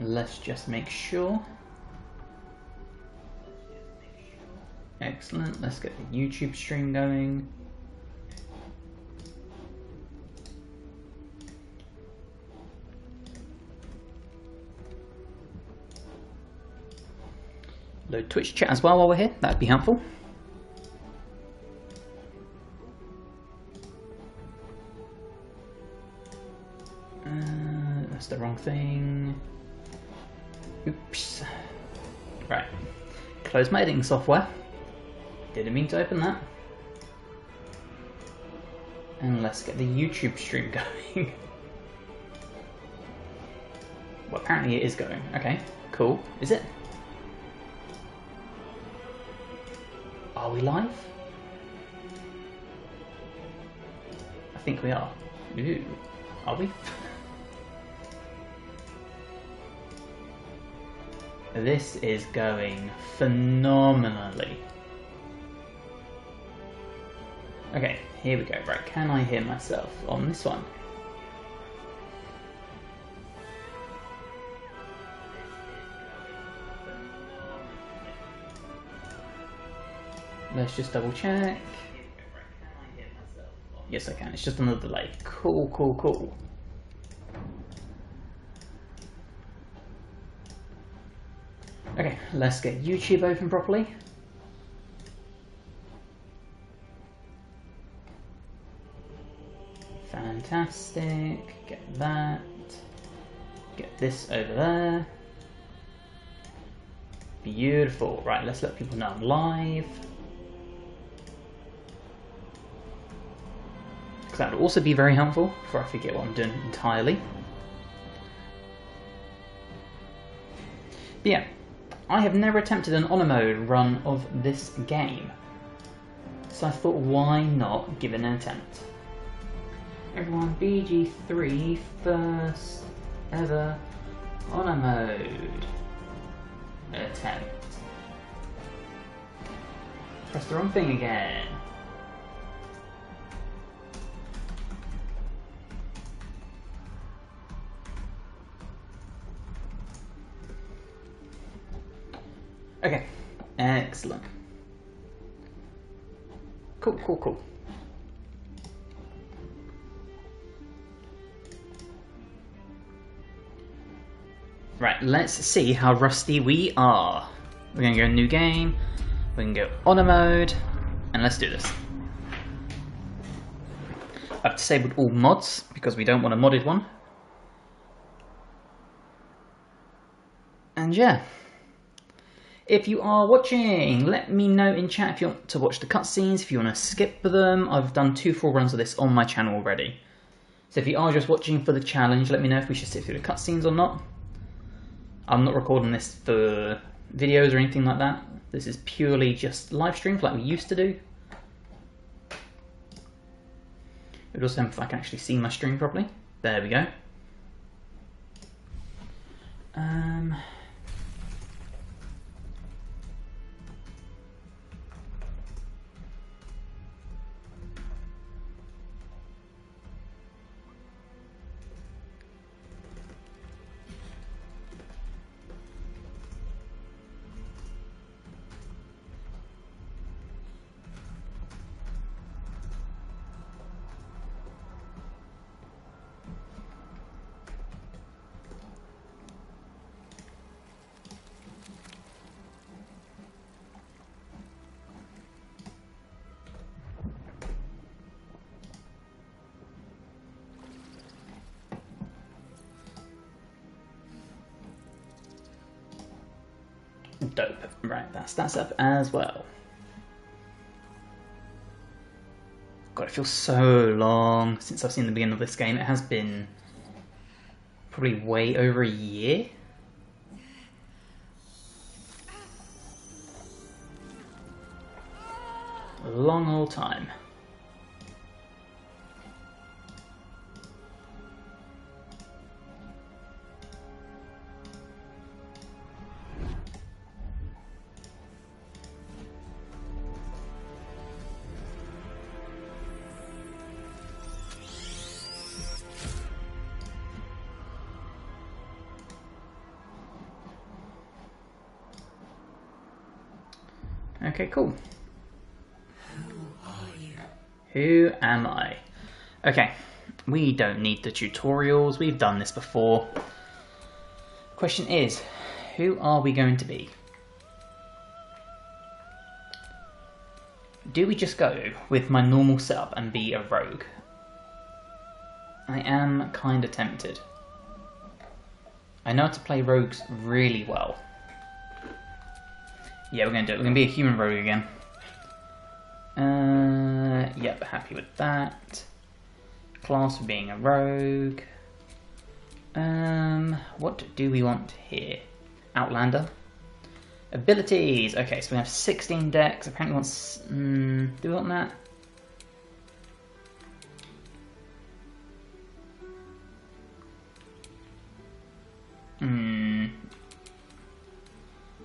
let's just make sure. Excellent, let's get the YouTube stream going. Load Twitch chat as well while we're here, that'd be helpful. That's the wrong thing. Oops. Right. Close my editing software. Didn't mean to open that. And let's get the YouTube stream going. Well, apparently it is going. Okay, cool. Is it? Are we live? I think we are. Ooh, are we? This is going phenomenally. Okay, here we go. Right, can I hear myself on this one? Let's just double check. Yes, I can. It's just another delay. Cool, cool, cool. Okay, let's get YouTube open properly. Fantastic. Get that. Get this over there. Beautiful. Right, let's let people know I'm live. Because that would also be very helpful before I forget what I'm doing entirely. But yeah, I have never attempted an honor mode run of this game. So I thought, why not give it an attempt? Everyone, BG3 first ever honor mode attempt. Press the wrong thing again. Okay, excellent. Cool, cool, cool. Right, let's see how rusty we are. We're gonna go new game, we can go honor mode, and let's do this. I've disabled all mods because we don't want a modded one. And yeah. If you are watching, let me know in chat if you want to watch the cutscenes, if you want to skip them. I've done 2 full runs of this on my channel already. So if you are just watching for the challenge, let me know if we should sit through the cutscenes or not. I'm not recording this for videos or anything like that. This is purely just live streams like we used to do. It would also help if I can actually see my stream properly. There we go. Dope. Right, that's up as well. God, it feels so long since I've seen the beginning of this game. It has been probably way over a year. A long old time. Okay, cool. Who are you? Who am I? Okay, we don't need the tutorials. We've done this before. Question is, who are we going to be? Do we just go with my normal setup and be a rogue? I am kind of tempted. I know how to play rogues really well. Yeah, we're going to do it. We're going to be a human rogue again. Yep, happy with that. Class for being a rogue. What do we want here? Outlander. Abilities. Okay, so we have 16 decks. Apparently wants... do we want that?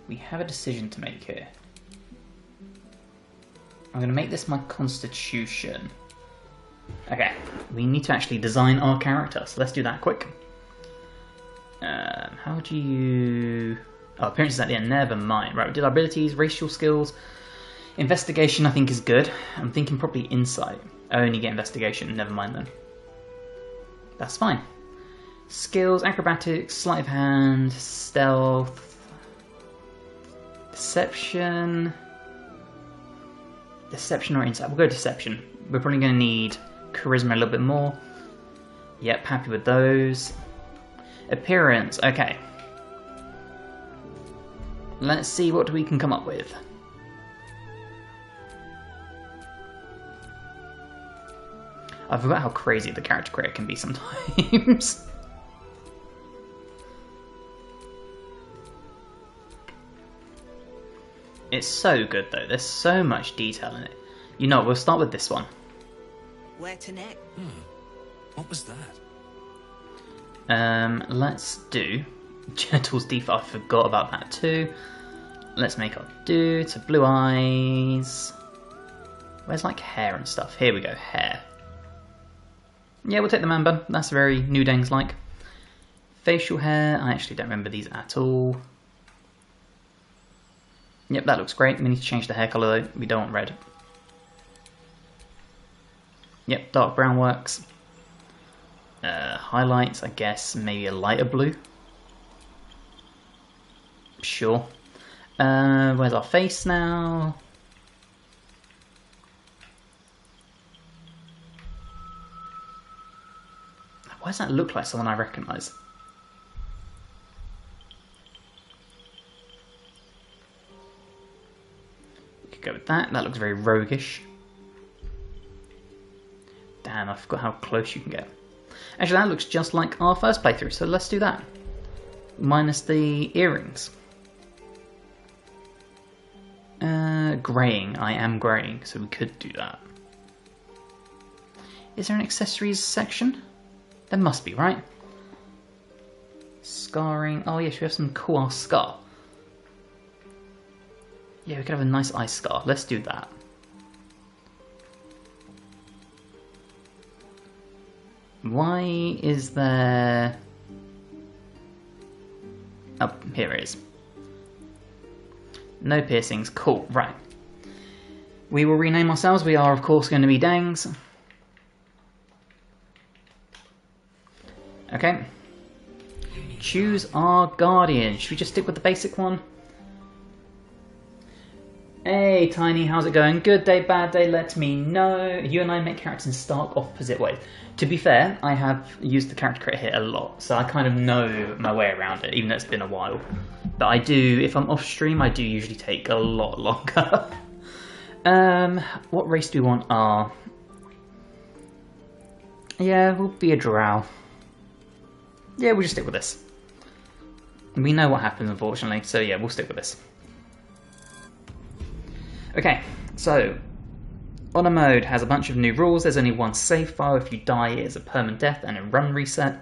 We have a decision to make here. I'm going to make this my constitution. Okay, we need to actually design our character, so let's do that quick. How do you... Oh, appearances at the end, never mind. Right, we did our abilities, racial skills. Investigation I think is good. I'm thinking probably insight. I only get investigation, never mind then. That's fine. Skills, acrobatics, sleight of hand, stealth, deception... Deception or insight? We'll go deception. We're probably going to need charisma a little bit more. Yep, happy with those. Appearance, okay. Let's see what we can come up with. I forgot how crazy the character creator can be sometimes. It's so good though, there's so much detail in it. You know, we'll start with this one. Where to next? What was that? Let's do Genitals default. I forgot about that too. Let's make our dude to blue eyes. Where's like hair and stuff? Here we go, hair. Yeah, we'll take the man bun. That's very New Dangs like. Facial hair, I actually don't remember these at all. Yep, that looks great. We need to change the hair colour though. We don't want red. Yep, dark brown works. Highlights, I guess, maybe a lighter blue. Sure. Where's our face now? Why does that look like someone I recognise? We could go with that. That looks very roguish. Damn, I forgot how close you can get. Actually, that looks just like our first playthrough, so let's do that. Minus the earrings. Greying. I am greying, so we could do that. Is there an accessories section? There must be, right? Scarring. Oh yes, we have some cool ass scar. Yeah, we could have a nice ice scar. Let's do that. Why is there... Oh, here it is. No piercings. Cool, right. We will rename ourselves. We are, of course, going to be Dangs. Okay. Choose our guardian. Should we just stick with the basic one? Hey, Tiny, how's it going? Good day, bad day, let me know. You and I make characters in stark opposite ways. To be fair, I have used the character creator here a lot, so I kind of know my way around it, even though it's been a while. But I do, if I'm off stream, I do usually take a lot longer. What race do we want? Yeah, we'll be a drow. Yeah, we'll just stick with this. We know what happens, unfortunately, so yeah, we'll stick with this. Okay, so Honor mode has a bunch of new rules. There's only one save file. If you die, it is a permanent death and a run reset.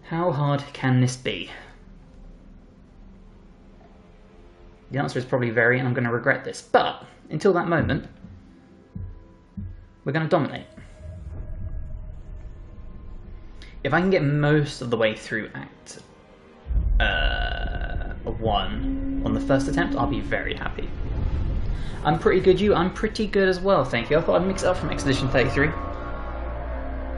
How hard can this be? The answer is probably very, and I'm going to regret this. But until that moment, we're going to dominate. If I can get most of the way through Act 1 on the first attempt, I'll be very happy. I'm pretty good, you. I'm pretty good as well, thank you. I thought I'd mix it up from Expedition 33.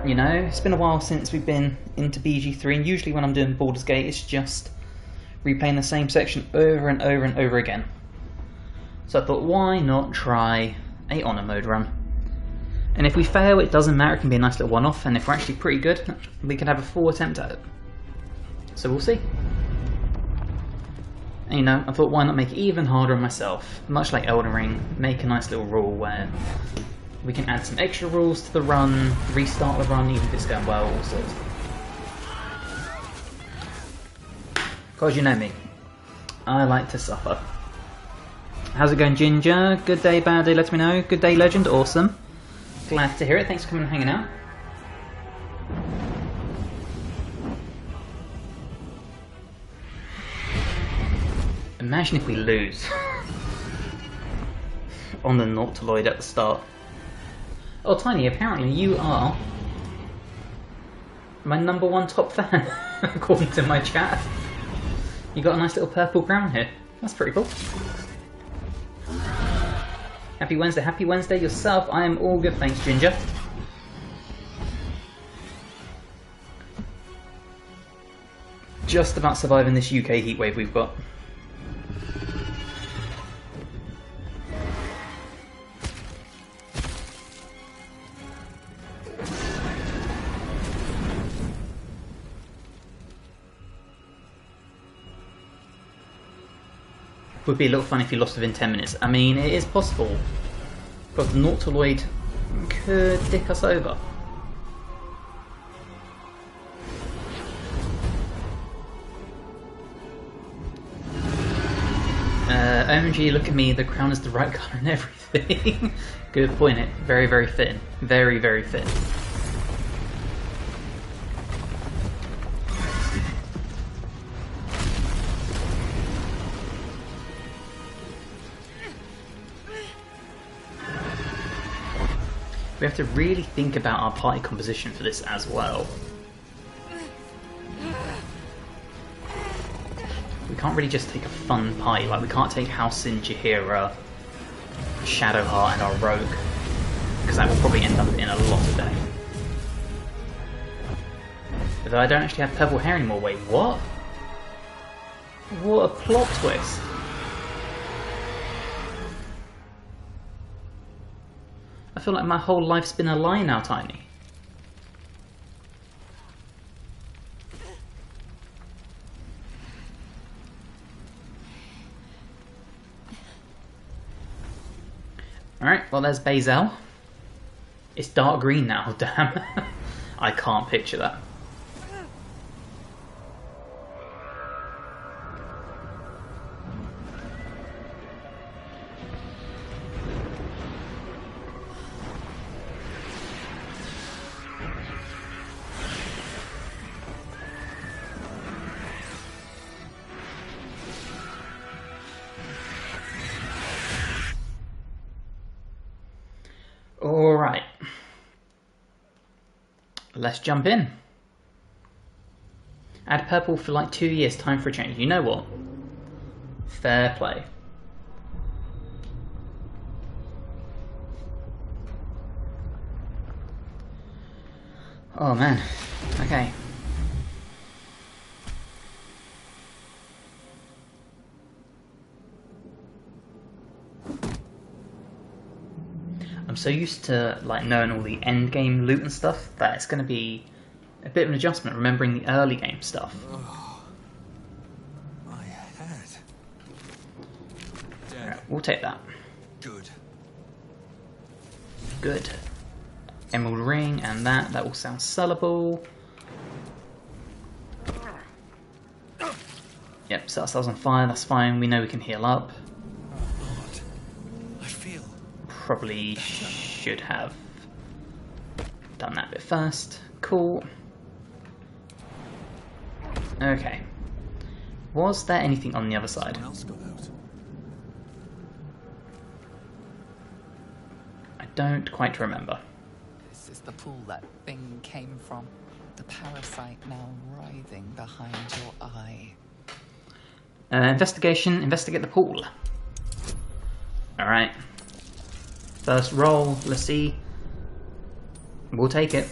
You know, it's been a while since we've been into BG3, and usually when I'm doing Baldur's Gate, it's just replaying the same section over and over and over again. So I thought, why not try a Honor Mode run? And if we fail, it doesn't matter, it can be a nice little one-off, and if we're actually pretty good, we can have a full attempt at it. So we'll see. And, you know, I thought, why not make it even harder on myself? Much like Elden Ring, make a nice little rule where we can add some extra rules to the run, restart the run even if it's going well, all sorts. Because you know me, I like to suffer. How's it going, Ginger? Good day, bad day, let me know. Good day, Legend, awesome. Glad to hear it, thanks for coming and hanging out. Imagine if we lose on the Nautiloid at the start. Oh, Tiny, apparently you are my #1 top fan, according to my chat. You got a nice little purple crown here. That's pretty cool. Happy Wednesday yourself. I am all good, thanks, Ginger. Just about surviving this UK heatwave we've got. Would be a little fun if you lost within 10 minutes. I mean, it is possible. Because the Nautiloid could dick us over. OMG, look at me, the crown is the right colour and everything. Good point, it. Very, very fitting. Very, very fitting. We have to really think about our party composition for this as well. We can't really just take a fun party, like we can't take Halsin, Jaheira, Shadowheart and our rogue, because that will probably end up in a lot of day. But I don't actually have purple hair anymore, wait, what? What a plot twist. I feel like my whole life's been a lie now, Tiny. Alright, well there's Bazel. It's dark green now, damn. I can't picture that. Alright. Let's jump in. Add purple for like 2 years, time for a change. You know what? Fair play. Oh man. Okay. I'm so used to like knowing all the end game loot and stuff that it's going to be a bit of an adjustment remembering the early game stuff. Oh, my head. Dead. Right, we'll take that. Good. Good. Emerald ring and that all sounds sellable. Yep, set ourselves on fire, that's fine, we know we can heal up. Lord, I feel Probably should have done that bit first. Cool. Okay. Was there anything on the other side? someone else got out. I don't quite remember. This is the pool that thing came from. The parasite now writhing behind your eye. Investigation, investigate the pool. Alright. First roll, let's see. We'll take it.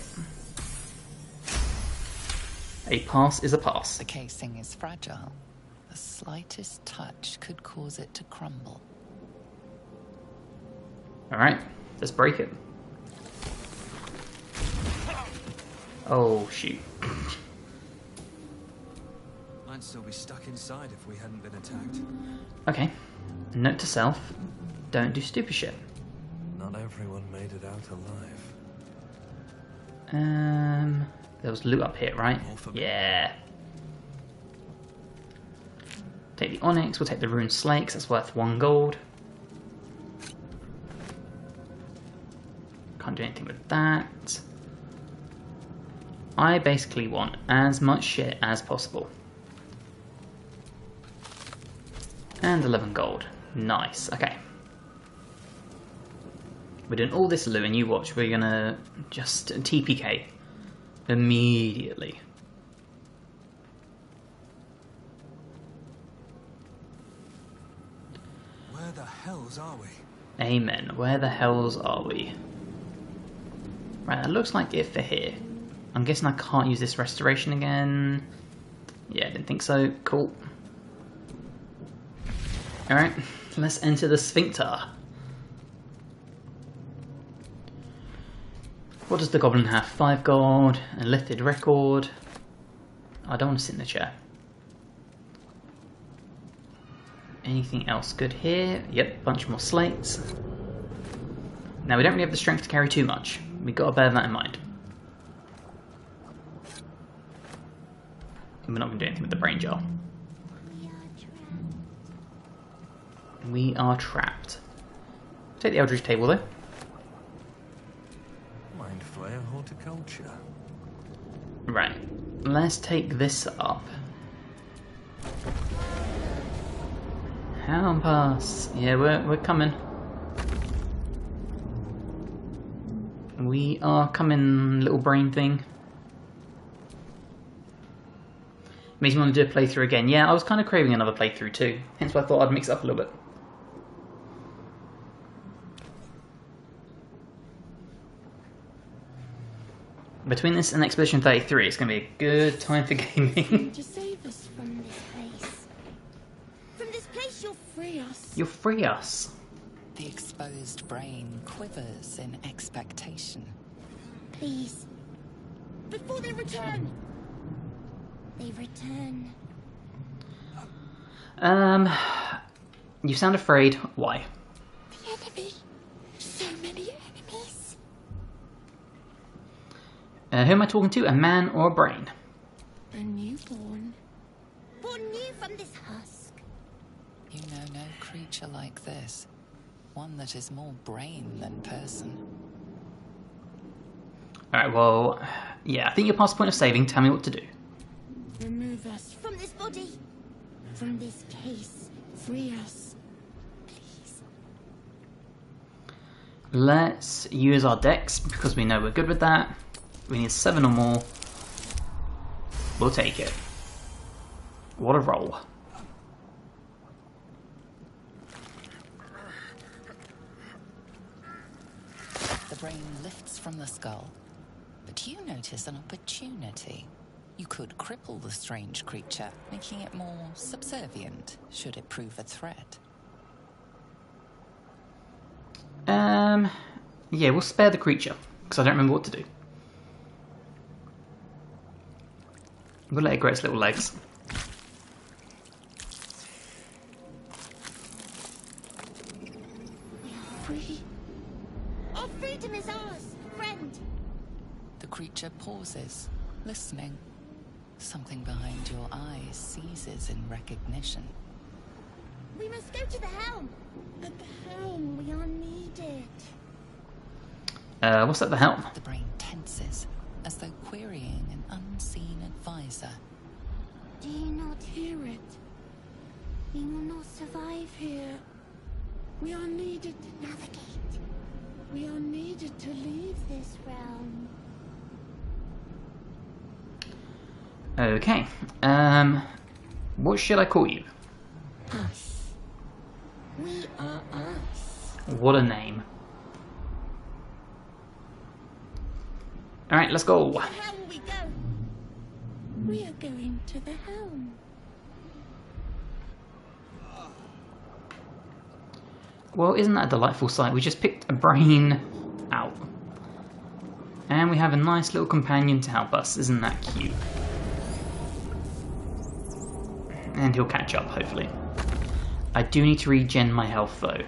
A pass is a pass. The casing is fragile. The slightest touch could cause it to crumble. Alright, let's break it. Oh, shoot. I'd still be stuck inside if we hadn't been attacked. Okay, note to self, don't do stupid shit. Not everyone made it out alive. There was loot up here, right? More for me. Yeah. Take the onyx, we'll take the rune slate, 'cause that's worth 1 gold. Can't do anything with that. I basically want as much shit as possible. And 11 gold. Nice, okay. We're doing all this loot and you watch, we're gonna just TPK immediately. Where the hells are we? Amen. Where the hells are we? Right, it looks like it for here. I'm guessing I can't use this restoration again. Yeah, I didn't think so. Cool. Alright, let's enter the sphincter. What does the goblin have? 5 gold, a lifted record. I don't want to sit in the chair. Anything else good here? Yep, bunch more slates. Now we don't really have the strength to carry too much. We've got to bear that in mind. We're not going to do anything with the brain jar. We are trapped. Take the Eldritch table though. Mind flayer horticulture. Right, let's take this up. Help us. Yeah, we're coming. We are coming, little brain thing. Makes me want to do a playthrough again. Yeah, I was kind of craving another playthrough too. Hence why I thought I'd mix it up a little bit. Between this and Expedition 33, it's going to be a good time for gaming. To save us from this place. From this place, you'll free us. You'll free us. The exposed brain quivers in expectation. Please. Before they return. They return. You sound afraid. Why? The enemy. So many enemies. Who am I talking to? A man or a brain? A newborn. Born new from this husk. You know no creature like this. One that is more brain than person. Alright, well, yeah, I think you're past the point of saving. Tell me what to do. Remove us from this body. From this case. Free us. Please. Let's use our dex, because we know we're good with that. We need 7 or more. We'll take it. What a roll. The brain lifts from the skull. But you notice an opportunity. You could cripple the strange creature, making it more subservient, should it prove a threat. Yeah, we'll spare the creature, because I don't remember what to do. We'll let it grow its little legs. We are free. Our freedom is ours, friend. The creature pauses, listening. Something behind your eyes seizes in recognition. We must go to the helm. At the helm, we are needed. What's at the helm? The brain tenses, as though querying an unseen advisor. Do you not hear it? We will not survive here. We are needed to navigate. We are needed to leave this realm. Okay. What should I call you? Us. We are us. What a name. Alright, let's go. How will we go? We are going to the helm. Well, isn't that a delightful sight? We just picked a brain out. And we have a nice little companion to help us. Isn't that cute? And he'll catch up, hopefully. I do need to regen my health, though.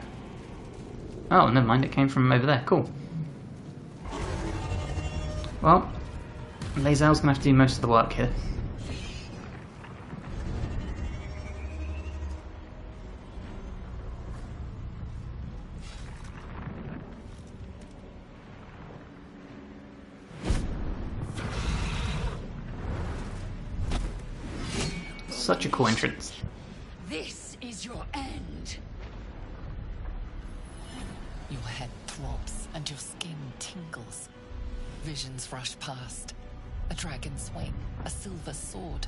Oh, never mind. It came from over there. Cool. Well, Lae'zel's going to have to do most of the work here. Such a cool entrance. This is your end. Your head throbs and your skin tingles. Visions rush past. A dragon's wing, a silver sword,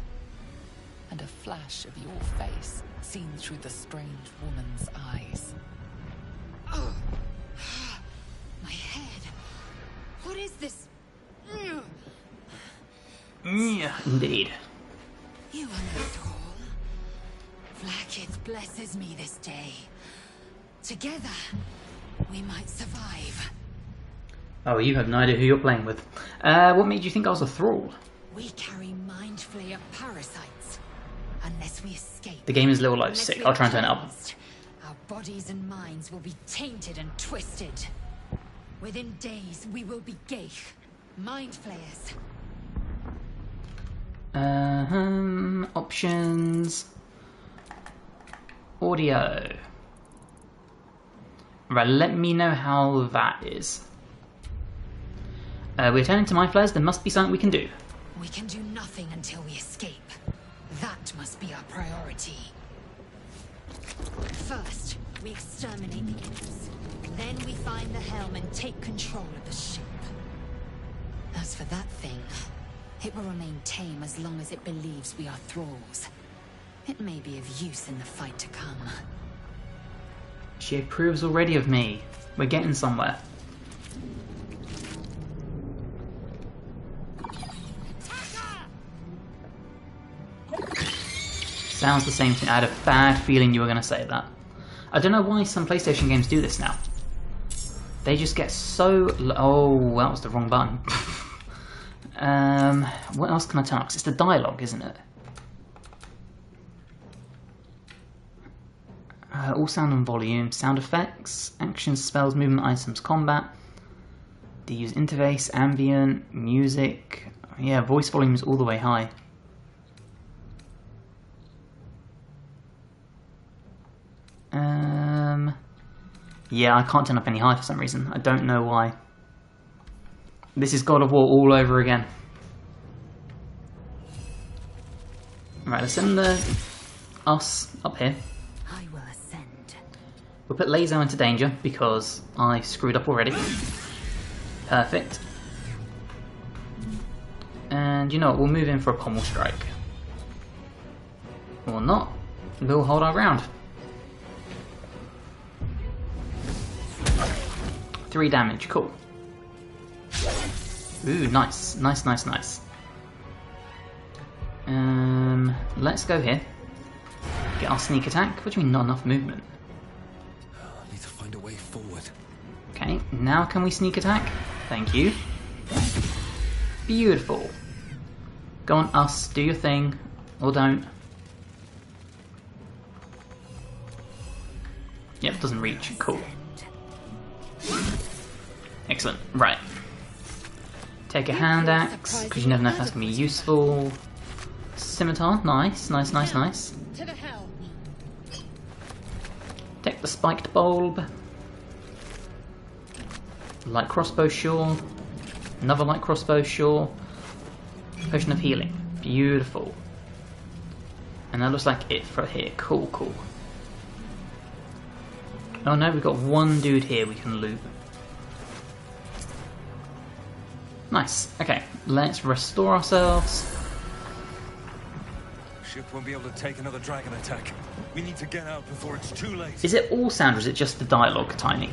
and a flash of your face seen through the strange woman's eyes. Oh, my head. What is this? Yeah, indeed. You are no thrall. Blackith blesses me this day. Together, we might survive. Oh, you have no idea who you're playing with. What made you think I was a thrall? We carry mind flayer parasites. Unless we escape. The game is level low. Sick. I'll try and turn it up. Our bodies and minds will be tainted and twisted. Within days, we will be Geich. Mind flayers. Options. Audio. Right, let me know how that is. We're turning to mind flayers. There must be something we can do. We can do nothing until we escape. That must be our priority. First, we exterminate the imps. Then we find the helm and take control of the ship. As for that thing, it will remain tame as long as it believes we are thralls. It may be of use in the fight to come. She approves already of me. We're getting somewhere. Sounds the same to me. I had a bad feeling you were going to say that. I don't know why some PlayStation games do this now. They just get so... Oh, that was the wrong button. What else can I turn up? 'Cause it's the dialogue, isn't it? All sound and volume. Sound effects, actions, spells, movement, items, combat. The user interface, ambient, music. Yeah, voice volume is all the way high. Yeah, I can't turn up any higher for some reason. I don't know why. This is God of War all over again. Right, let's send us up here. I will ascend. We'll put Lae'zel into danger because I screwed up already. Perfect. And you know what, we'll move in for a pommel strike. Or not. We'll hold our ground. 3 damage, cool. Ooh, nice. Nice, nice, nice. Let's go here. Get our sneak attack. What do you mean not enough movement? I need to find a way forward. Okay, now can we sneak attack? Thank you. Beautiful. Go on, us, do your thing. Or don't. Yep, doesn't reach. Cool. Excellent. Right. Take a hand axe, because you never know if that's going to be useful. Scimitar. Nice, nice, nice, nice. To the helm. Take the spiked bulb. Light crossbow, sure. Another light crossbow, sure. Potion of healing. Beautiful. And that looks like it for here. Cool, cool. Oh no, we've got one dude here we can loot. Nice. Okay, let's restore ourselves. Ship won't be able to take another dragon attack. We need to get out before it's too late. Is it all sound or is it just the dialogue, Tiny?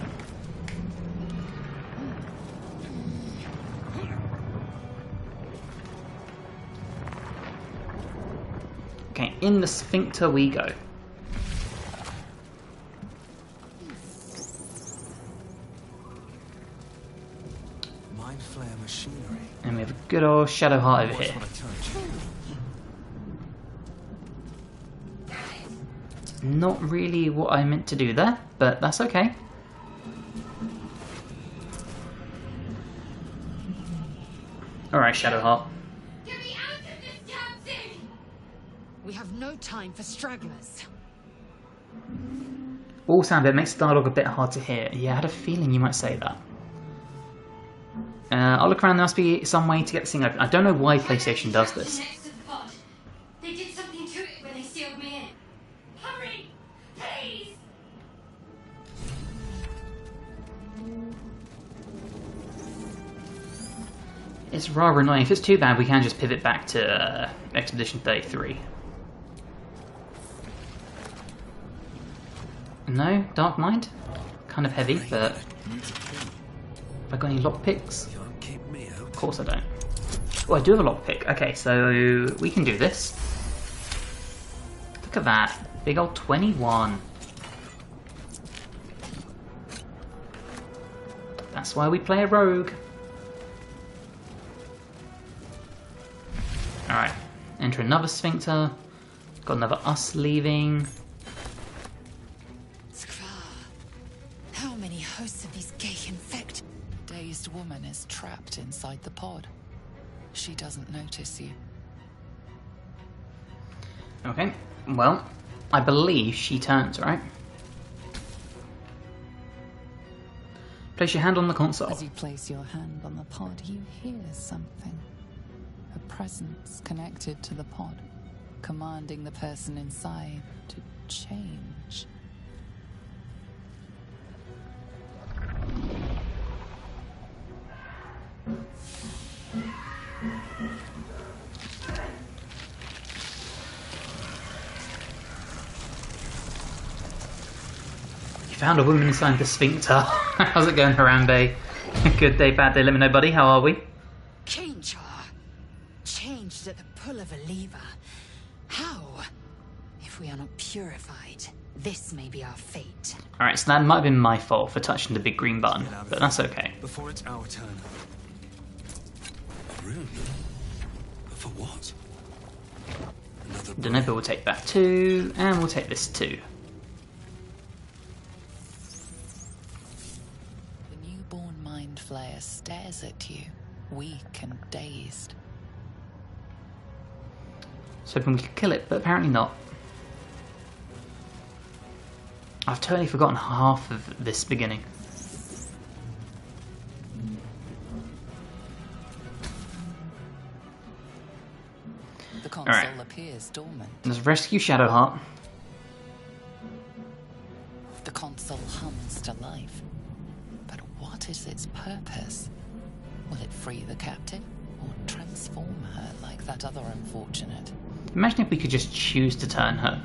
in the sphincter we go. Mind flare machinery. And we have a good old Shadow Heart over Watch here. what I touch. Not really what I meant to do there, but that's okay. Alright, Shadowheart. Get me out of this damn thing! We have no time for stragglers. All sound bit makes the dialogue a bit hard to hear. Yeah, I had a feeling you might say that. I'll look around, there must be some way to get this thing open. I don't know why PlayStation does this. Next to the pod. They did something to it when they sealed me in. Hurry! Please! It's rather annoying. If it's too bad, we can just pivot back to Expedition 33. No? Dark Mind? Kind of heavy, but... Have I got any lockpicks? Can't keep me out. Of course I don't. Oh, I do have a lockpick. Okay, so we can do this. Look at that. Big old 21. That's why we play a rogue. Alright, enter another sphincter. Got another us leaving. How many hosts of these gay infected? Dazed woman is trapped inside the pod. She doesn't notice you. Okay, well, I believe she turns, right? Place your hand on the console. As you place your hand on the pod, you hear something. A presence connected to the pod, commanding the person inside to change. You found a woman inside the sphincter. How's it going, Harambe? Good day, bad day, let me know, buddy. How are we? Change her. Changed at the pull of a lever. How? If we are not purified, this may be our fate. Alright, so that might have been my fault for touching the big green button, Get out of but here that's okay. Before it's our turn. Room? For what? Another Don't know, but we'll take that too, and we'll take this too. The newborn mind flayer stares at you, weak and dazed. So hoping we could kill it, but apparently not. I've totally forgotten half of this beginning. The console Alright. appears dormant. Let's rescue Shadowheart. The console hums to life. But what is its purpose? Will it free the captive? Or transform her like that other unfortunate? Imagine if we could just choose to turn her.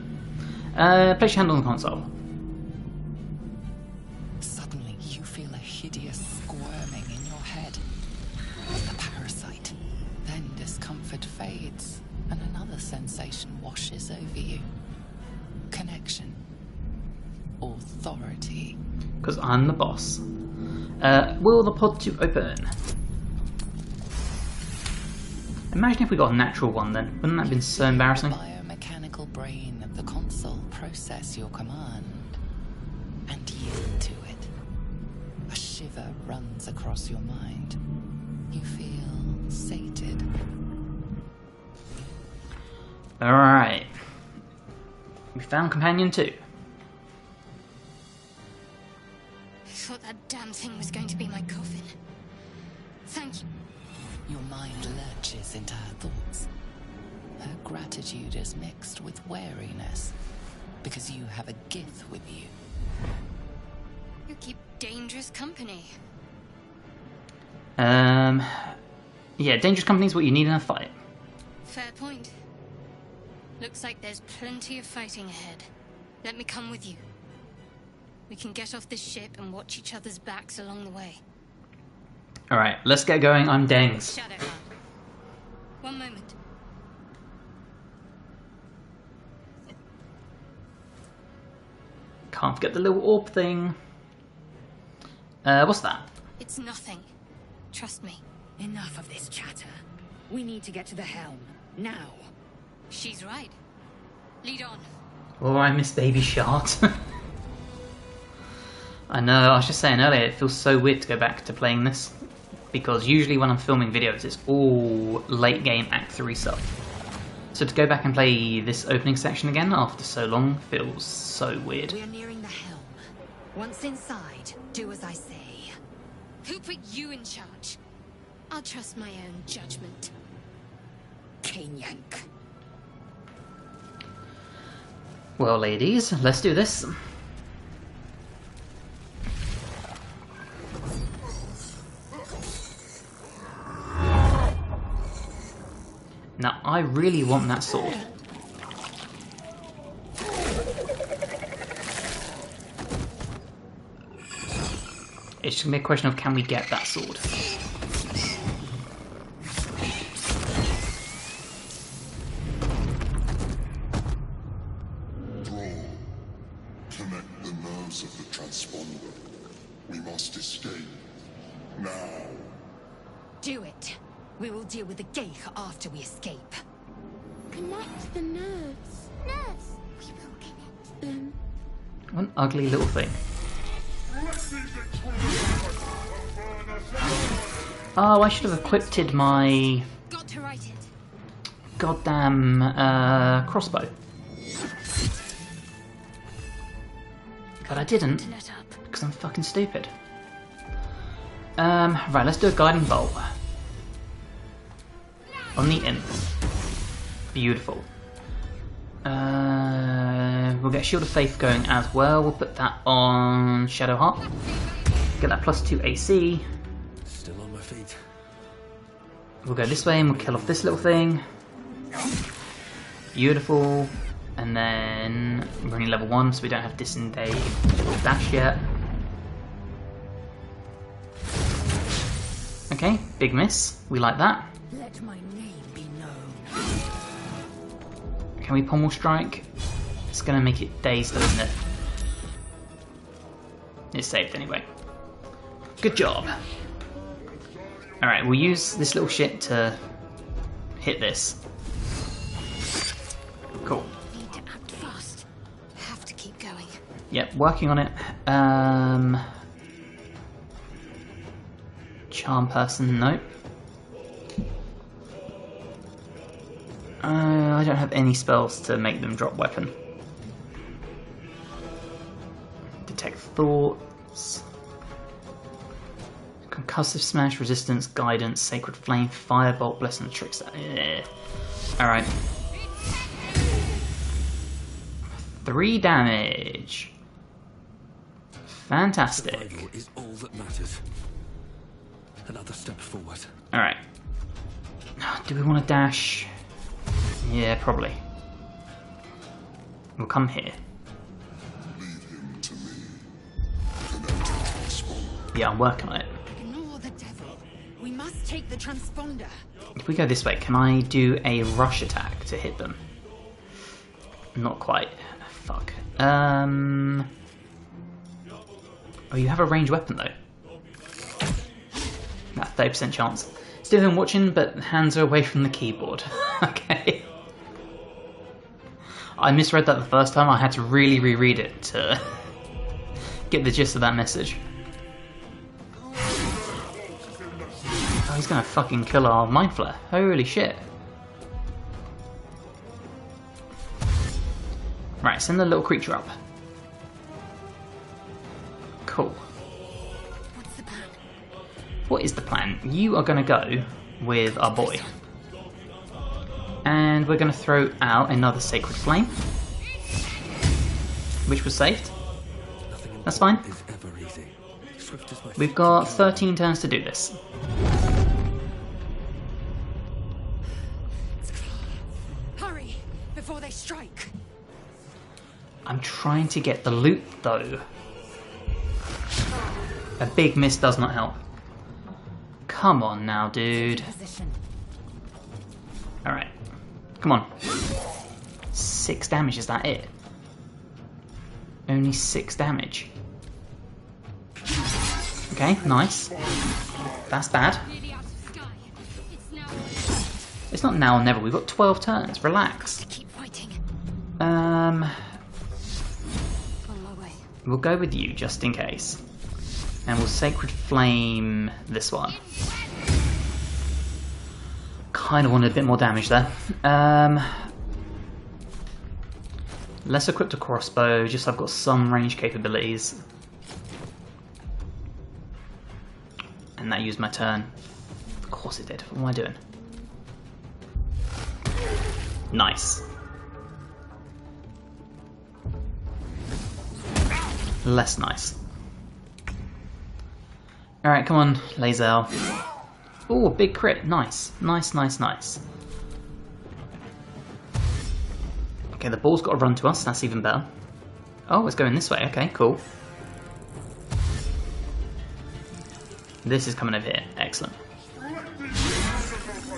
Place your hand on the console. Suddenly you feel a hideous squirming in your head. The parasite. Then discomfort fades, and another sensation washes over you. Connection. Authority. Because I'm the boss. Will the pod to open? Imagine if we got a natural one then. Wouldn't that have been so embarrassing? The biomechanical brain of the console process your command and yield to it. A shiver runs across your mind. You feel sated. Alright. We found Companion 2. I thought that damn thing was going to be my coffin. Thank you. Your mind lurches into her thoughts. Her gratitude is mixed with wariness, because you have a gift with you. You keep dangerous company. Yeah, dangerous company is what you need in a fight. Fair point. Looks like there's plenty of fighting ahead. Let me come with you. We can get off this ship and watch each other's backs along the way. Alright, let's get going. I'm Dengs. Shadowheart. One moment. Can't forget the little orb thing. What's that? It's nothing. Trust me. Enough of this chatter. We need to get to the helm. Now. She's right. Lead on. Oh, I miss Baby Shard. I know, I was just saying earlier, it feels so weird to go back to playing this. Because usually when I'm filming videos, it's all late game Act 3 stuff. So to go back and play this opening section again after so long feels so weird. We are nearing the helm. Once inside, do as I say. Who put you in charge? I'll trust my own judgment. Yank. Well, ladies, let's do this. Now, I really want that sword. It's just gonna be a question of can we get that sword. Connect the nerves of the transponder. We must escape. Now. Do it. We will deal with the Geich after we escape. Connect the nerves. Nerves. We will connect them. What an ugly little thing. Oh, I should have equipped my Got to write it. goddamn crossbow. But I didn't, Let up. because I'm fucking stupid. Right, let's do a guiding bolt. On the imp. Beautiful. We'll get Shield of Faith going as well. We'll put that on Shadow Heart. Get that +2 AC. Still on my feet. We'll go this way and we'll kill off this little thing. Beautiful. And then we're only level 1, so we don't have disengage or dash yet. Okay, big miss. We like that. Let my name be known. Can we pommel strike? It's gonna make it dazed, isn't it? It's saved anyway. Good job. Alright, we'll use this little shit to hit this. Cool. Need to act fast. Have to keep going. Yep, working on it. Charm person, nope. I don't have any spells to make them drop weapon. Detect thoughts. Concussive smash, resistance, guidance, sacred flame, firebolt, blessing, trickster. Alright. 3 damage. Fantastic. Survival is all that matters. Another step forward. Alright. Do we want to dash? Yeah, probably. We'll come here. Leave him to me. Connect the transponder. Yeah, I'm working on it. Ignore the devil. We must take the transponder. If we go this way, can I do a rush attack to hit them? Not quite. Fuck. Oh, you have a ranged weapon though. That 30% chance. Still him watching, but hands are away from the keyboard. Okay. I misread that the first time. I had to really reread it to get the gist of that message. Oh, he's gonna fucking kill our Mind Flare. Holy shit. Right, send the little creature up. Cool. What's the plan? What is the plan? You are gonna go with our boy. And we're gonna throw out another Sacred Flame. Which was saved. That's fine. Is ever easy. Swift as my We've got 13 turns to do this. Hurry, before they strike. I'm trying to get the loot though. A big miss does not help. Come on now, dude. Position. Alright. Come on. 6 damage, is that it? Only 6 damage. Okay, nice. That's bad. It's not now or never. We've got 12 turns. Relax. Keep fighting. We'll go with you just in case. And we'll Sacred Flame this one. Kind of wanted a bit more damage there. Let's equip a crossbow, just so I've got some range capabilities. And that used my turn. Of course it did. What am I doing? Nice. Less nice. Alright, come on, Lae'zel. Ooh, big crit. Nice. Nice, nice, nice. Okay, the ball's got to run to us. That's even better. Oh, it's going this way. Okay, cool. This is coming over here. Excellent.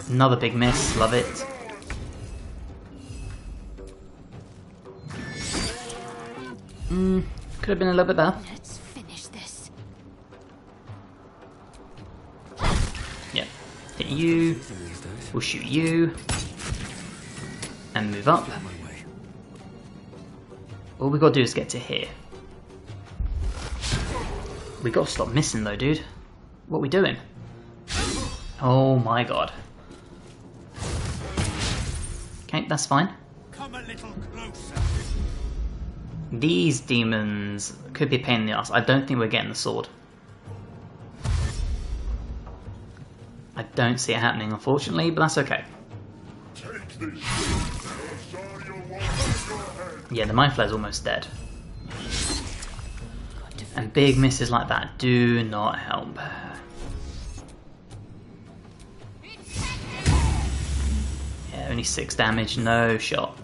Another big miss. Love it. Could have been a little bit better. Let's finish this. Yep. Hit you. We'll shoot you. And move up. All we gotta do is get to here. We gotta stop missing though, dude. What are we doing? Oh my god. Okay, that's fine. Come a little closer. These demons could be a pain in the ass. I don't think we're getting the sword. I don't see it happening, unfortunately, but that's okay. Yeah, the Mind Flayer's almost dead. And big misses like that do not help. Yeah, only 6 damage, no shot.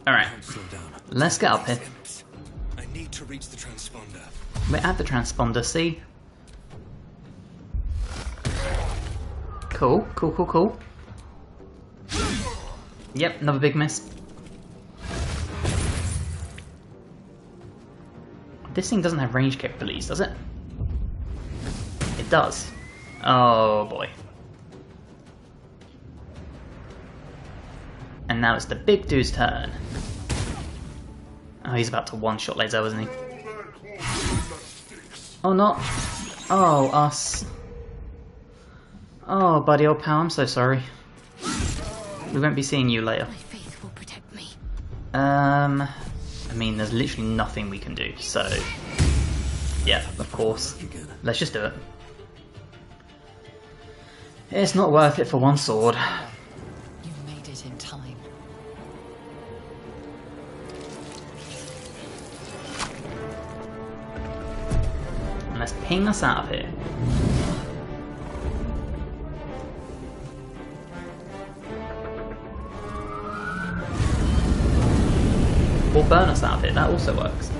Alright, let's get up here. I need to reach the transponder. We're at the transponder, see? Cool, cool, cool, cool. Yep, another big miss. This thing doesn't have range capabilities, does it? It does. Oh boy. And now it's the big dude's turn. Oh, he's about to one-shot Lae'zel, isn't he? Oh, not. Oh, us. Oh, buddy, old pal, I'm so sorry. We won't be seeing you later. My faith will protect me. I mean, there's literally nothing we can do, so... Yeah, of course. Let's just do it. It's not worth it for one sword. You made it in time. And let's ping us out of here. Or burn us out of it, that also works.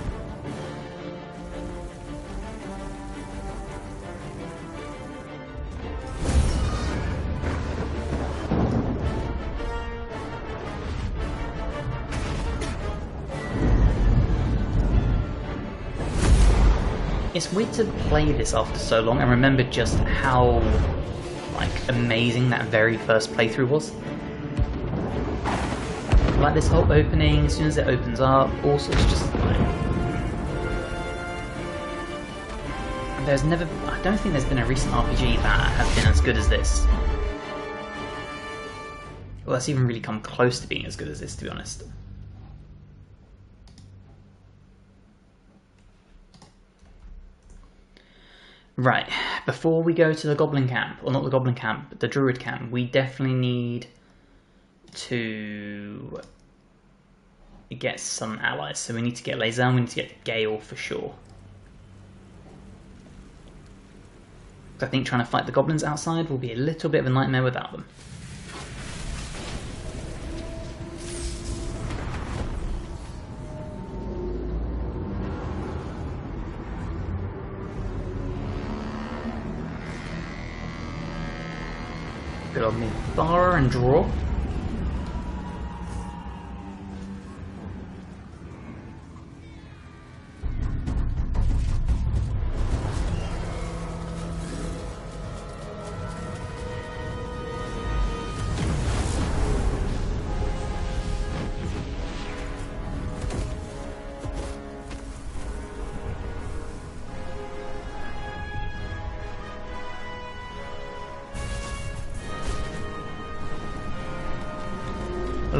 It's weird to play this after so long and remember just how amazing that very first playthrough was. Like this whole opening, as soon as it opens up, all sorts just like... There's never... I don't think there's been a recent RPG that has been as good as this. Well, that's even really come close to being as good as this, to be honest. Right, before we go to the Goblin Camp, or not the Goblin Camp, but the Druid Camp, we definitely need to get some allies. So we need to get Lae'zel, we need to get Gale for sure. I think trying to fight the goblins outside will be a little bit of a nightmare without them. Good old Bar and draw.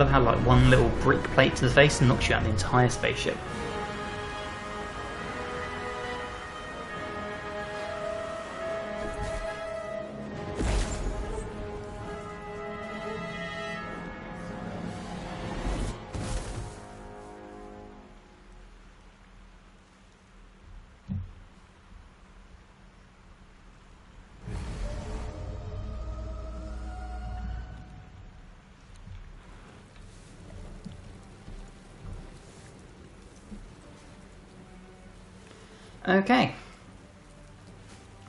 love how like one little brick plate to the face knocks you out the entire spaceship. Okay,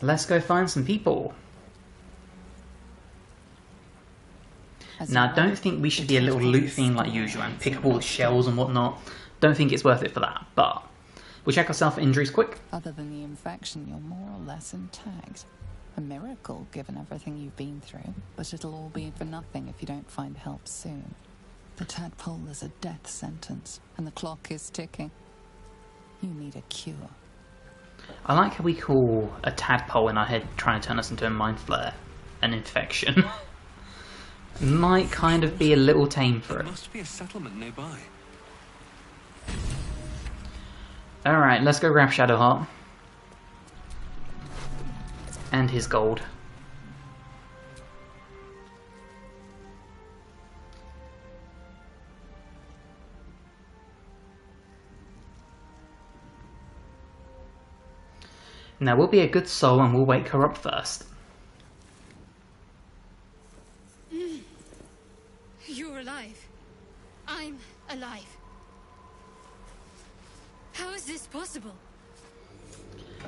let's go find some people. Now, I don't think we should be a little loot fiend like usual and pick up all the shells and whatnot. Don't think it's worth it for that, but we'll check ourselves for injuries quick. Other than the infection, you're more or less intact. A miracle, given everything you've been through, but it'll all be for nothing if you don't find help soon. The tadpole is a death sentence, and the clock is ticking. You need a cure. I like how we call a tadpole in our head trying to turn us into a mind flare an infection. Might kind of be a little tame for it. There must be a settlement nearby. Alright, let's go grab Shadowheart. And his gold. Now we'll be a good soul and we'll wake her up first. You're alive. I'm alive. How is this possible?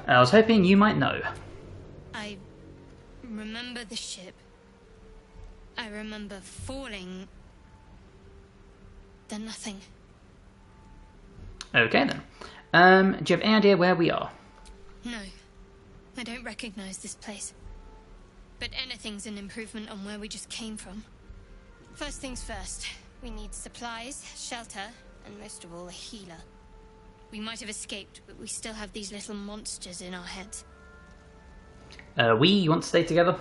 I was hoping you might know. I remember the ship. I remember falling. Then nothing. Okay then. Do you have any idea where we are? No, I don't recognize this place. But anything's an improvement on where we just came from. First things first, we need supplies, shelter, and most of all, a healer. We might have escaped, but we still have these little monsters in our heads. You want to stay together?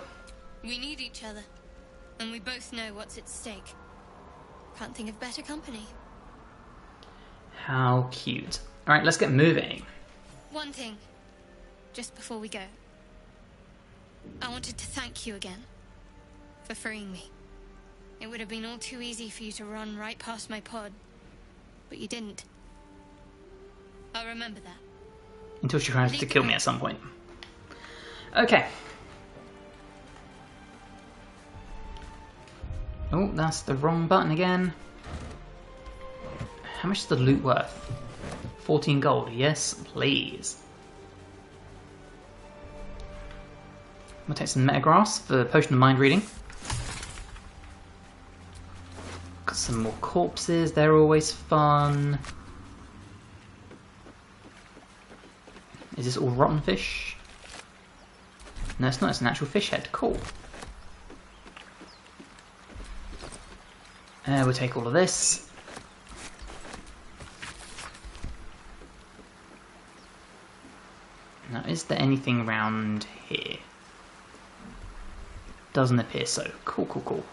We need each other, and we both know what's at stake. Can't think of better company. How cute. Alright, let's get moving. One thing, just before we go. I wanted to thank you again for freeing me. It would have been all too easy for you to run right past my pod, but you didn't. I'll remember that. Until she tries to kill me at some point. Okay. Oh, that's the wrong button again. How much is the loot worth? 14 gold. Yes, please. I'm gonna take some metagrass for potion of mind reading. Got some more corpses. They're always fun. Is this all rotten fish? No, it's not. It's an actual fish head. Cool. We'll take all of this. Now, is there anything around here? Doesn't appear so. Cool, cool, cool.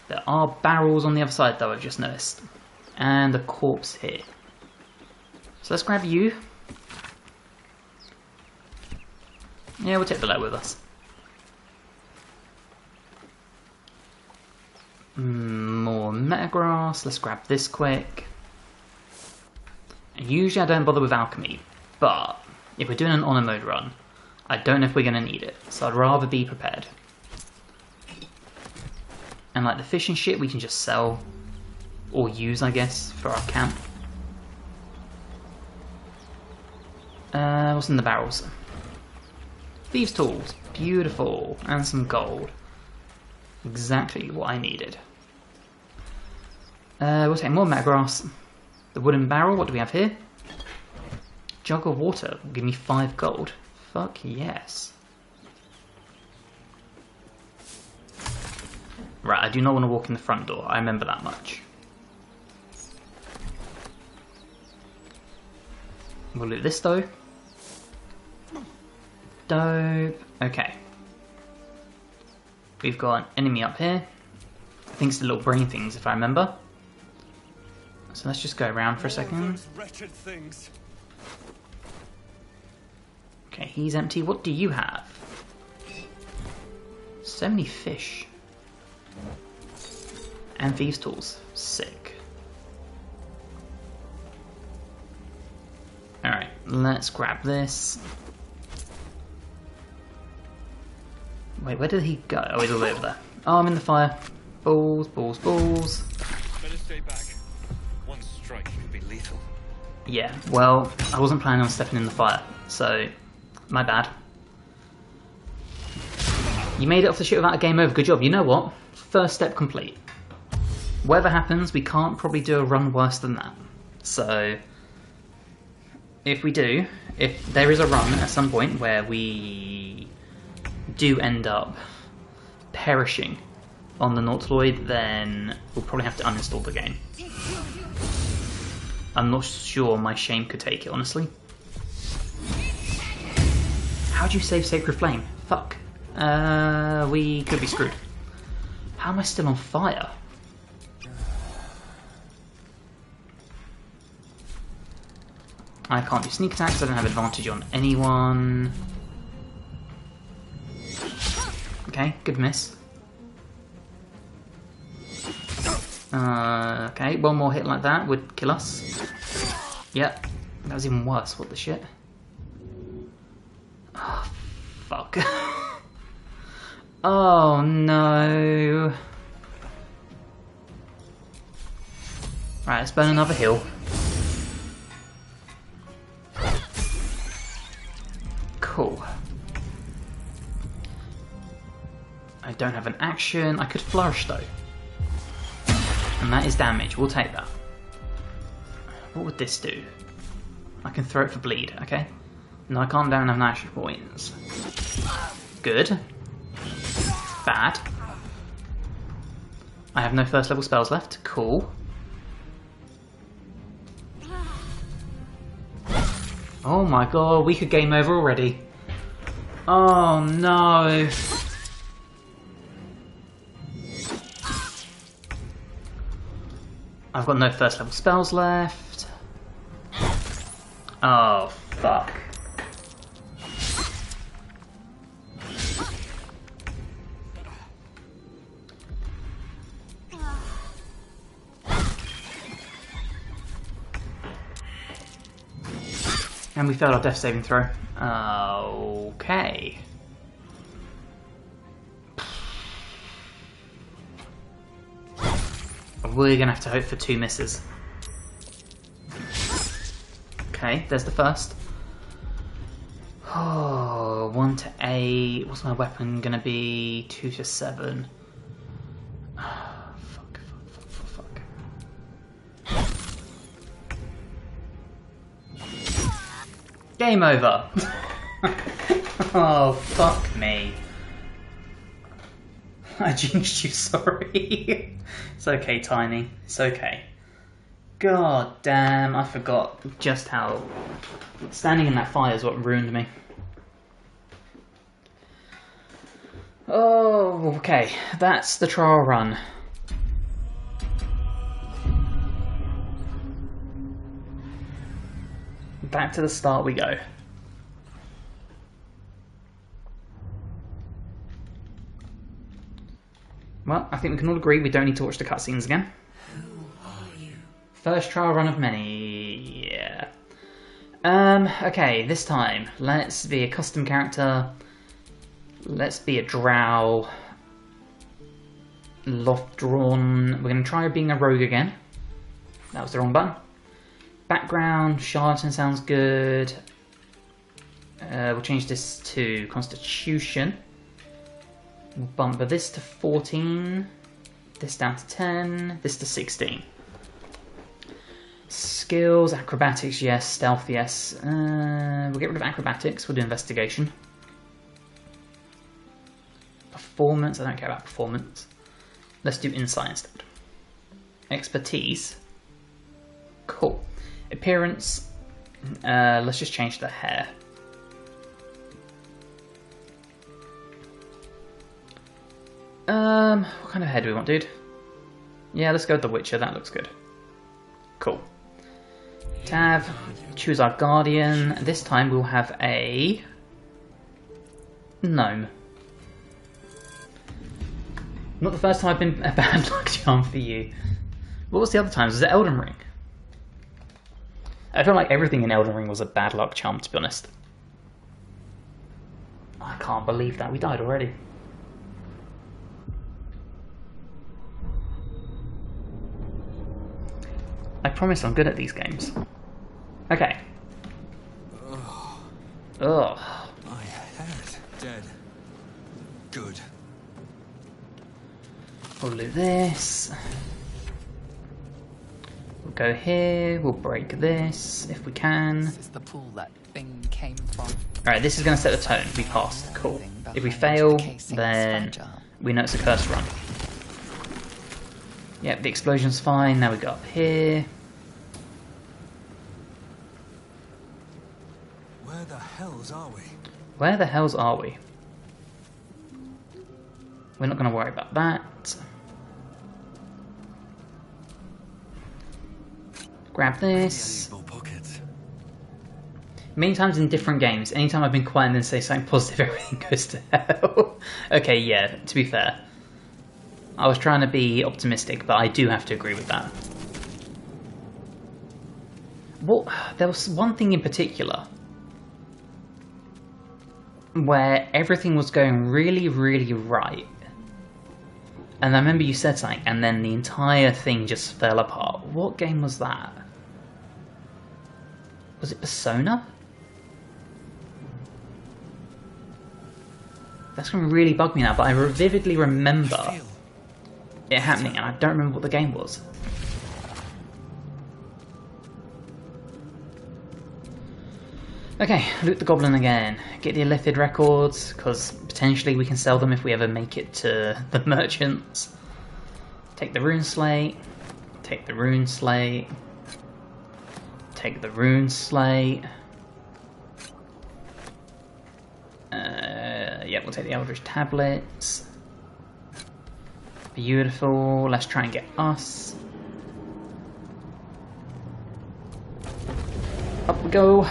There are barrels on the other side, though, I've just noticed. And a corpse here. So let's grab you. Yeah, we'll take the lead with us. More metagrass. Let's grab this quick. Usually I don't bother with alchemy, but if we're doing an honor mode run, I don't know if we're going to need it, so I'd rather be prepared. And like the fish and shit we can just sell, or use I guess, for our camp. What's in the barrels? Thieves' tools, beautiful, and some gold. Exactly what I needed. We'll take more metagrass. The wooden barrel, what do we have here? Jug of water will give me 5 gold. Fuck yes. Right, I do not want to walk in the front door, I remember that much. We'll loot this though. Dope. Okay. We've got an enemy up here. I think it's the little brain things if I remember. So let's just go around for a second. Those wretched things. Okay, he's empty. What do you have? So many fish. And thieves' tools. Sick. Alright, let's grab this. Wait, where did he go? Oh, he's all over there. Oh, I'm in the fire. Balls, balls, balls. Better stay back. One strike could be lethal. Yeah, well, I wasn't planning on stepping in the fire, so my bad. You made it off the ship without a game over. Good job. You know what? First step complete. Whatever happens, we can't probably do a run worse than that. So, if we do, if there is a run at some point where we do end up perishing on the Nautiloid, then we'll probably have to uninstall the game. I'm not sure my shame could take it, honestly. How do you save Sacred Flame? Fuck. We could be screwed. How am I still on fire? I can't do sneak attacks, I don't have advantage on anyone. Okay, good miss. Okay, one more hit like that would kill us. Yep, that was even worse, what the shit. Oh, fuck. Oh no. Right, let's burn another hill. Cool. I don't have an action. I could flourish though. And that is damage. We'll take that. What would this do? I can throw it for bleed, okay? No, I can't down have action points. Good. Bad. I have no first level spells left. Cool. Oh my god, we could game over already. Oh no. I've got no first level spells left. Oh fuck. And we failed our death saving throw. Okay. We're gonna have to hope for 2 misses. Okay, there's the first. Oh, 1 to 8. What's my weapon gonna be? 2 to 7. Fuck. Game over! Oh, fuck me. I jinxed you, sorry. It's okay, Tiny. It's okay. God damn, I forgot just how... Standing in that fire is what ruined me. Oh, okay. That's the trial run. Back to the start we go. Well, I think we can all agree we don't need to watch the cutscenes again. Who are you? First trial run of many, yeah. Okay, this time, let's be a custom character. Let's be a drow. Lothdrawn. We're going to try being a rogue again. That was the wrong button. Background, charlatan sounds good. We'll change this to Constitution. We'll bump this to 14. This down to 10. This to 16. Skills, acrobatics, yes. Stealth, yes. We'll get rid of acrobatics. We'll do investigation. Performance, I don't care about performance. Let's do insight instead. Expertise. Cool. Appearance. Let's just change the hair. What kind of hair do we want, dude? Yeah, let's go with the Witcher. That looks good. Cool. Tab, choose our guardian. This time we'll have a gnome. Not the first time I've been a bad luck charm for you. What was the other times? Was it Elden Ring? I feel like everything in Elden Ring was a bad luck charm, to be honest. I can't believe that we died already. I promise I'm good at these games. Okay. Ugh. My head. Dead. Good. We'll do this. We'll go here. We'll break this if we can. This is the pool that thing came from. Alright, this is going to set the tone. We passed. Cool. If we fail, then we know it's a cursed run. Yep, the explosion's fine. Now we go up here. Where the hells are we? Where the hells are we? We're not going to worry about that. Grab this. Pockets. Many times in different games, anytime I've been quiet and then say something positive, everything goes to hell. Okay, yeah, to be fair. I was trying to be optimistic, but I do have to agree with that. Well, there was one thing in particular where everything was going really, really right. And I remember you said something, and then the entire thing just fell apart. What game was that? Was it Persona? That's going to really bug me now, but I vividly remember it happening, and I don't remember what the game was. Okay, loot the goblin again. Get the Illithid records, because potentially we can sell them if we ever make it to the merchants. Take the rune slate. Take the rune slate. Take the rune slate. Yeah, we'll take the Eldritch tablets. Beautiful. Let's try and get us. Up we go.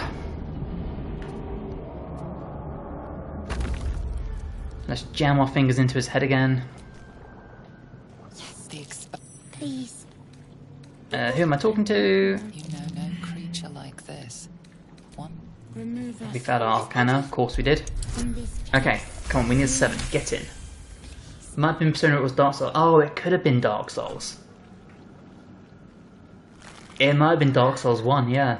Let's jam our fingers into his head again. Yes, Please. Who am I talking to? you know no creature like this. One. Remove us We failed our Arcana, of course we did. from this. Okay, come on, we need 7. Get in. Might have been Persona, it was Dark Souls. Oh, it could have been Dark Souls. It might have been Dark Souls 1, yeah.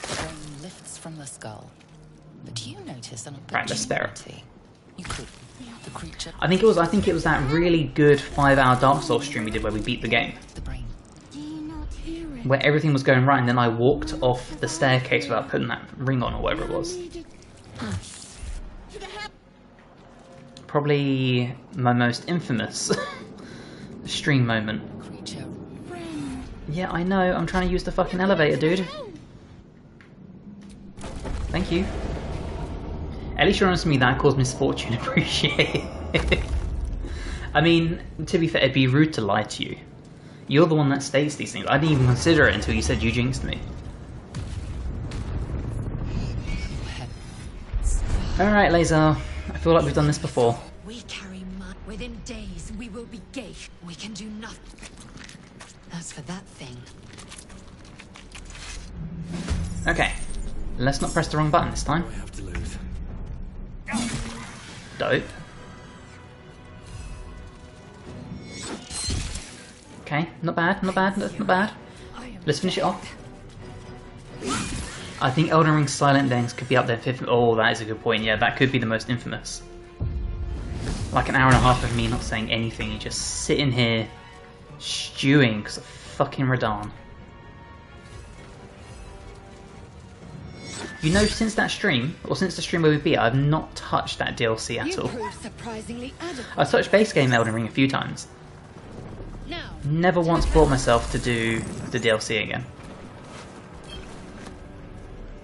The brain lifts from the skull. But you notice an opportunity. Right, let's spare it. You could. The creature. I think it was that really good 5-hour Dark Souls stream we did where we beat the game. The brain. Do you not hear it? Where everything was going right and then I walked off the staircase without putting that ring on or whatever it was. Probably my most infamous stream moment. Creature. Yeah, I know, I'm trying to use the fucking elevator, dude. Thank you. At least you're honest with me, that caused misfortune, appreciate it. I mean, to be fair, it'd be rude to lie to you. You're the one that states these things. I didn't even consider it until you said you jinxed me. Alright, Laser. I feel like we've done this before. We carry mine. Within days, we will be gay. We can do nothing. As for that thing, Okay. Let's not press the wrong button this time. We have to lose. Dope. Okay, not bad, not bad, not bad. Let's finish it off. I think Elden Ring's Silent Dance could be up there 5th. Oh, that is a good point. Yeah, that could be the most infamous. Like an hour and a half of me not saying anything and just sitting here stewing because of fucking Radahn. You know, since that stream, or since the stream where we beat, I've not touched that DLC at all. surprisingly adequate. I've touched base game Elden Ring a few times. Now, Never once brought myself to do the DLC again.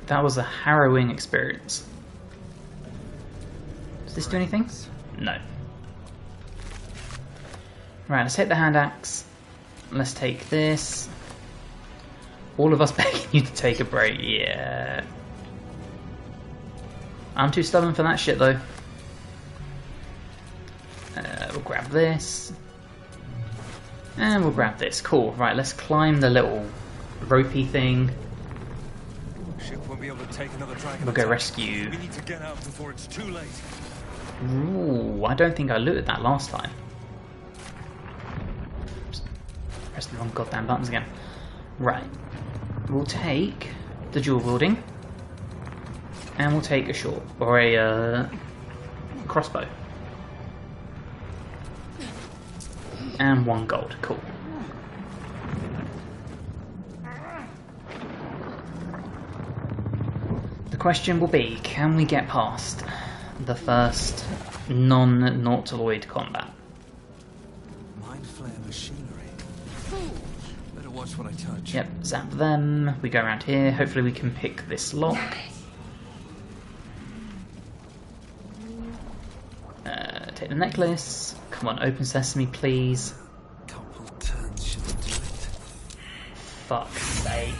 That was a harrowing experience. Does this do anything? No. Right, let's take the hand axe. Let's take this. All of us begging you to take a break. Yeah. I'm too stubborn for that shit though. We'll grab this. And we'll grab this. Cool. Right, let's climb the little ropey thing. Ship won't be able to take another dragon We'll go attack. rescue. We need to get out before it's too late. Ooh, I don't think I looted that last time. Just press the wrong goddamn buttons again. Right. We'll take the dual wielding. And we'll take a short, or a crossbow. And 1 gold, cool. The question will be, can we get past the first non-nautiloid combat? Mind flare machinery. Better watch what I touch. Yep, zap them. We go around here. Hopefully we can pick this lock. Take the necklace. Come on, open sesame, please. Couple turns should do it. Fuck's sake.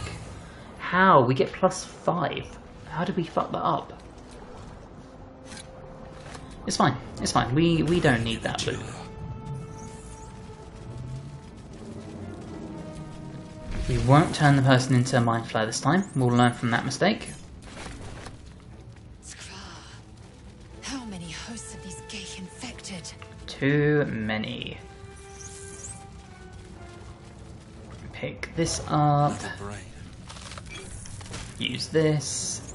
How? We get +5. How did we fuck that up? It's fine. It's fine. We don't need that loot. We won't turn the person into a mind flare this time. We'll learn from that mistake. How many hosts of these gay infected? Too many. Pick this up. Brain. Use this.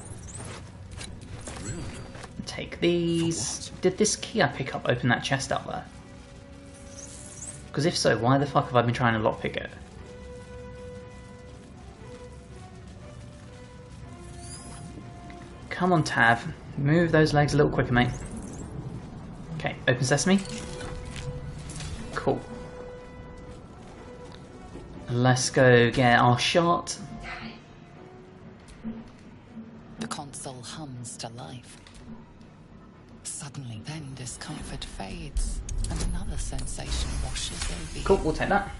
Take these. Did this key I pick up open that chest out there? Because if so, why the fuck have I been trying to lockpick it? Come on, Tav. Move those legs a little quicker, mate. Okay, open sesame. Cool. Let's go get our shot. The console hums to life. Suddenly then discomfort fades, and another sensation washes over you. Cool, we'll take that.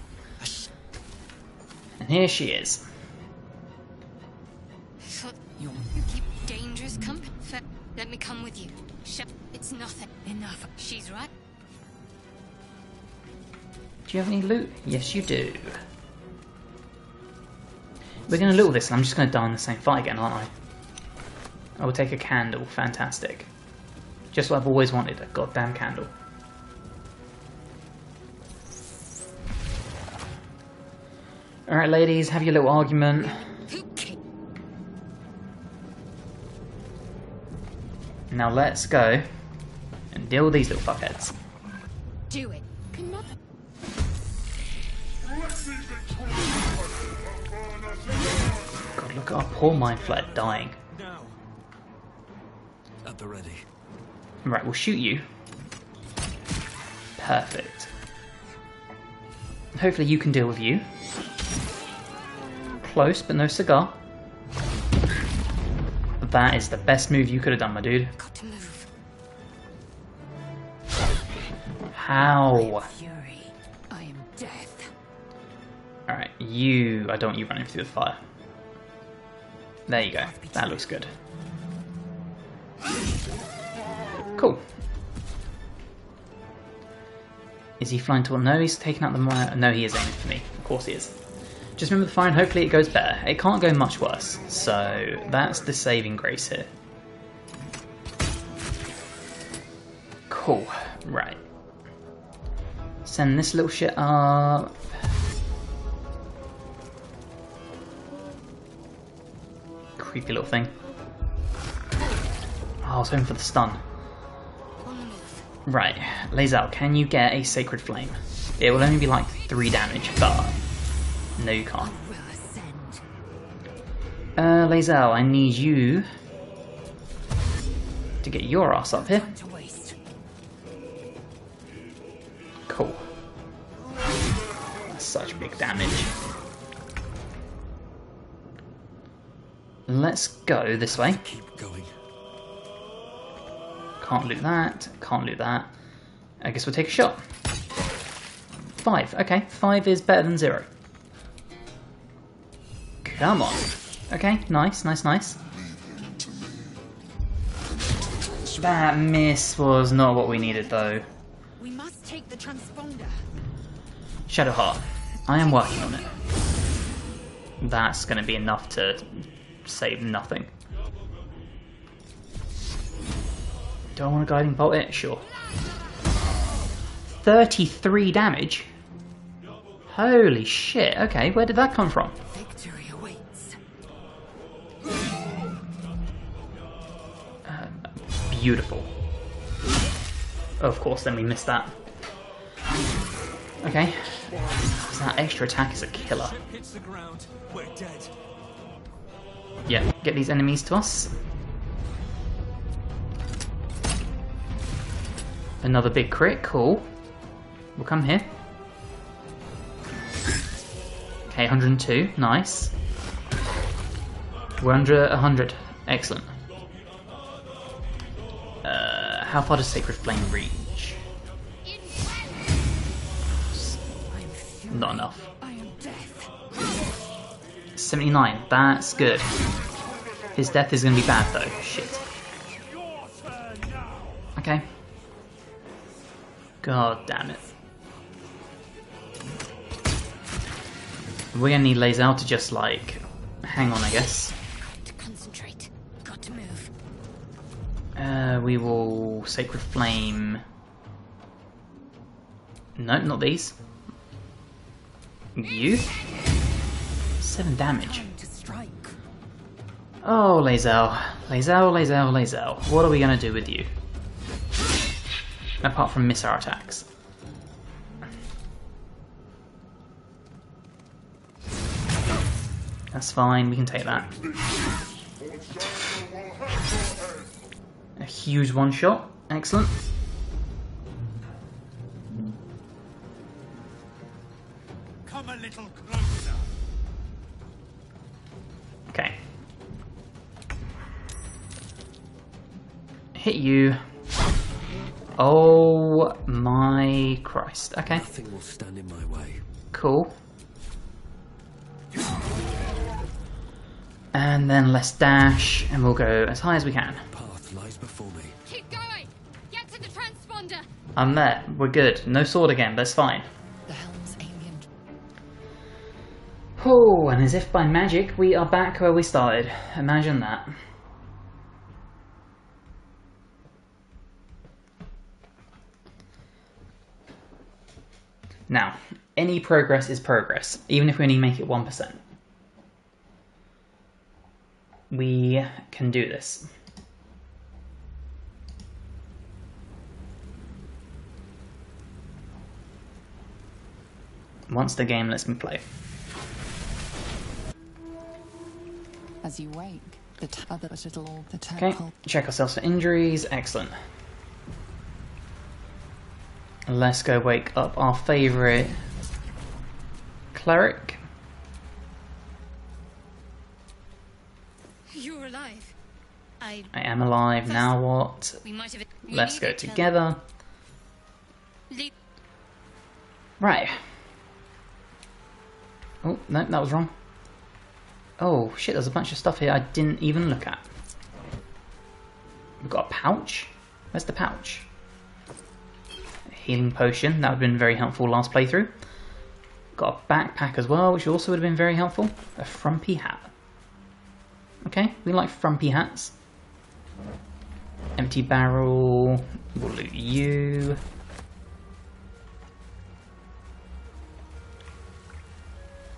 And here she is. You keep dangerous company. Let me come with you. It's nothing. Enough. She's right. Do you have any loot? Yes, you do. We're going to loot all this, and I'm just going to die in the same fight again, aren't I? I will take a candle. Fantastic. Just what I've always wanted, a goddamn candle. Alright, ladies, have your little argument. Now let's go and deal with these little fuckheads. Do it. God, look at our poor mind flare dying. Now. At the ready. Right, we'll shoot you. Perfect. Hopefully you can deal with you. Close, but no cigar. That is the best move you could have done, my dude. Got to move. How? Fury. I am death. Alright, you... I don't want you running through the fire. There you go. That looks good. Cool. Is he flying toward? No, he's taking out the... No, he is aiming for me. Of course he is. Just remember the fire and hopefully it goes better. It can't go much worse. So, that's the saving grace here. Cool. Right. Send this little shit up. Creepy little thing. Oh, I was hoping for the stun. Right, Lae'zel, can you get a Sacred Flame? It will only be like 3 damage, but no you can't. Lae'zel, I need you to get your ass up here. Cool. That's such big damage. Let's go this way. Keep going. Can't loot that. Can't loot that. I guess we'll take a shot. 5. Okay, 5 is better than 0. Come on. Okay, nice, nice, nice. That miss was not what we needed, though. We must take the transponder. Shadowheart, I am working on it. That's going to be enough to save nothing. Do I want to guiding bolt it? Sure. 33 damage? Holy shit, okay, where did that come from? Victory awaits. Beautiful. Of course, then we missed that. Okay. That extra attack is a killer. Hits the ground. We're dead. Yeah, get these enemies to us. Another big crit, cool. We'll come here. Okay, 102, nice. We're under 100, excellent. How far does Sacred Flame reach? Not enough. 79, that's good. His death is going to be bad though, shit. Okay. God damn it. We're going to need Lae'zel to just like hang on, I guess. To concentrate. Got to move. We will Sacred Flame. No, not these. You? 7 damage. Time to strike. Oh, Lae'zel. Lae'zel, Lae'zel, Lae'zel. What are we going to do with you? Apart from miss our attacks. That's fine, we can take that. A huge one shot, excellent. Come a little closer. Okay. Hit you. Oh my Christ. Okay. Nothing will stand in my way. Cool. And then let's dash, and we'll go as high as we can. Path lies before me. Keep going! Get to the transponder! I'm there. We're good. No sword again, but it's fine. The helm's alien. Oh, and as if by magic, we are back where we started. Imagine that. Now, any progress is progress, even if we only make it 1%. We can do this. Once the game lets me play. As you wake, the other little the Okay, temple. check ourselves for injuries. Excellent. Let's go wake up our favourite cleric. You're alive. I am alive. Now what? We might have. Let's go together. Leave. Right. Oh, no, that was wrong. Oh, shit, there's a bunch of stuff here I didn't even look at. We've got a pouch. Where's the pouch? A healing potion. That would have been very helpful last playthrough. Got a backpack as well, which also would have been very helpful. A frumpy hat. Okay, we like frumpy hats. Empty barrel. We'll loot you.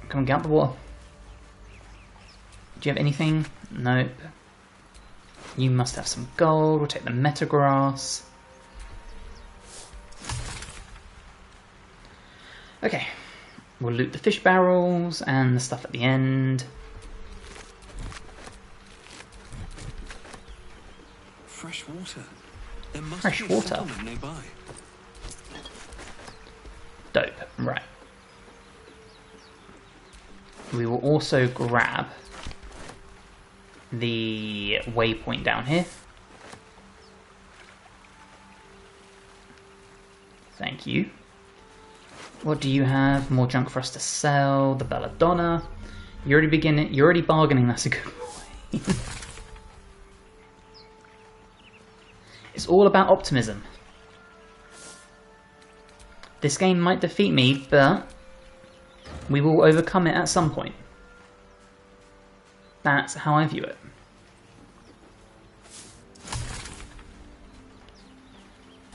Come on, get out the water. Do you have anything? Nope. You must have some gold. We'll take the metagrass. Okay. We'll loot the fish barrels and the stuff at the end. Fresh water. There must Fresh be a water. settlement nearby. Dope. Right. We will also grab the waypoint down here. Thank you. What do you have? More junk for us to sell. The Belladonna. You're already bargaining, that's a good boy. It's all about optimism. This game might defeat me, but we will overcome it at some point. That's how I view it.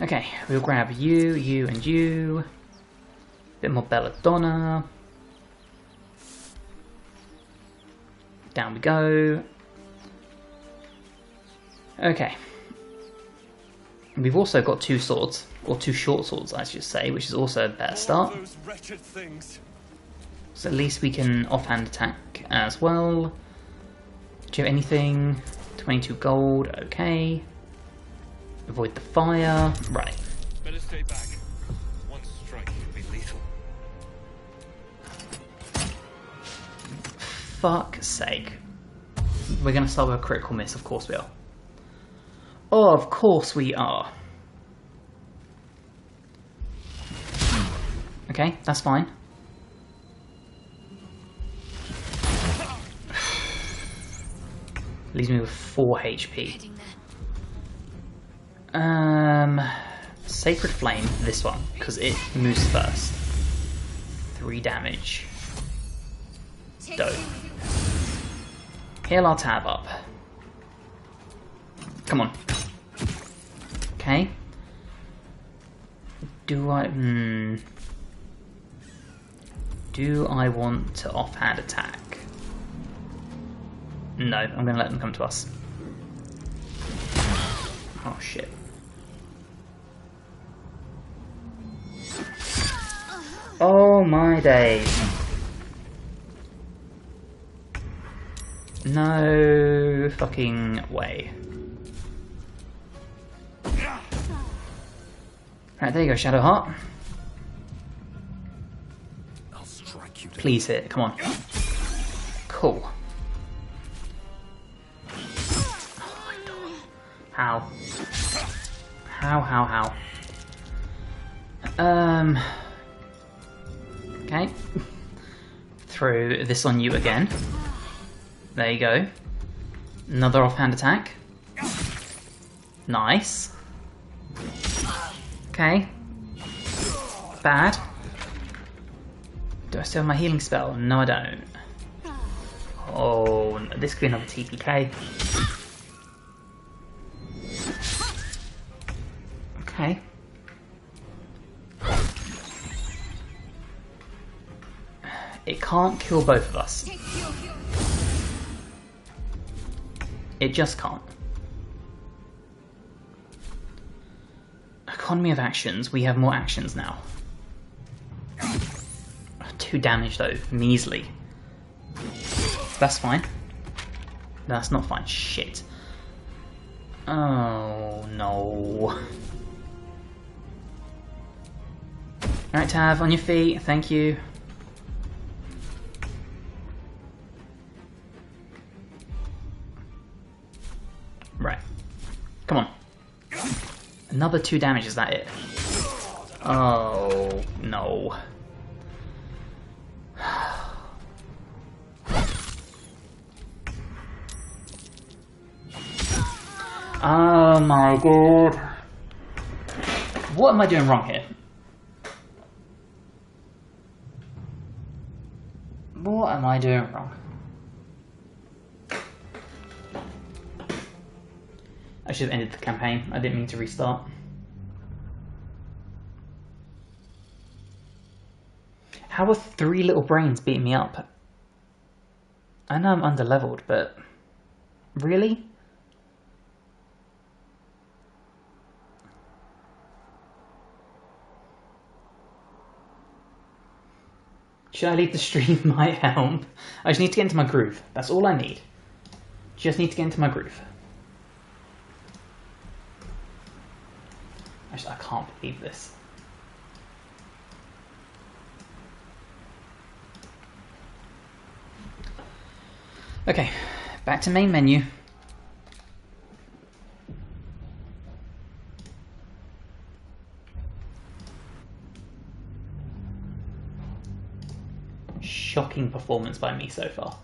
Okay, we'll grab you, you, and you. Bit more belladonna. Down we go. Okay. We've also got 2 swords, or 2 short swords, I should say, which is also a better start. Those wretched things. So at least we can offhand attack as well. Do you have anything? 22 gold, okay. Avoid the fire, right. Better stay back. One strike could be lethal. Fuck's sake. We're gonna start with a critical miss, of course we are. Oh, of course we are. Okay, that's fine. Leaves me with 4 HP. Heading there. Sacred Flame, this one, because it moves first. 3 damage. Dope. Heal our tab up. Come on. Okay. Do I... Do I want to offhand attack? No, I'm going to let them come to us. Oh shit. Oh my days. No fucking way. Right, there you go, Shadowheart. I'll strike you. Please hit, come on. Cool. Oh my god. How? How? Okay. Throw this on you again. There you go. Another offhand attack. Nice. Okay. Bad. Do I still have my healing spell? No, I don't. Oh, this could be another TPK. Okay. It can't kill both of us. It just can't. Economy of actions. We have more actions now. 2 damage though. Measly. That's fine. That's not fine. Shit. Oh no. Alright, Tav, on your feet. Thank you. Right. Come on. Another 2 damage, is that it? Oh, no. Oh my god. What am I doing wrong here? What am I doing wrong? I should have ended the campaign. I didn't mean to restart. How are 3 little brains beating me up? I know I'm underleveled, but... Really? Should I leave the stream? Might help. I just need to get into my groove. That's all I need. Just need to get into my groove. I can't believe this. Okay, back to main menu. Shocking cracking performance by me so far.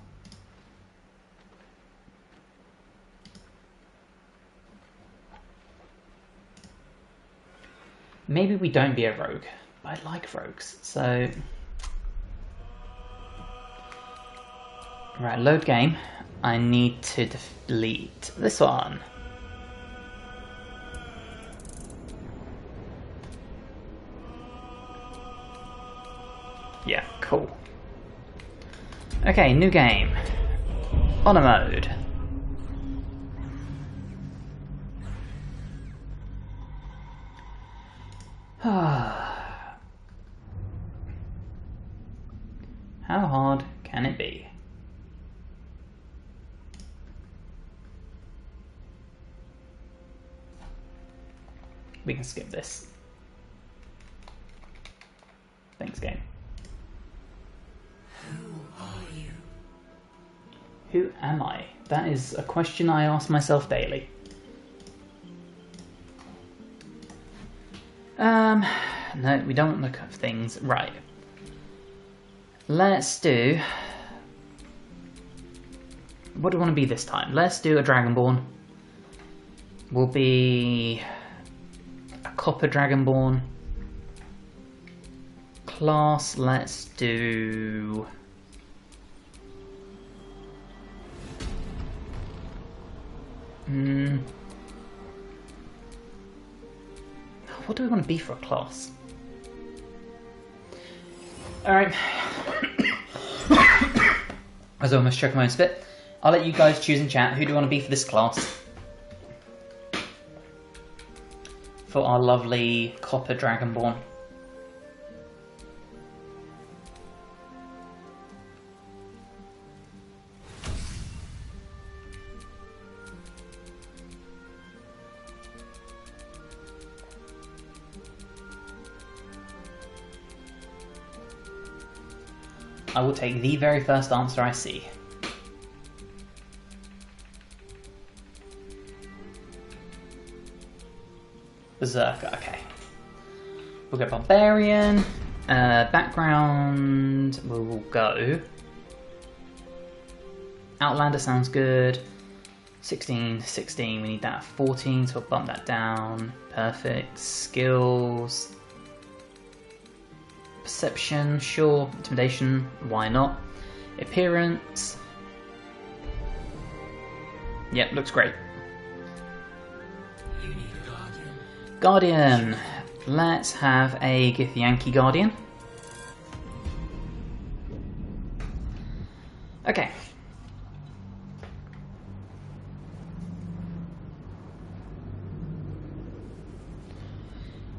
Maybe we don't be a rogue. I like rogues, so... Right, load game. I need to delete this one. Yeah, cool. Okay, new game. Honor mode. How hard can it be? We can skip this. Thanks, game. Who are you? Who am I? That is a question I ask myself daily. No, we don't want to look up things. Right. Let's do... What do we want to be this time? Let's do a Dragonborn. We'll be... a Copper Dragonborn. Class, let's do... What do we want to be for a class? Alright. I was almost choking my own spit. I'll let you guys choose in chat. Who do you want to be for this class? For our lovely Copper Dragonborn. I will take the very first answer I see. Berserker, okay. We'll go Barbarian. Background, we'll go. Outlander sounds good. 16, 16, we need that at 14, so we'll bump that down. Perfect. Skills. Perception, sure. Intimidation, why not? Appearance. Yep, looks great. You need a guardian. Guardian. Let's have a Githyanki Guardian. Okay.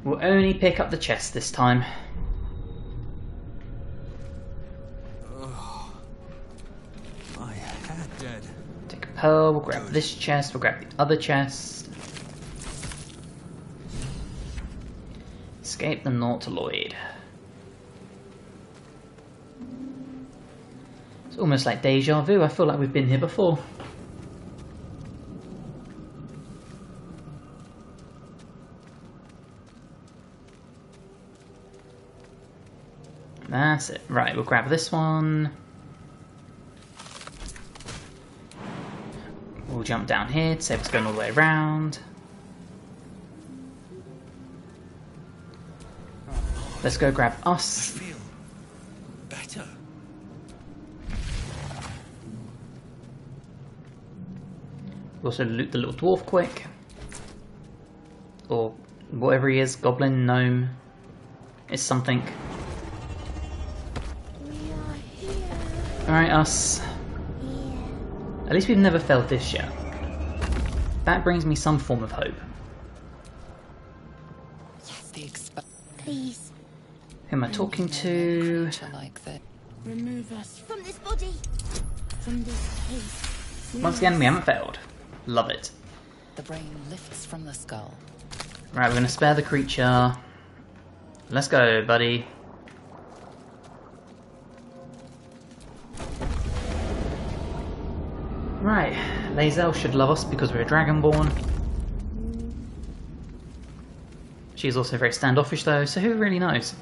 We'll only pick up the chest this time. My hat dead. Take a pearl, we'll grab this chest, we'll grab the other chest. Escape the Nautiloid. It's almost like deja vu, I feel like we've been here before. That's it. Right, we'll grab this one. We'll jump down here to save us going all the way around. Let's go grab I us. feel better. We'll also loot the little dwarf quick. Or whatever he is, goblin, gnome. It's something. We are here. Alright, us. At least we've never failed this yet. That brings me some form of hope. Please, Who am I talking to? Like that. remove us from this body, from this place. Once again, we haven't failed. Love it. The brain lifts from the skull. Right, we're going to spare the creature. Let's go, buddy. Right, Lae'zel should love us because we're a Dragonborn. She's also very standoffish though, so who really knows?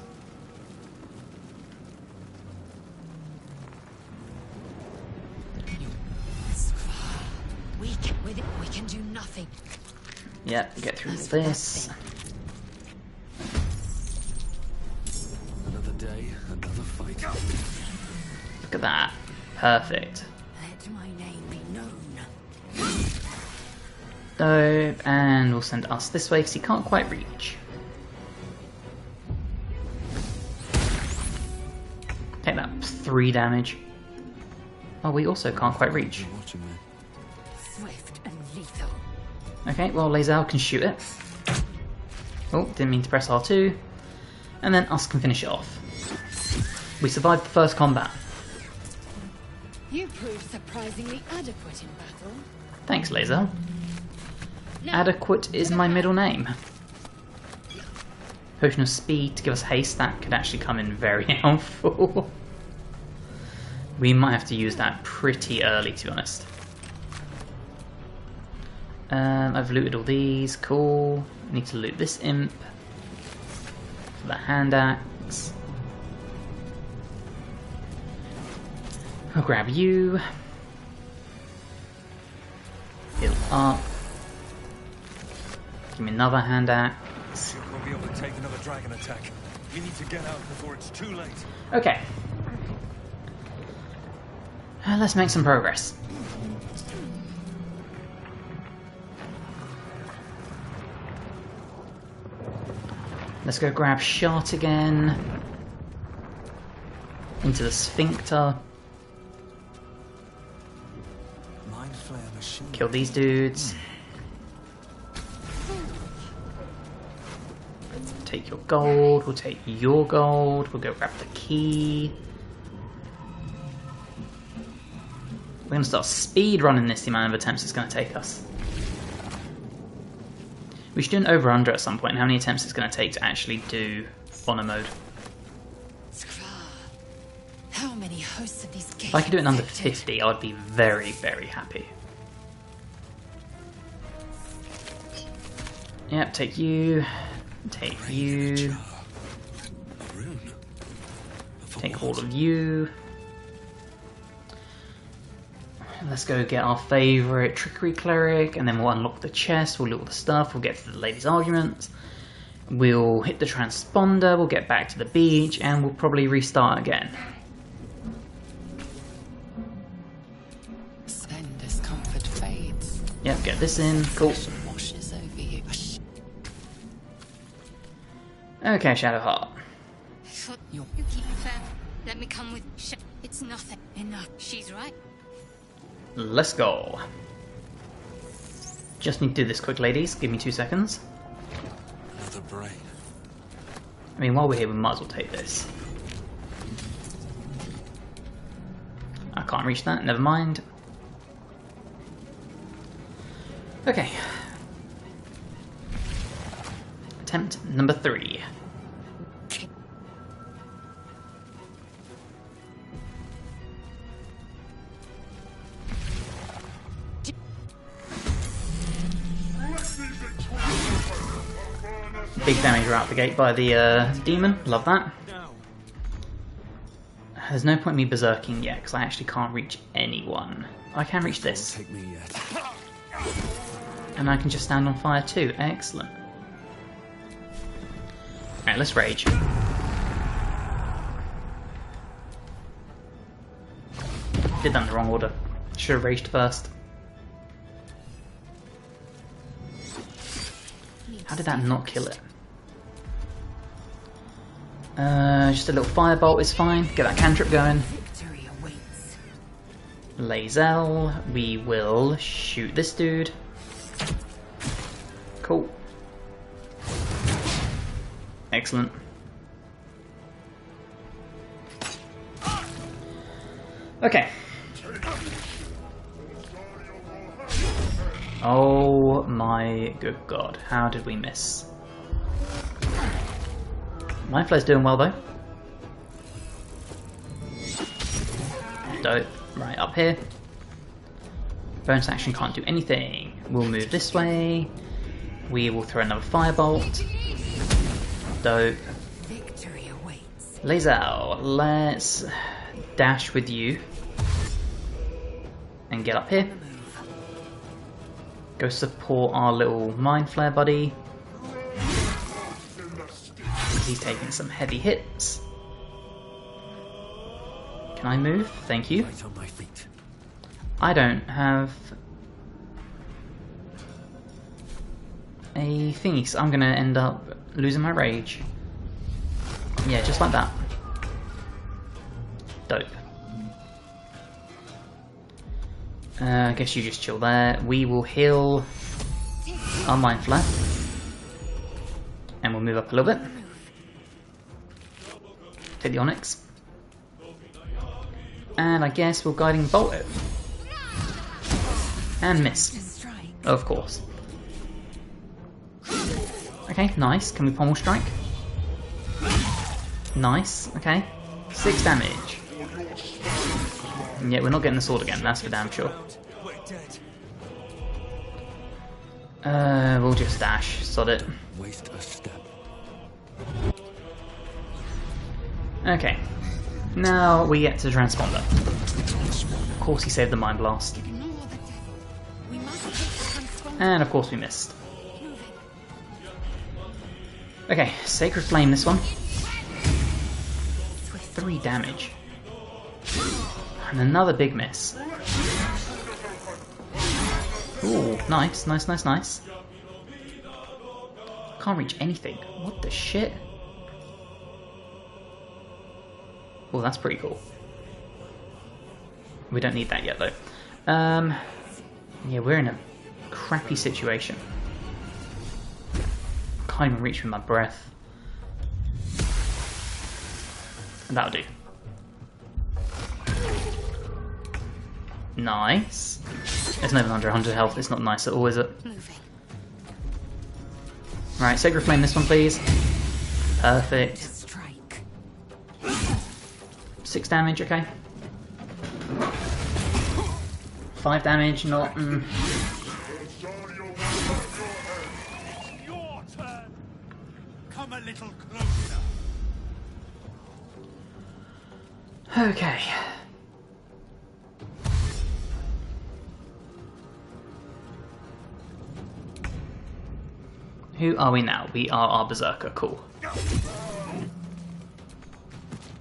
We can do nothing. Yep, get through this. Another day, another fight. Look at that. Perfect. Let my name be known. Dope, and we'll send us this way because he can't quite reach. Take that 3 damage. Oh, we also can't quite reach. You're watching me. Swift and lethal. Okay, well, Lae'zel can shoot it. Oh, didn't mean to press R2. And then us can finish it off. We survived the first combat. You proved surprisingly adequate in battle. Thanks, Lae'zel. Now, Adequate is my middle name. Potion of Speed to give us haste, that could actually come in very helpful. We might have to use that pretty early, to be honest. I've looted all these, cool. I need to loot this imp. For the hand axe. I'll grab you. Heal up. Give me another hand axe. We'll be able to take another dragon attack. We need to get out before it's too late. Okay. Let's make some progress. Let's go grab Shot again. Into the Sphincter. Mind Flayer machine. Kill these dudes. Take your gold. We'll take your gold. We'll go grab the key. We're going to start speed running this, the amount of attempts it's going to take us. We should do an over-under at some point, how many attempts it's going to take to actually do honor mode. how many hosts of these If I could do it under 50, I'd be very, very happy. Yep, take you. Take you. A rune. For Take what? all of you. Let's go get our favourite Trickery Cleric, and then we'll unlock the chest, we'll loot all the stuff, we'll get to the Lady's Arguments, we'll hit the transponder, we'll get back to the beach, and we'll probably restart again. Then discomfort fades. Yep, get this in, cool. Washes over you. Okay, Shadowheart. You keep it fair. Let me come with it's nothing. Enough. She's right. Let's go. Just need to do this quick, ladies. Give me 2 seconds. Another brain. I mean, while we're here, we might as well take this. I can't reach that, never mind. Okay. Attempt number 3. Big damage right out the gate by the demon. Love that. There's no point in me berserking yet, because I actually can't reach anyone. I can reach this. Take me yet. And I can just stand on fire too. Excellent. Alright, let's rage. Did that in the wrong order. Should have raged first. How did that not kill it? Just a little firebolt is fine. Get that cantrip going. Victory awaits. Lae'zel, we will shoot this dude. Cool. Excellent. Okay. Oh my good god, how did we miss? Mind Flayer's doing well though. Dope. Right, up here. Bonus action can't do anything. We'll move this way. We will throw another firebolt. Dope. Victory awaits. Lae'zel, let's dash with you. And get up here. Go support our little mind flare buddy. He's taking some heavy hits. Can I move? Thank you. Right on my feet. I don't have a thingy, so I'm gonna end up losing my rage. Yeah, just like that. Dope. I guess you just chill there. We will heal our mind flare. And we'll move up a little bit. Take the Onyx. And I guess we'll Guiding Bolt it. And miss. Of course. Okay, nice. Can we pommel strike? Nice, okay. 6 damage. Yeah, we're not getting the sword again, that's for damn sure. We'll just dash, sod it. Waste a step. Okay. Now we get to transponder. Of course he saved the Mind Blast. And of course we missed. Okay, Sacred Flame this one. 3 damage. And another big miss. Ooh, nice, nice, nice, nice. Can't reach anything. What the shit? Oh, that's pretty cool. We don't need that yet, though. Yeah, we're in a crappy situation. Can't even reach with my breath. That'll do. Nice. It's not even under 100 health. It's not nice at all, is it? Right, Sacred Flame this one, please. Perfect. 6 damage, okay. 5 damage, not... Your turn. Come a little closer. Okay. Who are we now? We are our Berserker, cool.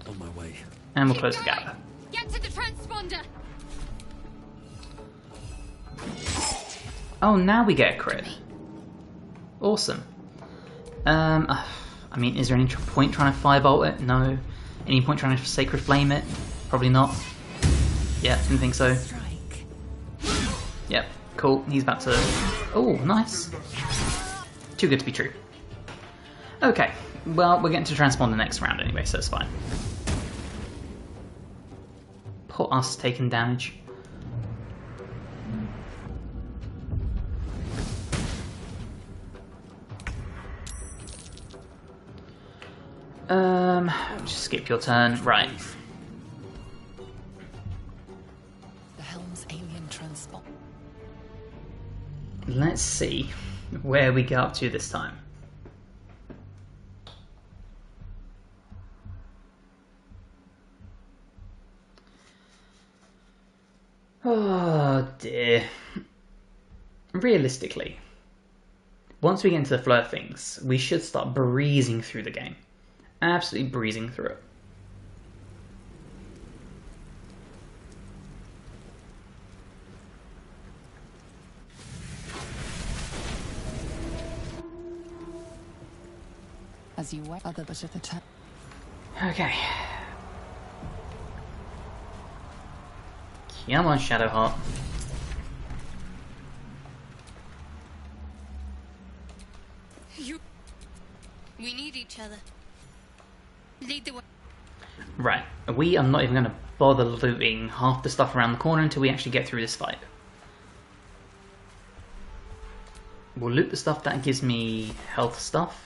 On my way. And we'll close the gap. Get to the transponder. Oh, now we get a crit. Awesome. I mean, is there any point trying to firebolt it? No. Any point trying to Sacred Flame it? Probably not. Yeah, didn't think so. Yep, cool. He's about to... Oh, nice. Too good to be true. Okay, well, we're getting to transponder next round anyway, so it's fine. Put us taking damage. Just skip your turn. Right. The helm's alien transport. Let's see where we get up to this time. Oh dear. Realistically, once we get into the flow of things, we should start breezing through the game. Absolutely breezing through it. As you wait, other bit of the time. Okay. Come on, Shadowheart. We need each other. Lead the way. Right, we are not even going to bother looting half the stuff around the corner until we actually get through this fight. We'll loot the stuff that gives me health stuff.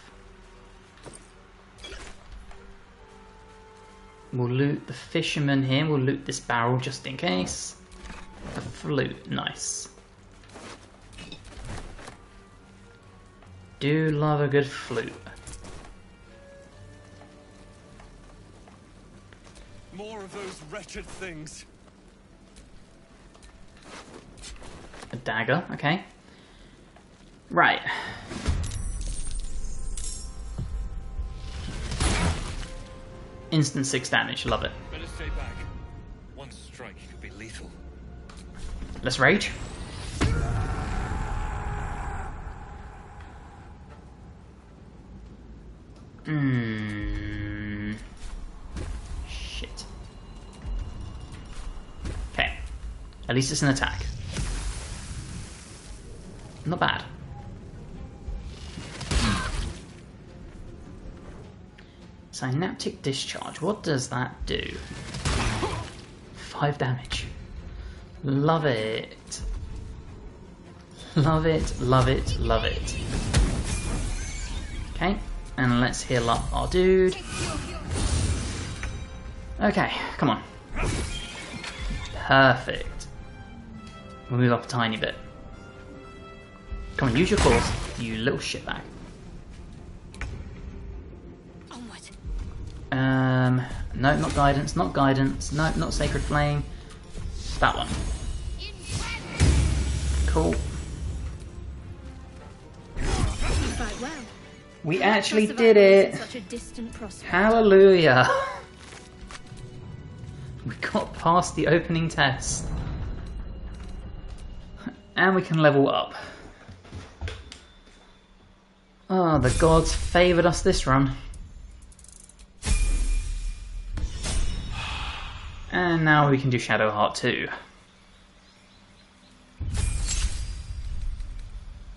We'll loot the fisherman here, we'll loot this barrel just in case. The flute, nice. Do love a good flute. More of those wretched things. A dagger, okay. Right. Instant 6 damage, love it. Better stay back. One strike could be lethal. Let's rage. Shit. Okay. At least it's an attack. Not bad. Synaptic discharge. What does that do? 5 damage. Love it. Love it, love it, love it. Okay, and let's heal up our dude. Okay, come on. Perfect. We'll move up a tiny bit. Come on, use your claws, you little shitbag. No, not guidance, not guidance. No, not sacred flame. That one. Cool. We actually did it! Hallelujah! We got past the opening test. And we can level up. Oh, the gods favoured us this run. And now we can do Shadowheart too.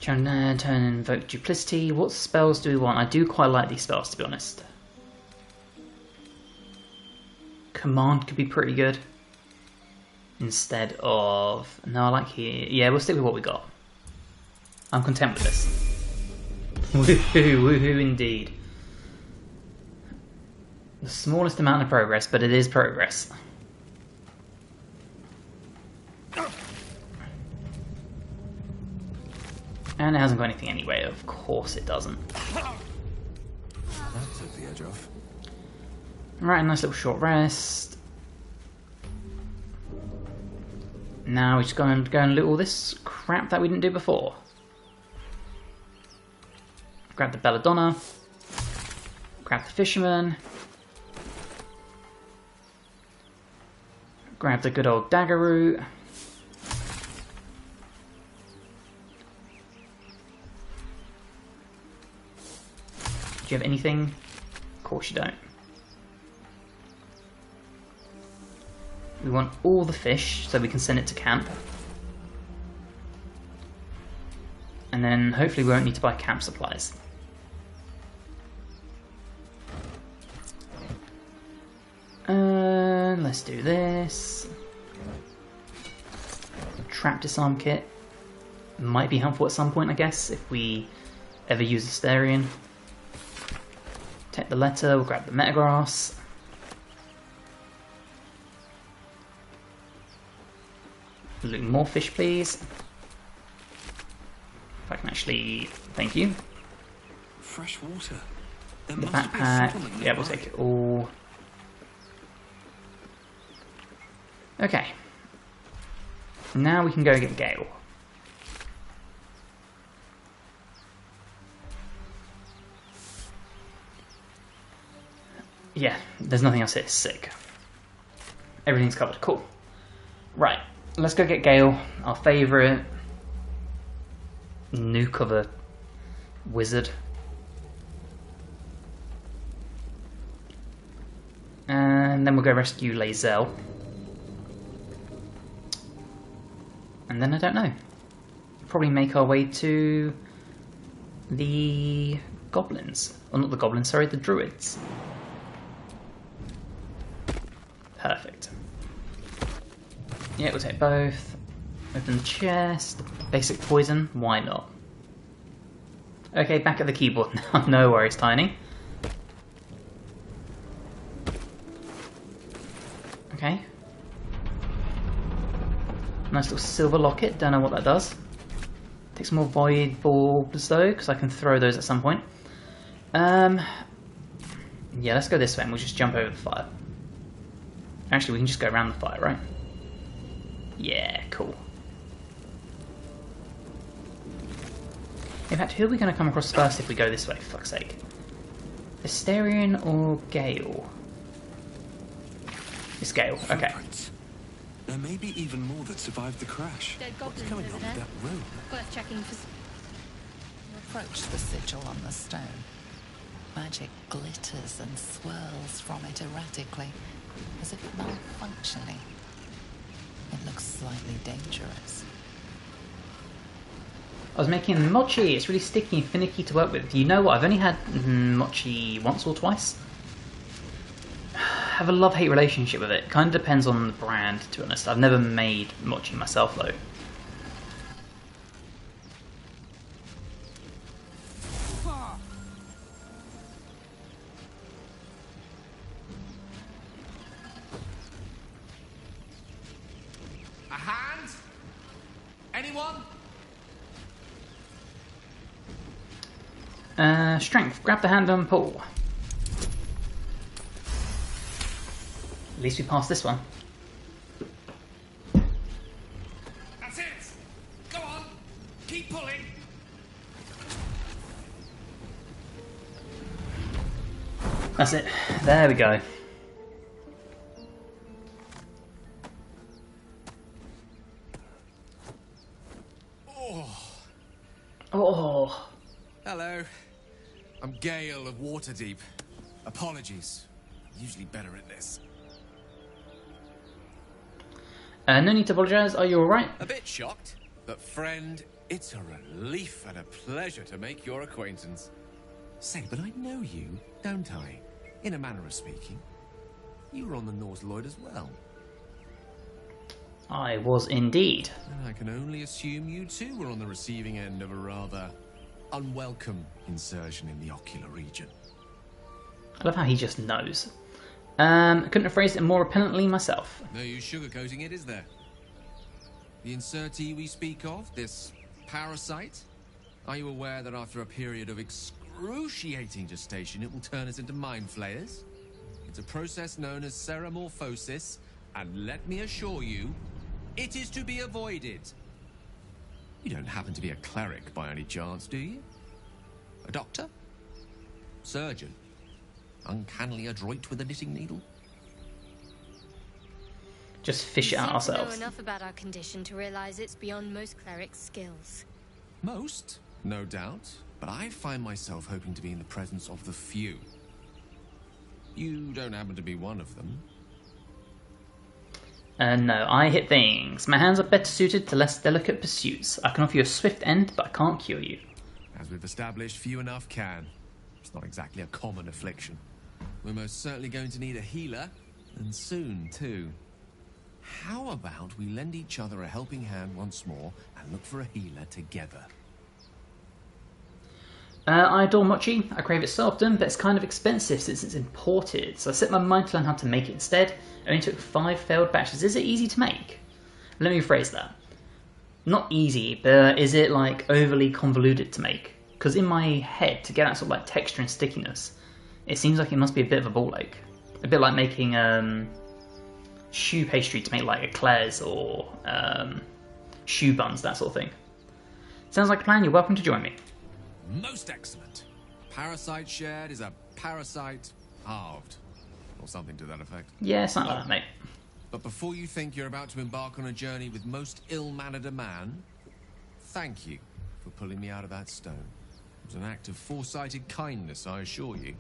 Turn and invoke duplicity. What spells do we want? I do quite like these spells, to be honest. Command could be pretty good. Instead of... No, I like here. Yeah, we'll stick with what we got. I'm content with this. Woohoo, woohoo indeed. The smallest amount of progress, but it is progress. And it hasn't got anything anyway, of course it doesn't. That took the edge off. Right, a nice little short rest. Now we just go and loot all this crap that we didn't do before. Grab the belladonna. Grab the fisherman. Grab the good old dagger root. Do you have anything? Of course you don't. We want all the fish so we can send it to camp. And then hopefully we won't need to buy camp supplies. Let's do this. Trap disarm kit. Might be helpful at some point, I guess, if we ever use the Asterion. Take the letter, we'll grab the metagrass. Loot more fish, please. If I can actually... Thank you. Fresh water. There The must be a backpack. settlement Yeah, we'll nearby. take it all. Okay. Now we can go get Gale. Yeah, there's nothing else here. Sick. Everything's covered. Cool. Right, let's go get Gale, our favourite nuke of a wizard. And then we'll go rescue Lae'zel. And then I don't know. Probably make our way to the goblins. Or not the goblins, sorry, the druids. Perfect. Yeah, we'll take both. Open the chest. Basic poison, why not? Okay, back at the keyboard now. No worries, Tiny. Okay. Nice little silver locket, don't know what that does. Take some more void bulbs though, because I can throw those at some point. Yeah, let's go this way and we'll just jump over the fire. Actually, we can just go around the fire, right? Yeah, cool. In fact, who are we going to come across first if we go this way, for fuck's sake? Asterion or Gale? It's Gale, okay. Footprints. There may be even more that survived the crash. Dead What's goblins going over on there. with that road? Worth checking for. You approach the sigil on the stone. Magic glitters and swirls from it erratically, as if malfunctioning. It looks slightly dangerous. I was making mochi. It's really sticky and finicky to work with. You know what? I've only had mochi once or twice. I have a love-hate relationship with it. Kind of depends on the brand, to be honest. I've never made mochi myself, though. A hand? Anyone? Strength. Grab the hand and pull. At least we passed this one. That's it! Go on! Keep pulling! That's it. There we go. Oh. Hello. I'm Gale of Waterdeep. Apologies. I'm usually better at this. No need to apologise. Are you alright? A bit shocked, but friend, it's a relief and a pleasure to make your acquaintance. Say, but I know you, don't I? In a manner of speaking. You were on the North Lloyd as well. I was indeed. And I can only assume you too were on the receiving end of a rather unwelcome insertion in the ocular region. I love how he just knows. I couldn't have phrased it more repellently myself. No use sugarcoating it, is there? The insertee we speak of, this parasite, are you aware that after a period of excruciating gestation, it will turn us into mind flayers? It's a process known as ceramorphosis, and let me assure you, it is to be avoided. You don't happen to be a cleric by any chance, do you? A doctor? Surgeon? Uncannily adroit with a knitting needle? Just fish it out Seem to ourselves. know enough about our condition to realize it's beyond most clerics' skills. Most, no doubt, but I find myself hoping to be in the presence of the few. You don't happen to be one of them. No, I hit things. My hands are better suited to less delicate pursuits. I can offer you a swift end, but I can't cure you. As we've established, few enough can. It's not exactly a common affliction. We're most certainly going to need a healer, and soon, too. How about we lend each other a helping hand once more and look for a healer together? I adore mochi. I crave it so often, but it's kind of expensive since it's imported, so I set my mind to learn how to make it instead. It only took 5 failed batches. Is it easy to make? Let me rephrase that. Not easy, but is it like overly convoluted to make? Because in my head, to get that sort of like texture and stickiness, it seems like it must be a bit of a ball ache. A bit like making shoe pastry to make like eclairs or shoe buns, that sort of thing. Sounds like a plan. You're welcome to join me. Most excellent. Parasite shared is a parasite halved. Or something to that effect. Yeah, something like that, mate. But before you think you're about to embark on a journey with most ill-mannered a man, thank you for pulling me out of that stone. It was an act of foresighted kindness, I assure you.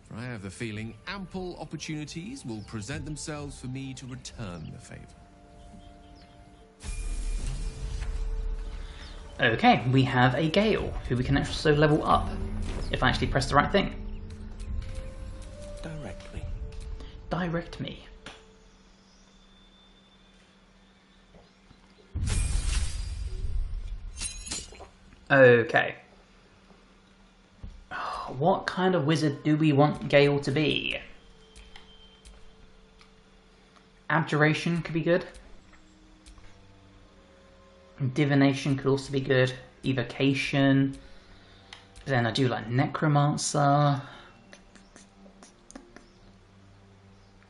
For I have the feeling ample opportunities will present themselves for me to return the favour. Okay, we have a Gale, who we can also level up, if I actually press the right thing. Direct me. Direct me. Okay. What kind of wizard do we want Gale to be? Abjuration could be good. Divination could also be good. Evocation. Then I do like Necromancer.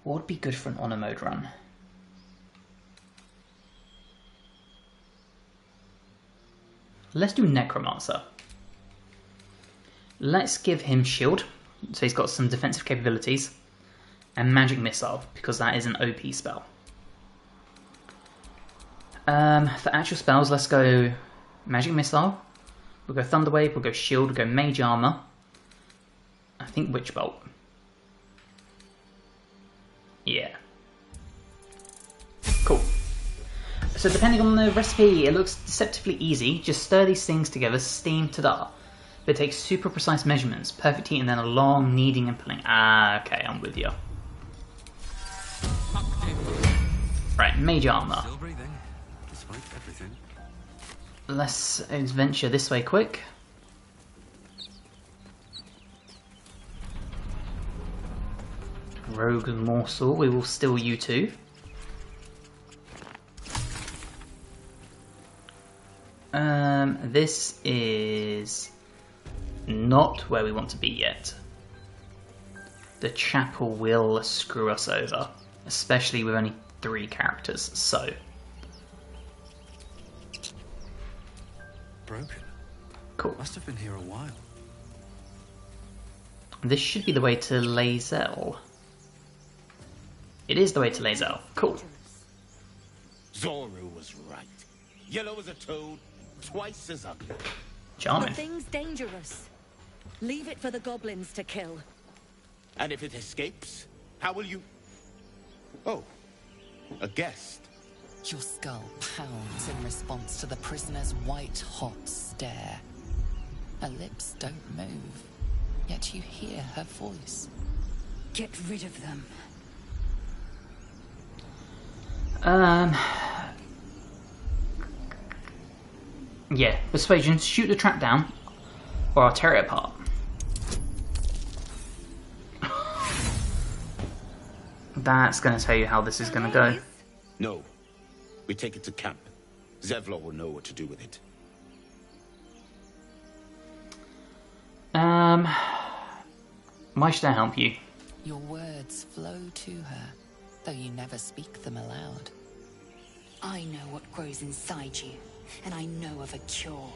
What would be good for an honor mode run? Let's do Necromancer. Let's give him shield, so he's got some defensive capabilities, and magic missile, because that is an OP spell. For actual spells, let's go magic missile, we'll go thunder wave, we'll go shield, we'll go mage armor, I think witch bolt. Yeah. Cool. So depending on the recipe, it looks deceptively easy. Just stir these things together, steam, ta-da. But it takes super precise measurements, perfect heat, and then a long kneading and pulling. Ah, okay, I'm with you. Right, mage armor. Still breathing, despite everything. Let's venture this way quick. Rogue morsel, we will steal you too. This is not where we want to be yet. The chapel will screw us over, especially with only 3 characters, so. Broken. Cool. Must have been here a while. This should be the way to Lae'zel. It is the way to Lae'zel. Cool. Zoru was right. Yellow as a toad, twice as ugly. Charming. The thing's dangerous. Leave it for the goblins to kill. And if it escapes, how will you... Oh, a guest. Your skull pounds in response to the prisoner's white-hot stare. Her lips don't move, yet you hear her voice. Get rid of them. Yeah, persuasion, shoot the trap down, or I'll tear it apart. That's going to tell you how this is going to go. No, we take it to camp. Zevlor will know what to do with it. Why should I help you? Your words flow to her, though you never speak them aloud. I know what grows inside you, and I know of a cure.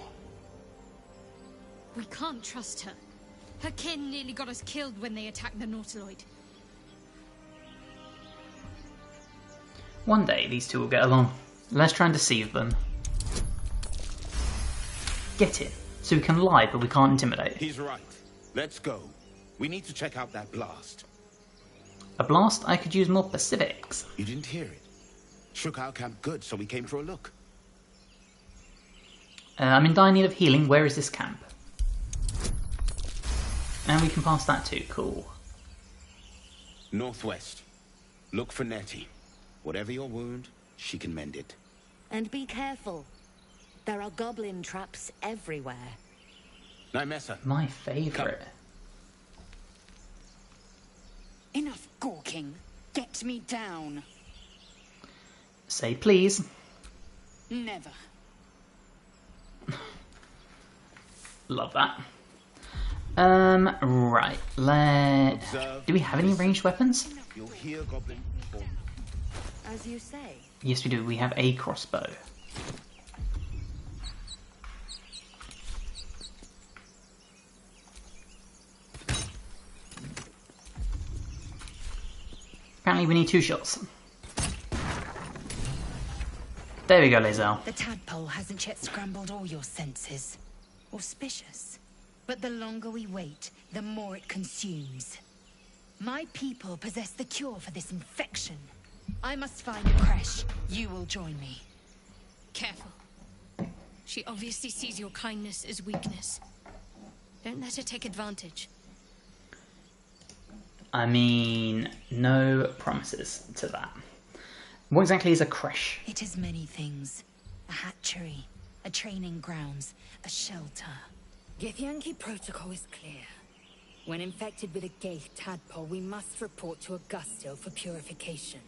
We can't trust her. Her kin nearly got us killed when they attacked the Nautiloid. One day these two will get along. Let's try and deceive them. Get it? So we can lie, but we can't intimidate. He's right. Let's go. We need to check out that blast. A blast? I could use more specifics. You didn't hear it. Shook our camp good, so we came for a look. I'm in dire need of healing. Where is this camp? And we can pass that too. Cool. Northwest. Look for Nettie. Whatever your wound, she can mend it. And be careful. There are goblin traps everywhere. Nymessa. My favourite. Enough gawking. Get me down. Say please. Never. Love that. Right. Do we have any ranged weapons? You'll hear goblin. As you say. Yes, we do. We have a crossbow. Apparently we need 2 shots. There we go, Lae'zel. The tadpole hasn't yet scrambled all your senses. Auspicious. But the longer we wait, the more it consumes. My people possess the cure for this infection. I must find a creche. You will join me. Careful. She obviously sees your kindness as weakness. Don't let her take advantage. I mean, no promises to that. What exactly is a creche? It is many things. A hatchery, a training grounds, a shelter. Githyanki protocol is clear. When infected with a Gaith tadpole, we must report to Augusto for purification.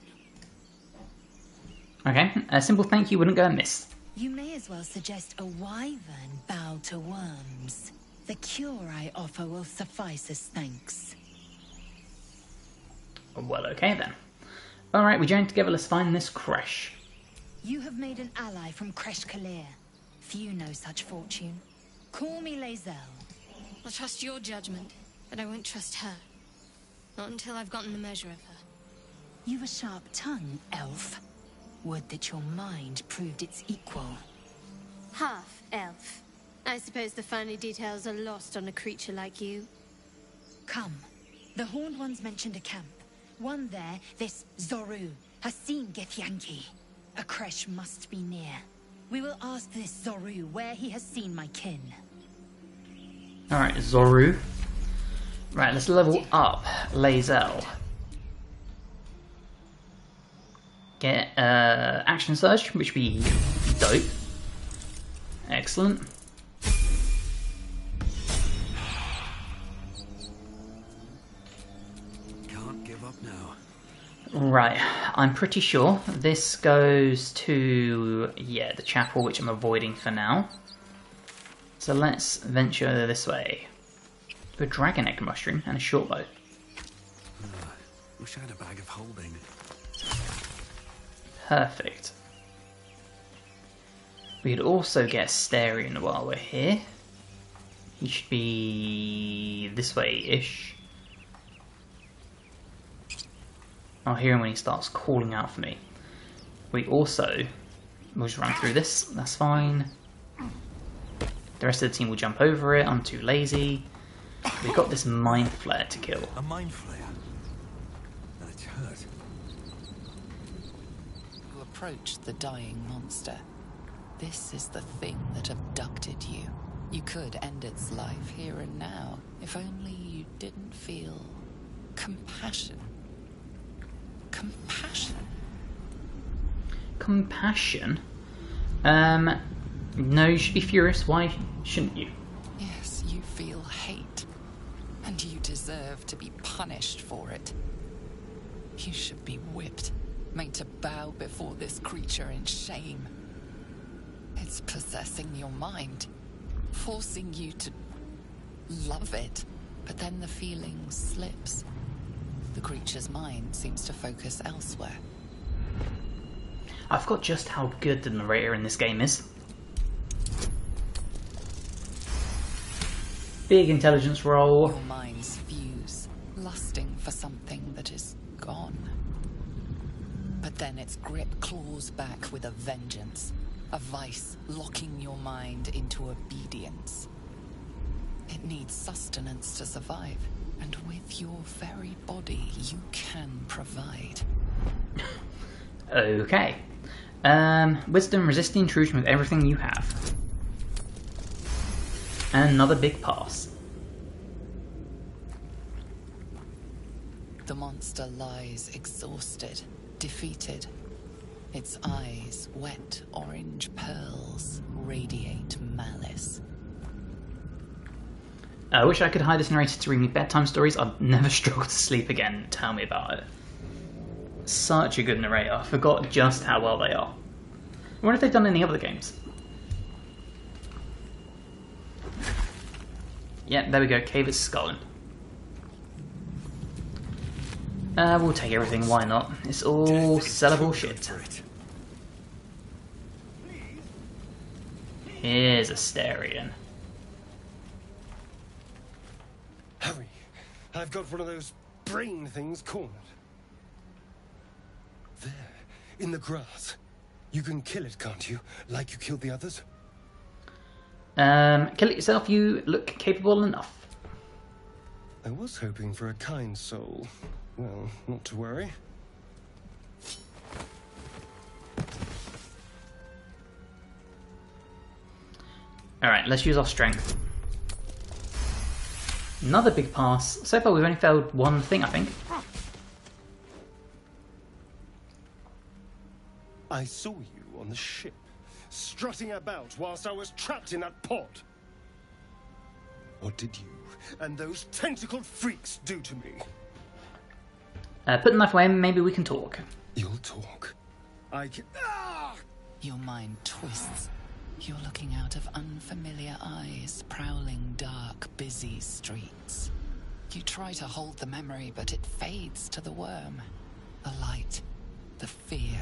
Okay, a simple thank you wouldn't go amiss. You may as well suggest a wyvern bow to worms. The cure I offer will suffice as thanks. Well, okay then. Alright, we join together, let's find this creche. You have made an ally from Creche Kalir. Few know such fortune. Call me Lae'zel. I'll trust your judgment, but I won't trust her. Not until I've gotten the measure of her. You've a sharp tongue, elf. Would that your mind proved its equal. Half elf. I suppose the finer details are lost on a creature like you. Come. The Horned Ones mentioned a camp. One there, this Zoru, has seen Githyanki. A creche must be near. We will ask this Zoru where he has seen my kin. Alright, Zoru. Right, let's level up Lae'zel. Get Action Surge, which would be dope. Excellent. Can't give up now. Right, I'm pretty sure this goes to, yeah, the chapel, which I'm avoiding for now. So let's venture this way. A dragon egg mushroom and a short bow. Wish I had a bag of holding. Perfect. We could also get Asterion while we're here. He should be this way-ish. I'll hear him when he starts calling out for me. We also... We'll just run through this, that's fine. The rest of the team will jump over it, I'm too lazy. We've got this Mind Flare to kill. A Mind Flare? And it's hurt. You approach the dying monster. This is the thing that abducted you. You could end its life here and now, if only you didn't feel compassion. Compassion? Compassion? No, you should be furious. Why shouldn't you? Yes, you feel hate. And you deserve to be punished for it. You should be whipped, made to bow before this creature in shame. It's possessing your mind, forcing you to love it, but then the feeling slips. The creature's mind seems to focus elsewhere. I forgot just how good the narrator in this game is. Big intelligence roll. Your minds fuse, lusting for something that is gone. But then its grip claws back with a vengeance. A vice locking your mind into obedience. It needs sustenance to survive, and with your very body you can provide. Okay. Wisdom, resist the intrusion with everything you have. And another big pass. The monster lies exhausted, defeated. Its eyes, wet orange pearls, radiate malice. I wish I could hire this narrator to read me bedtime stories. I'd never struggle to sleep again. Tell me about it. Such a good narrator. I forgot just how well they are. I wonder if they've done any other games. Yep, there we go. Cave is sculling. We'll take everything. Why not? It's all sellable shit. Here's Asterion. Hurry! I've got one of those brain things cornered. There, in the grass. You can kill it, can't you? Like you killed the others? Kill it yourself, you look capable enough. I was hoping for a kind soul. Well, not to worry. Alright, let's use our strength. Another big pass. So far we've only failed one thing, I think. I saw you on the ship, strutting about whilst I was trapped in that pod. What did you and those tentacled freaks do to me? Put the knife away and maybe we can talk. You'll talk. I can... Ah! Your mind twists. You're looking out of unfamiliar eyes, prowling dark, busy streets. You try to hold the memory, but it fades to the worm. The light, the fear.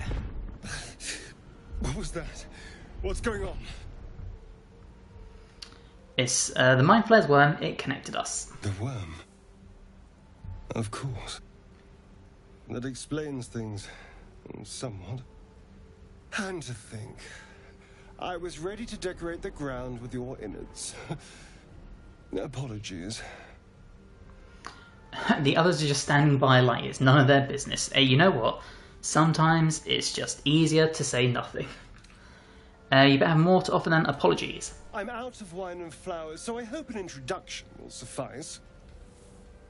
What was that? What's going on? It's the Mind Flayer's worm. It connected us. The worm? Of course. That explains things somewhat. And to think, I was ready to decorate the ground with your innards. Apologies. The others are just standing by like it's none of their business. Hey, you know what? Sometimes it's just easier to say nothing. You better have more to offer than apologies. I'm out of wine and flowers, so I hope an introduction will suffice.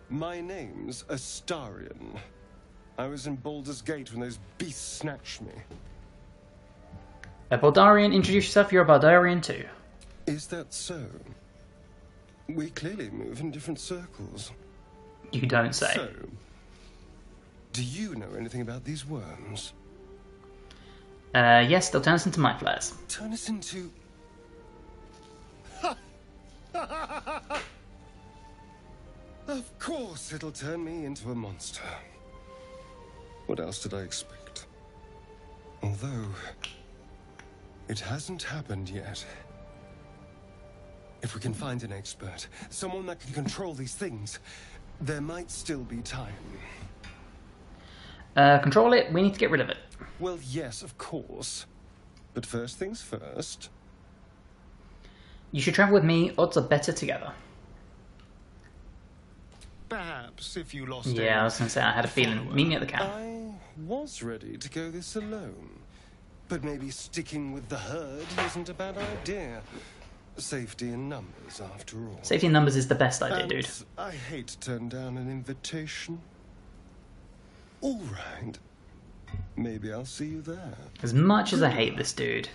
My name's Astarion. I was in Baldur's Gate when those beasts snatched me. A Baldarian, introduce yourself. You're a Baldarian too. Is that so? We clearly move in different circles. You don't say. So, do you know anything about these worms? Yes, they'll turn us into Mind Flayers. Turn us into... Of course it'll turn me into a monster. What else did I expect? Although, it hasn't happened yet. If we can find an expert, someone that can control these things, there might still be time. Control it, we need to get rid of it. Well, yes, of course. But first things first. You should travel with me, odds are better together. Perhaps if you lost Yeah, I was going to say, I had a feeling. Meet me at the camp. I was ready to go this alone. But maybe sticking with the herd isn't a bad idea. Safety in numbers, after all. Safety in numbers is the best idea, And dude. I hate to turn down an invitation. All right. Maybe I'll see you there. As much as I hate this dude,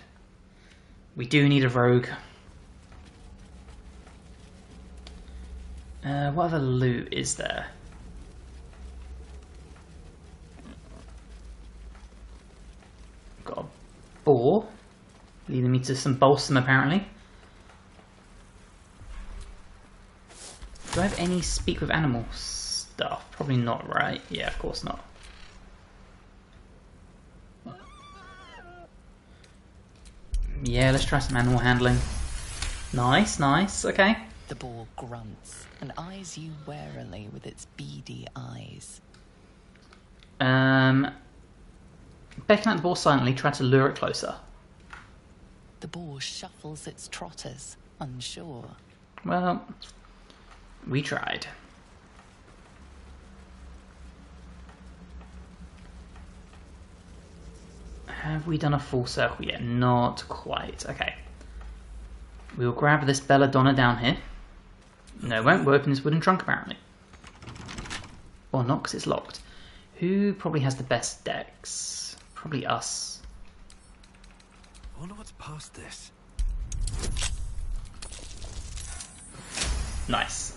we do need a rogue. What other loot is there? Got a boar, leading me to some balsam apparently. Do I have any speak with animals stuff? Probably not, right? Yeah, of course not. Yeah, let's try some animal handling. Nice, nice, okay. The boar grunts and eyes you warily with its beady eyes. Beckoning at the boar silently, try to lure it closer. The boar shuffles its trotters, unsure. Well, we tried. Have we done a full circle yet? Not quite. Okay. We'll grab this belladonna down here. No, it won't. We'll open this wooden trunk apparently. Or not, because it's locked. Who probably has the best decks? Probably us. I wonder what's past this. Nice.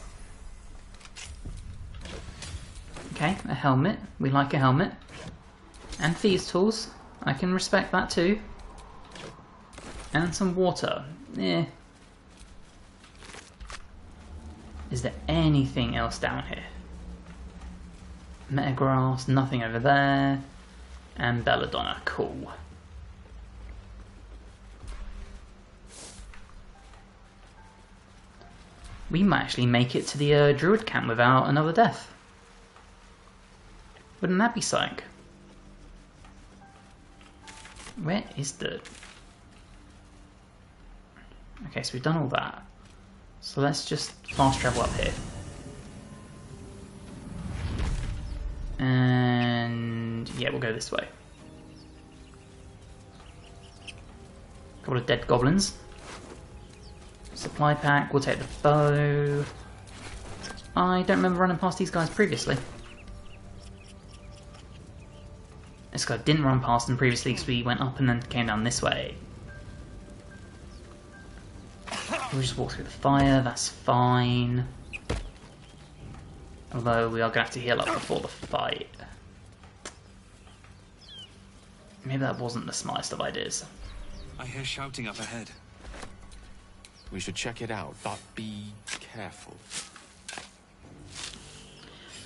Okay, a helmet. We like a helmet. And thieves' tools. I can respect that too. And some water. Eh. Is there anything else down here? Metagrass, nothing over there. And belladonna, cool. We might actually make it to the druid camp without another death. Wouldn't that be something? Where is the... Okay, so we've done all that. So let's just fast travel up here. And yeah, we'll go this way. Couple of dead goblins. Supply pack, we'll take the bow. I don't remember running past these guys previously. This guy didn't run past them previously because we went up and then came down this way. We'll just walk through the fire, that's fine. Although we are going to have to heal up before the fight. Maybe that wasn't the smartest of ideas. I hear shouting up ahead. We should check it out, but be careful.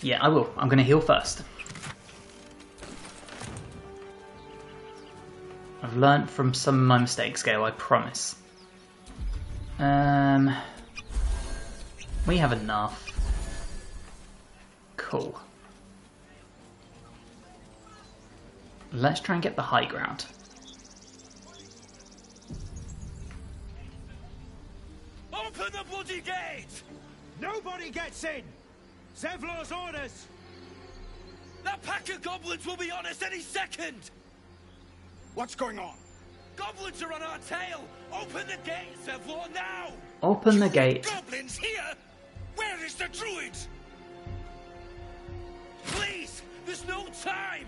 Yeah, I will. I'm going to heal first. I've learnt from some of my mistakes, Gale, I promise. We have enough. Cool. Let's try and get the high ground. Open the bloody gate! Nobody gets in! Zevlor's orders! That pack of goblins will be on us any second! What's going on? Goblins are on our tail! Open the gate, Zevlor, now! Open the gate. Goblins here? Where is the druid? Please! There's no time!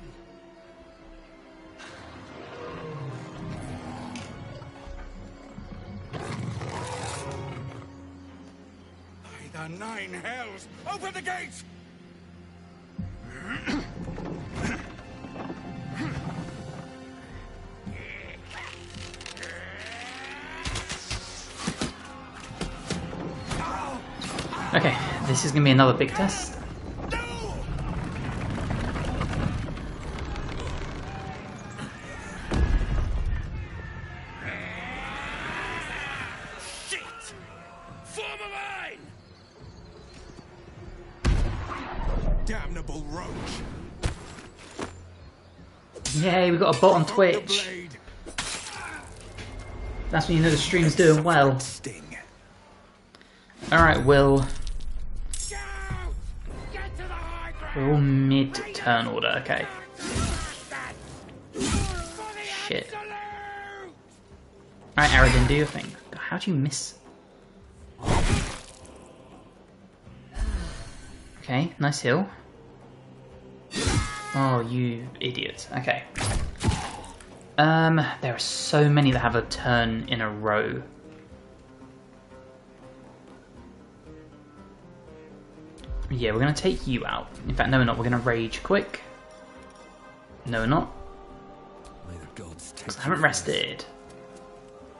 By the 9 hells! Open the gate! Okay, this is going to be another big test. Shit! Form a line! Damnable roach! Yay, we got a bot on Twitch. That's when you know the stream's doing well. Alright, Will. We're all mid-turn order, okay. Shit. Alright, Aradin, do your thing. God, how do you miss? Okay, nice hill. Oh, you idiot. Okay. There are so many that have a turn in a row. Yeah, we're going to take you out. In fact, no we're not. We're going to rage quick. No we're not. Because I haven't rested.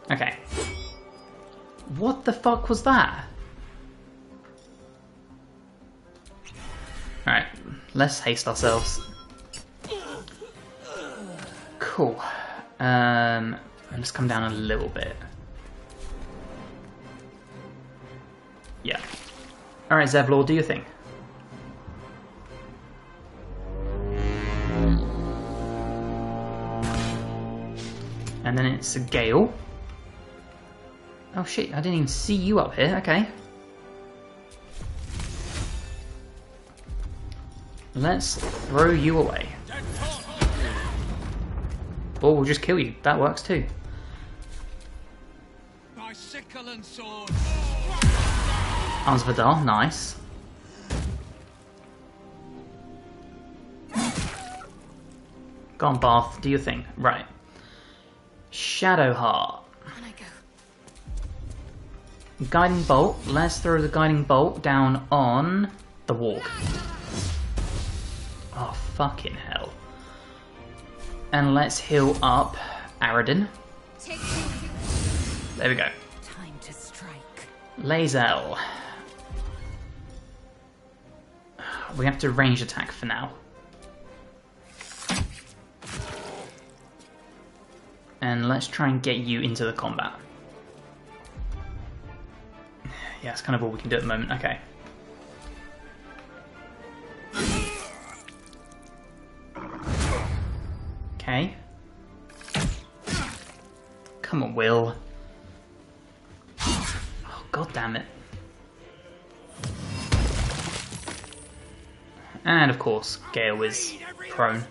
Okay. What the fuck was that? Alright, let's haste ourselves. Cool. Let's come down a little bit. Yeah. Alright, Zevlor, do your thing. And then it's a Gale. Oh shit, I didn't even see you up here, okay. Let's throw you away. Or we'll just kill you, that works too. My sickle and sword! Arms Vidal, nice. Go on, Bath, do your thing. Right. Shadowheart. On I go. Guiding Bolt. Let's throw the Guiding Bolt down on the walk. Oh, fucking hell. And let's heal up Aradin. There we go. Time to strike. Lae'zel. We have to range attack for now. And let's try and get you into the combat. Yeah, that's kind of all we can do at the moment. Okay. Okay. Come on, Will. Oh, god damn it. And of course, Gale is prone.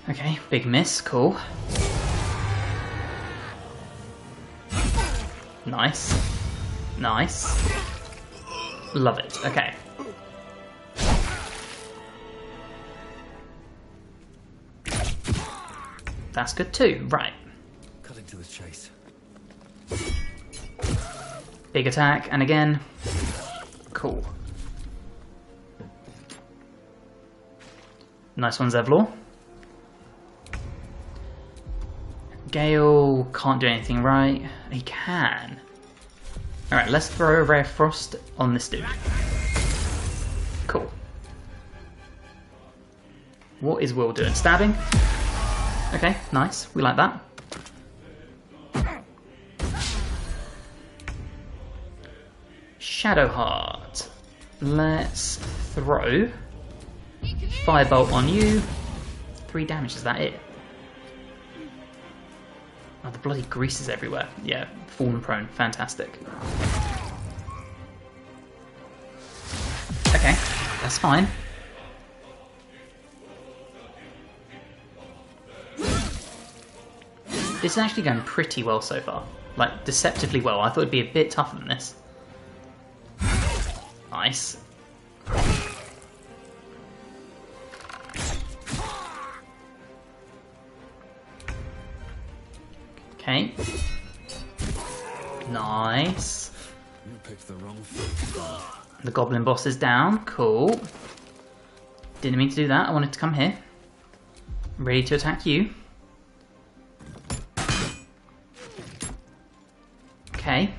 Okay, big miss, cool. Nice. Nice. Love it, okay. That's good too, right. Cutting to the chase. Big attack, and again. Cool. Nice one, Zevlor. Gale can't do anything right. He can. Alright, let's throw a Rare Frost on this dude. Cool. What is Will doing? Stabbing? Okay, nice. We like that. Shadowheart. Let's throw Firebolt on you. 3 damage, is that it? Oh, the bloody grease is everywhere. Yeah, fallen prone. Fantastic. Okay, that's fine. This is actually going pretty well so far. Like, deceptively well. I thought it'd be a bit tougher than this. Nice. Okay. Nice. You picked the wrong foot. The goblin boss is down. Cool. Didn't mean to do that. I wanted to come here. Ready to attack you. Okay.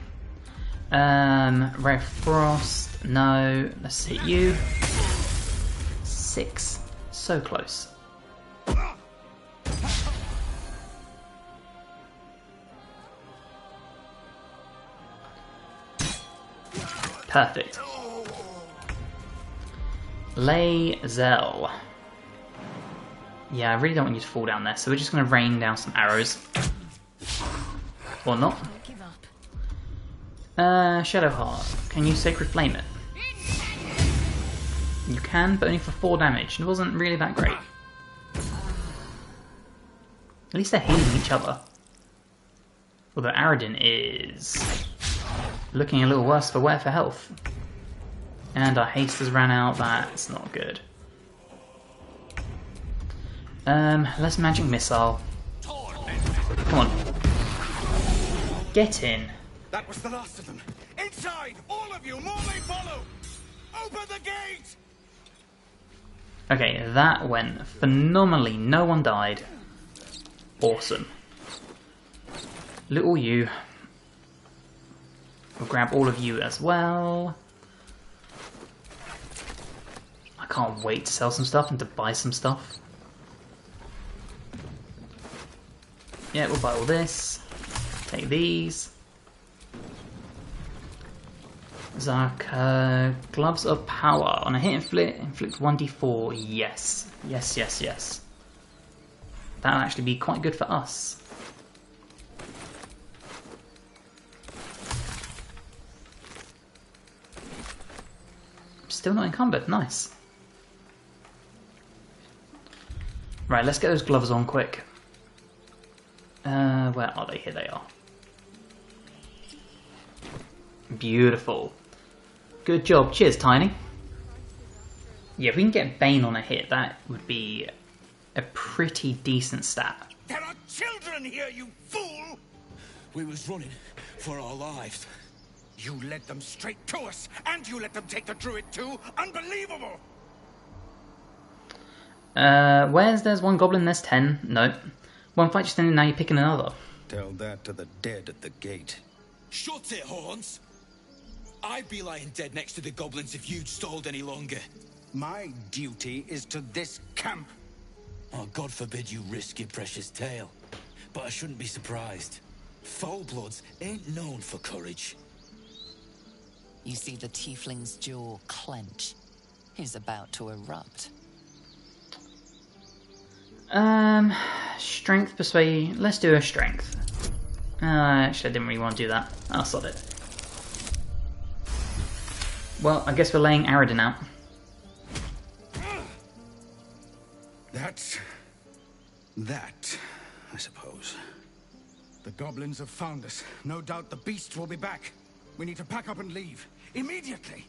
Ray of Frost. No. Let's hit you. 6. So close. Perfect. Lae'zel. Yeah, I really don't want you to fall down there, so we're just going to rain down some arrows. Or not. Shadowheart. Can you Sacred Flame it? You can, but only for 4 damage. It wasn't really that great. At least they're healing each other. Although Aradin is looking a little worse for wear for health. And our haste has ran out. That's not good. Let's magic missile. Come on. Get in. That was the last of them. Inside! All of you! More may follow! Open the gate! Okay, that went phenomenally. No one died. Awesome. Little you. We'll grab all of you as well. I can't wait to sell some stuff and to buy some stuff. Yeah, we'll buy all this. Take these. Zarka, Gloves of Power. On a hit inflict 1d4. Yes. Yes, yes, yes. That'll actually be quite good for us. Still not encumbered. Nice. Right, let's get those gloves on quick. Where are they? Here they are. Beautiful. Good job. Cheers, Tiny. Yeah, if we can get Bane on a hit, that would be a pretty decent stat. There are children here, you fool! We was running for our lives. You led them straight to us, and you let them take the druid too? Unbelievable! There's one goblin, there's 10. No. One fight just ended, now you're picking another. Tell that to the dead at the gate. Shut it, Horns! I'd be lying dead next to the goblins if you'd stalled any longer. My duty is to this camp. Oh, God forbid you risk your precious tail. But I shouldn't be surprised. Foulbloods ain't known for courage. You see the tiefling's jaw clench. He's about to erupt. Strength, persuade. Let's do a strength. Actually, I didn't really want to do that. I'll sod it. Well, I guess we're laying Aradin out. That, I suppose. The goblins have found us. No doubt the beasts will be back. We need to pack up and leave. Immediately!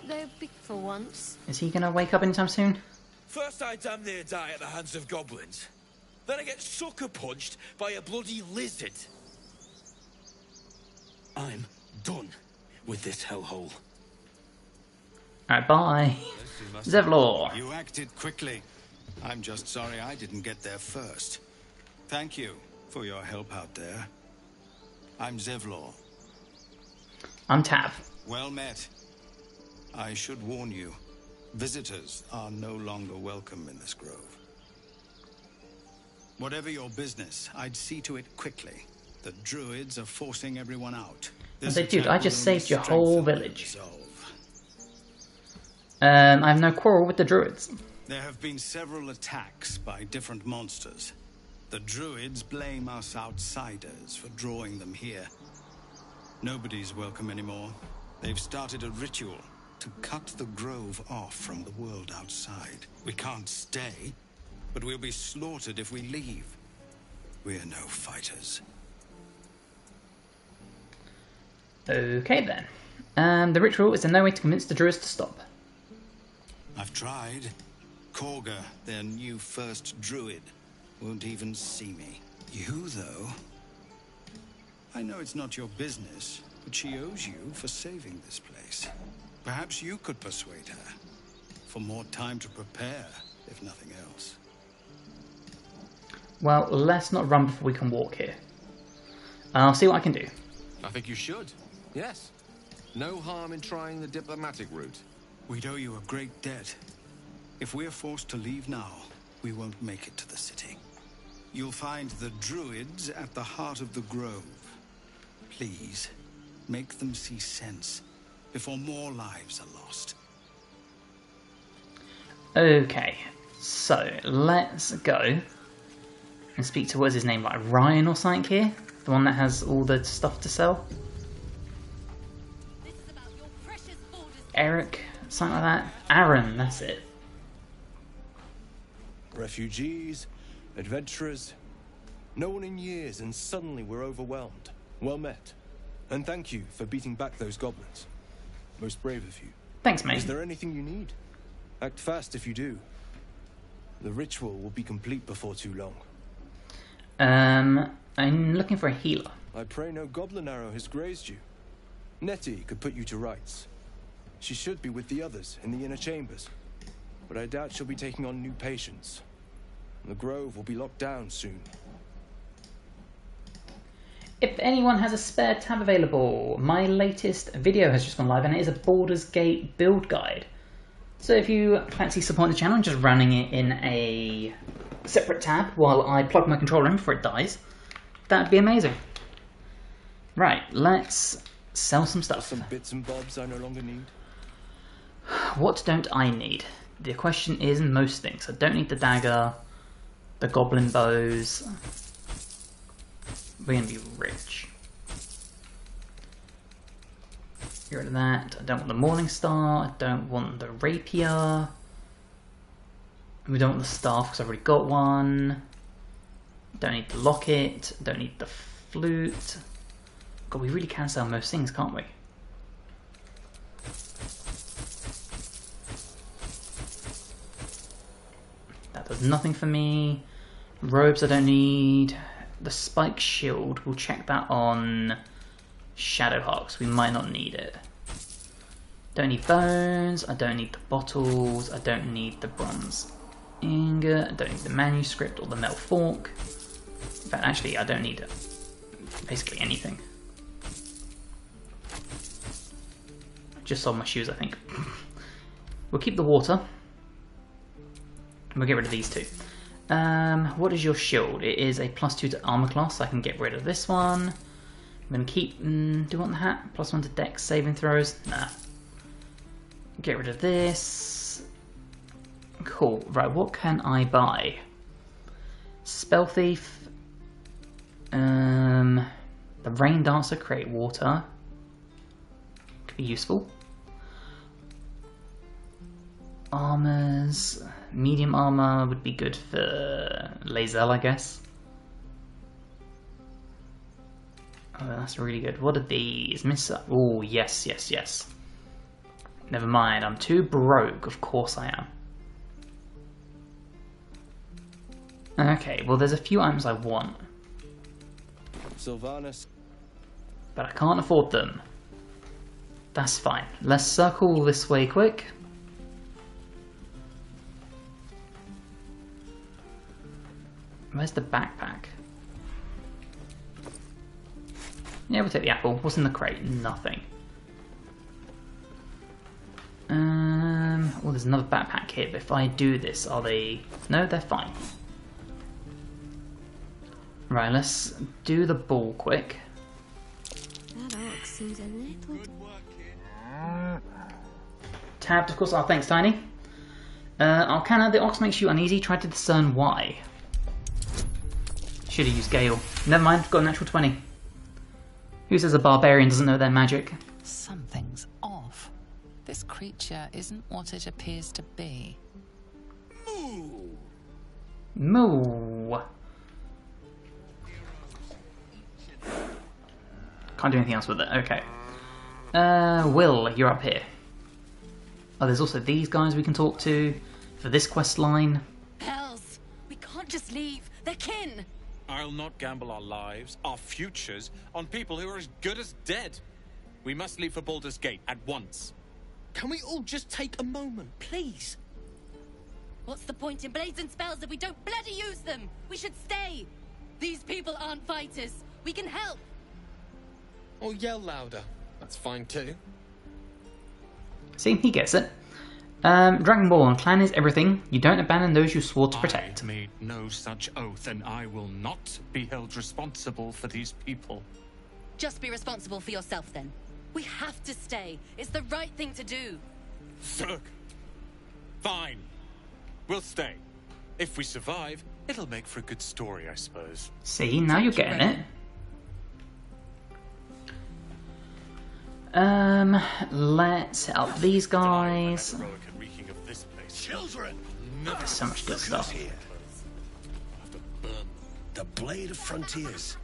They're big for once. Is he gonna wake up anytime soon? First I damn near die at the hands of goblins. Then I get sucker punched by a bloody lizard. I'm done with this hellhole. Alright, bye. Zevlor. You acted quickly. I'm just sorry I didn't get there first. Thank you for your help out there. I'm Zevlor. I'm Tav. Well met. I should warn you, visitors are no longer welcome in this grove. Whatever your business, I'd see to it quickly. The druids are forcing everyone out. I say, dude, I just saved your whole village. I have no quarrel with the druids. There have been several attacks by different monsters. The druids blame us outsiders for drawing them here. Nobody's welcome anymore. They've started a ritual to cut the grove off from the world outside. We can't stay, but we'll be slaughtered if we leave. We're no fighters. Okay then. The ritual is in no way to convince the druids to stop. I've tried. Korga, their new first druid, won't even see me. You, though... I know it's not your business, but she owes you for saving this place. Perhaps you could persuade her. For more time to prepare, if nothing else. Well, let's not run before we can walk here. I'll see what I can do. I think you should. Yes. No harm in trying the diplomatic route. We'd owe you a great debt. If we're forced to leave now, we won't make it to the city. You'll find the druids at the heart of the grove. Please, make them see sense before more lives are lost. Okay, so let's go and speak to, what's his name, like Ryan or something here? The one that has all the stuff to sell? Eric, something like that? Aaron, that's it. Refugees, adventurers, no one in years, and suddenly we're overwhelmed. Well met. And thank you for beating back those goblins. Most brave of you. Thanks, mate. Is there anything you need? Act fast if you do. The ritual will be complete before too long. I'm looking for a healer. I pray no goblin arrow has grazed you. Nettie could put you to rights. She should be with the others in the inner chambers. But I doubt she'll be taking on new patients. The grove will be locked down soon. If anyone has a spare tab available, my latest video has just gone live and it is a Baldur's Gate build guide. So if you fancy supporting the channel and just running it in a separate tab while I plug my controller in before it dies, that'd be amazing. Right, let's sell some stuff. Some bits and bobs I no longer need. What don't I need? The question is most things. I don't need the dagger, the goblin bows. We're gonna be rich. Get rid of that. I don't want the Morning Star. I don't want the rapier. We don't want the staff because I've already got one. Don't need the locket. Don't need the flute. God, we really can sell most things, can't we? That does nothing for me. Robes I don't need. The spike shield, we'll check that on Shadowhawks. We might not need it. Don't need bones. I don't need the bottles. I don't need the bronze ingot. I don't need the manuscript or the metal fork. In fact, actually, I don't need basically anything. Just sold my shoes, I think. We'll keep the water. We'll get rid of these two. What is your shield? It is a +2 to armor class, so I can get rid of this one. I'm going to keep... do you want the hat? +1 to dex saving throws? Nah. Get rid of this. Cool. Right, what can I buy? Spell Thief. The Rain Dancer, create water. Could be useful. Armors. Medium armor would be good for Lae'zel, I guess. Oh, that's really good. What are these? Oh, yes, yes, yes. Never mind, I'm too broke. Of course I am. Okay, well there's a few items I want. Sylvanas. But I can't afford them. That's fine. Let's circle this way quick. Where's the backpack? Yeah, we'll take the apple. What's in the crate? Nothing. Oh, there's another backpack here, but if I do this, are they... No, they're fine. Right, let's do the ball quick. That ox seems a little... Tabbed, of course. Oh, thanks, Tiny. Arcana, the ox makes you uneasy. Try to discern why. Should have used Gale. Never mind, got a natural 20. Who says a barbarian doesn't know their magic? Something's off. This creature isn't what it appears to be. Moo. Can't do anything else with it. Okay. Will, you're up here. Oh, there's also these guys we can talk to for this quest line. Hells! We can't just leave. They're kin! I'll not gamble our lives, our futures, on people who are as good as dead. We must leave for Baldur's Gate at once. Can we all just take a moment, please? What's the point in blades and spells if we don't bloody use them? We should stay! These people aren't fighters. We can help! Or yell louder. That's fine too. See, he gets it. Dragonborn, clan is everything. You don't abandon those you swore to protect. I made no such oath, and I will not be held responsible for these people. Just be responsible for yourself, then. We have to stay. It's the right thing to do. Zerg. Fine. We'll stay. If we survive, It'll make for a good story, I suppose. See, now you're getting it. Let's help these guys. Children! There's so much good stuff. The Blade of Frontiers.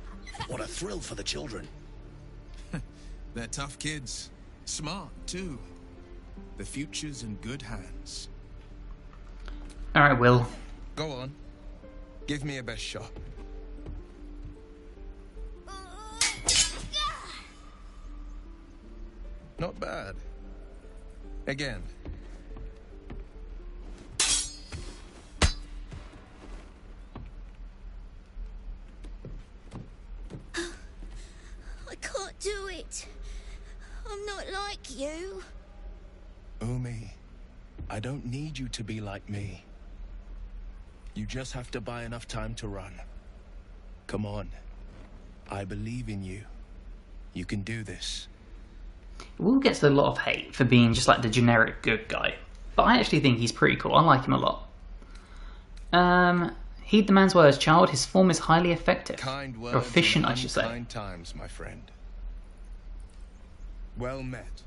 What a thrill for the children. They're tough kids. Smart, too. The future's in good hands. Alright, Will. Go on. Give me a best shot. Not bad. Again. I can't do it. I'm not like you. Umi, I don't need you to be like me. You just have to buy enough time to run. Come on. I believe in you. You can do this. Will gets a lot of hate for being just like the generic good guy, but I actually think he's pretty cool. I like him a lot. Heed the man's words, child. His form is highly effective. Kind words or efficient, I should say. Kind times, my friend. Well met.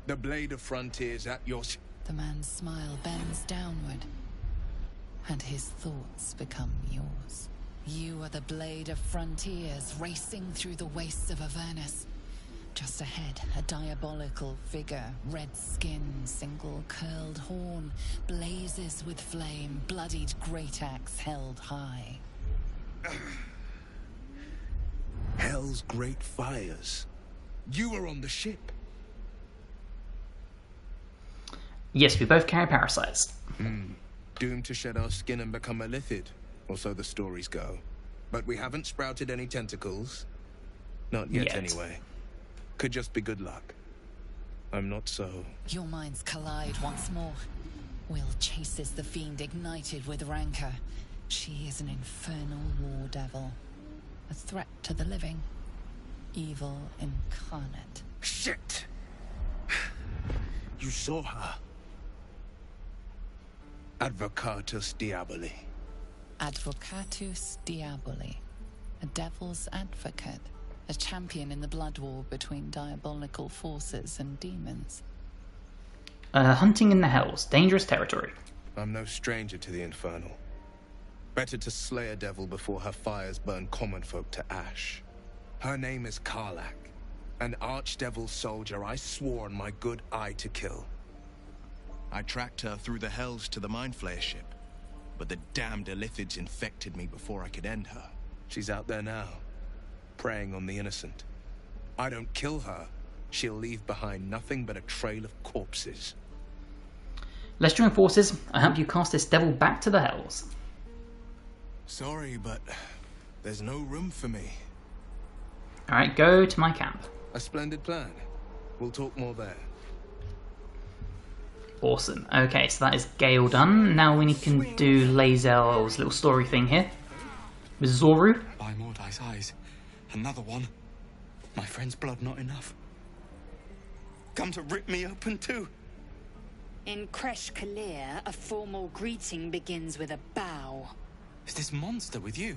The Blade of Frontiers at your... The man's smile bends downward, and his thoughts become yours. You are the Blade of Frontiers, racing through the wastes of Avernus. Just ahead, a diabolical figure, red skin, single curled horn, blazes with flame, bloodied great axe held high. Hell's great fires. You were on the ship. Yes, we both carry parasites. Doomed to shed our skin and become a lithid, or so the stories go. But we haven't sprouted any tentacles. Not yet, anyway. Could just be good luck. I'm not so... Your minds collide once more. Will chases the fiend ignited with rancor. She is an infernal war devil. A threat to the living. Evil incarnate. Shit! You saw her. Advocatus Diaboli. Advocatus Diaboli. A devil's advocate. A champion in the blood war between diabolical forces and demons. Hunting in the Hells. Dangerous territory. I'm no stranger to the infernal. Better to slay a devil before her fires burn common folk to ash. Her name is Karlach, an archdevil soldier I swore on my good eye to kill. I tracked her through the Hells to the Mind Flayer ship, but the damned Illithids infected me before I could end her. She's out there now, preying on the innocent. I don't kill her, she'll leave behind nothing but a trail of corpses. Let's join forces. I help you cast this devil back to the Hells. Sorry, but there's no room for me. Alright, go to my camp. A splendid plan. We'll talk more there. Awesome. Okay, so that is Gale done. Now we can do Lae'zel's little story thing here. With Zoru. by Mordai's eyes. Another one. My friend's blood not enough. Come to rip me open too. In Kresh Kalir, a formal greeting begins with a bow. Is this monster with you?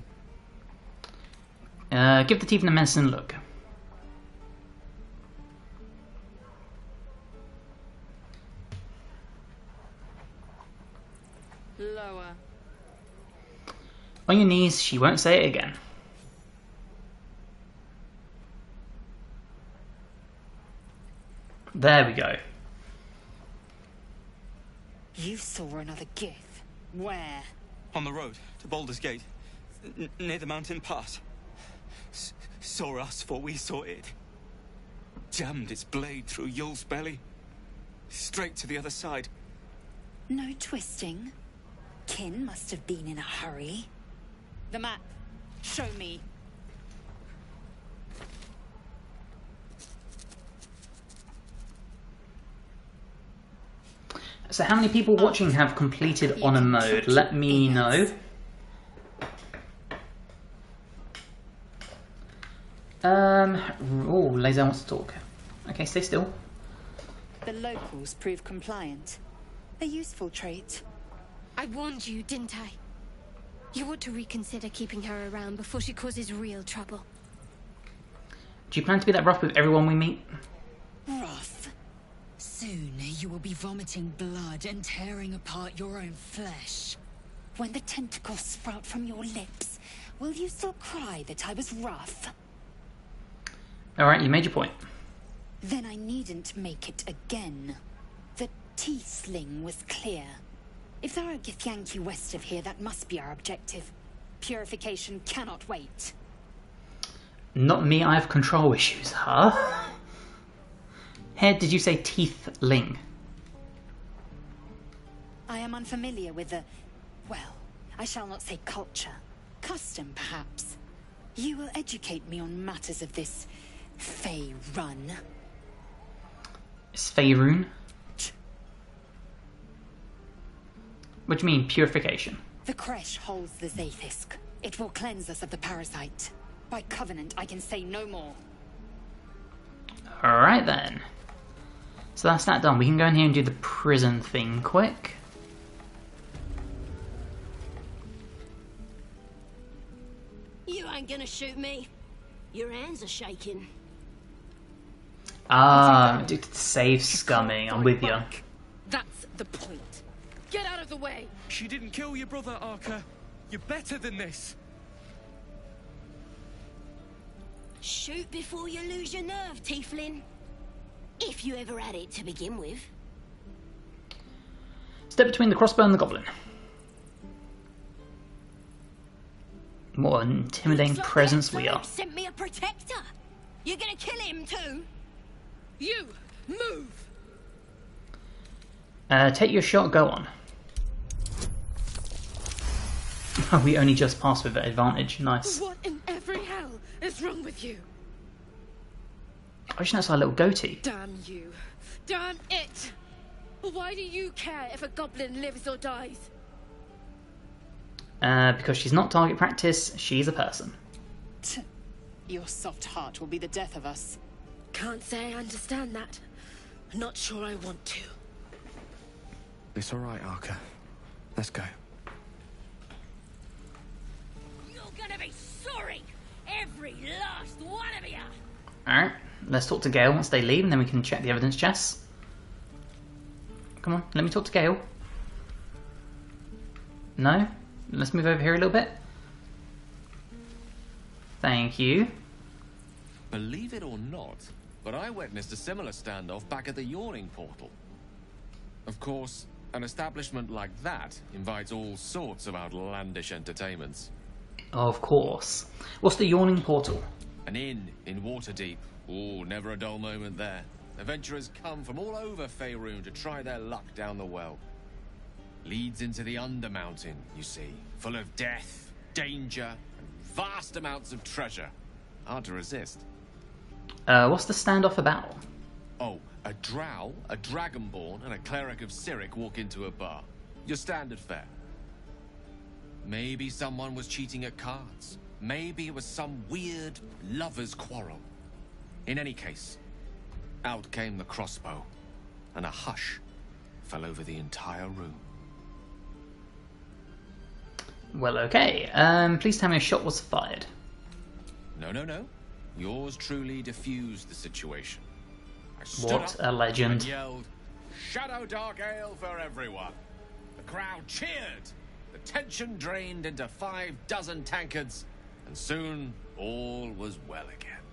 Give the teeth and the medicine a look. Lower. On your knees, she won't say it again. There we go. You saw another gith. Where? On the road to Baldur's Gate, near the mountain pass. Saw us before we saw it. Jammed its blade through Yul's belly. Straight to the other side. No twisting. Kin must have been in a hurry. The map. Show me. So how many people watching have completed honor mode? Let me know. Oh, Laser wants to talk. Okay, stay still. The locals prove compliant. A useful trait. I warned you, didn't I? You ought to reconsider keeping her around before she causes real trouble. Do you plan to be that rough with everyone we meet? Rough. Soon you will be vomiting blood and tearing apart your own flesh. When the tentacles sprout from your lips, will you still cry that I was rough? Alright, you made your point. Then I needn't make it again. The T-sling was clear. If there are Githyanki west of here, that must be our objective. Purification cannot wait. Not me, I have control issues, huh? Head, did you say teeth-ling? I am unfamiliar with the... well, I shall not say culture. Custom, perhaps. You will educate me on matters of this... Fey run. Sfaerun? What do you mean, purification? The Kresh holds the Zaithisk. It will cleanse us of the parasite. By covenant, I can say no more. Alright then. So that's that done. We can go in here and do the prison thing quick. You ain't gonna shoot me. Your hands are shaking. Ah, addicted to save scumming. I'm with you. That's the point. Get out of the way. She didn't kill your brother, Arca. You're better than this. Shoot before you lose your nerve, Tiefling. If you ever had it to begin with. Step between the crossbow and the goblin. What an intimidating presence we are. Sent me a protector. You're gonna kill him too? You move. Take your shot. Go on. We only just passed with advantage. Nice. What in every hell is wrong with you? I just noticed our little goatee. Damn you. Damn it. Why do you care if a goblin lives or dies? Because she's not target practice, she's a person. Your soft heart will be the death of us. Can't say I understand that. Not sure I want to. It's all right, Arca. Let's go. You're gonna be sorry, every last one of you. Alright, let's talk to Gale once they leave, and then we can check the evidence chests. Come on, let me talk to Gale. No? Let's move over here a little bit. Thank you. Believe it or not, but I witnessed a similar standoff back at the Yawning Portal. Of course, an establishment like that invites all sorts of outlandish entertainments. Of course. What's the Yawning Portal? An inn in Waterdeep. Ooh, never a dull moment there. Adventurers come from all over Faerun to try their luck down the well. Leads into the Undermountain, you see, full of death, danger, and vast amounts of treasure. Hard to resist. What's the standoff about? Oh, a drow, a dragonborn, and a cleric of Cyric walk into a bar. Your standard fare. Maybe someone was cheating at cards, Maybe it was some weird lover's quarrel. In any case, out came the crossbow, and a hush fell over the entire room. Well, okay. Please tell me a shot was fired. No, no, no. Yours truly diffused the situation. I stood What up a legend. and yelled, "Shadow Dark Ale for everyone!" The crowd cheered. The tension drained into 6 tankards, and soon all was well again.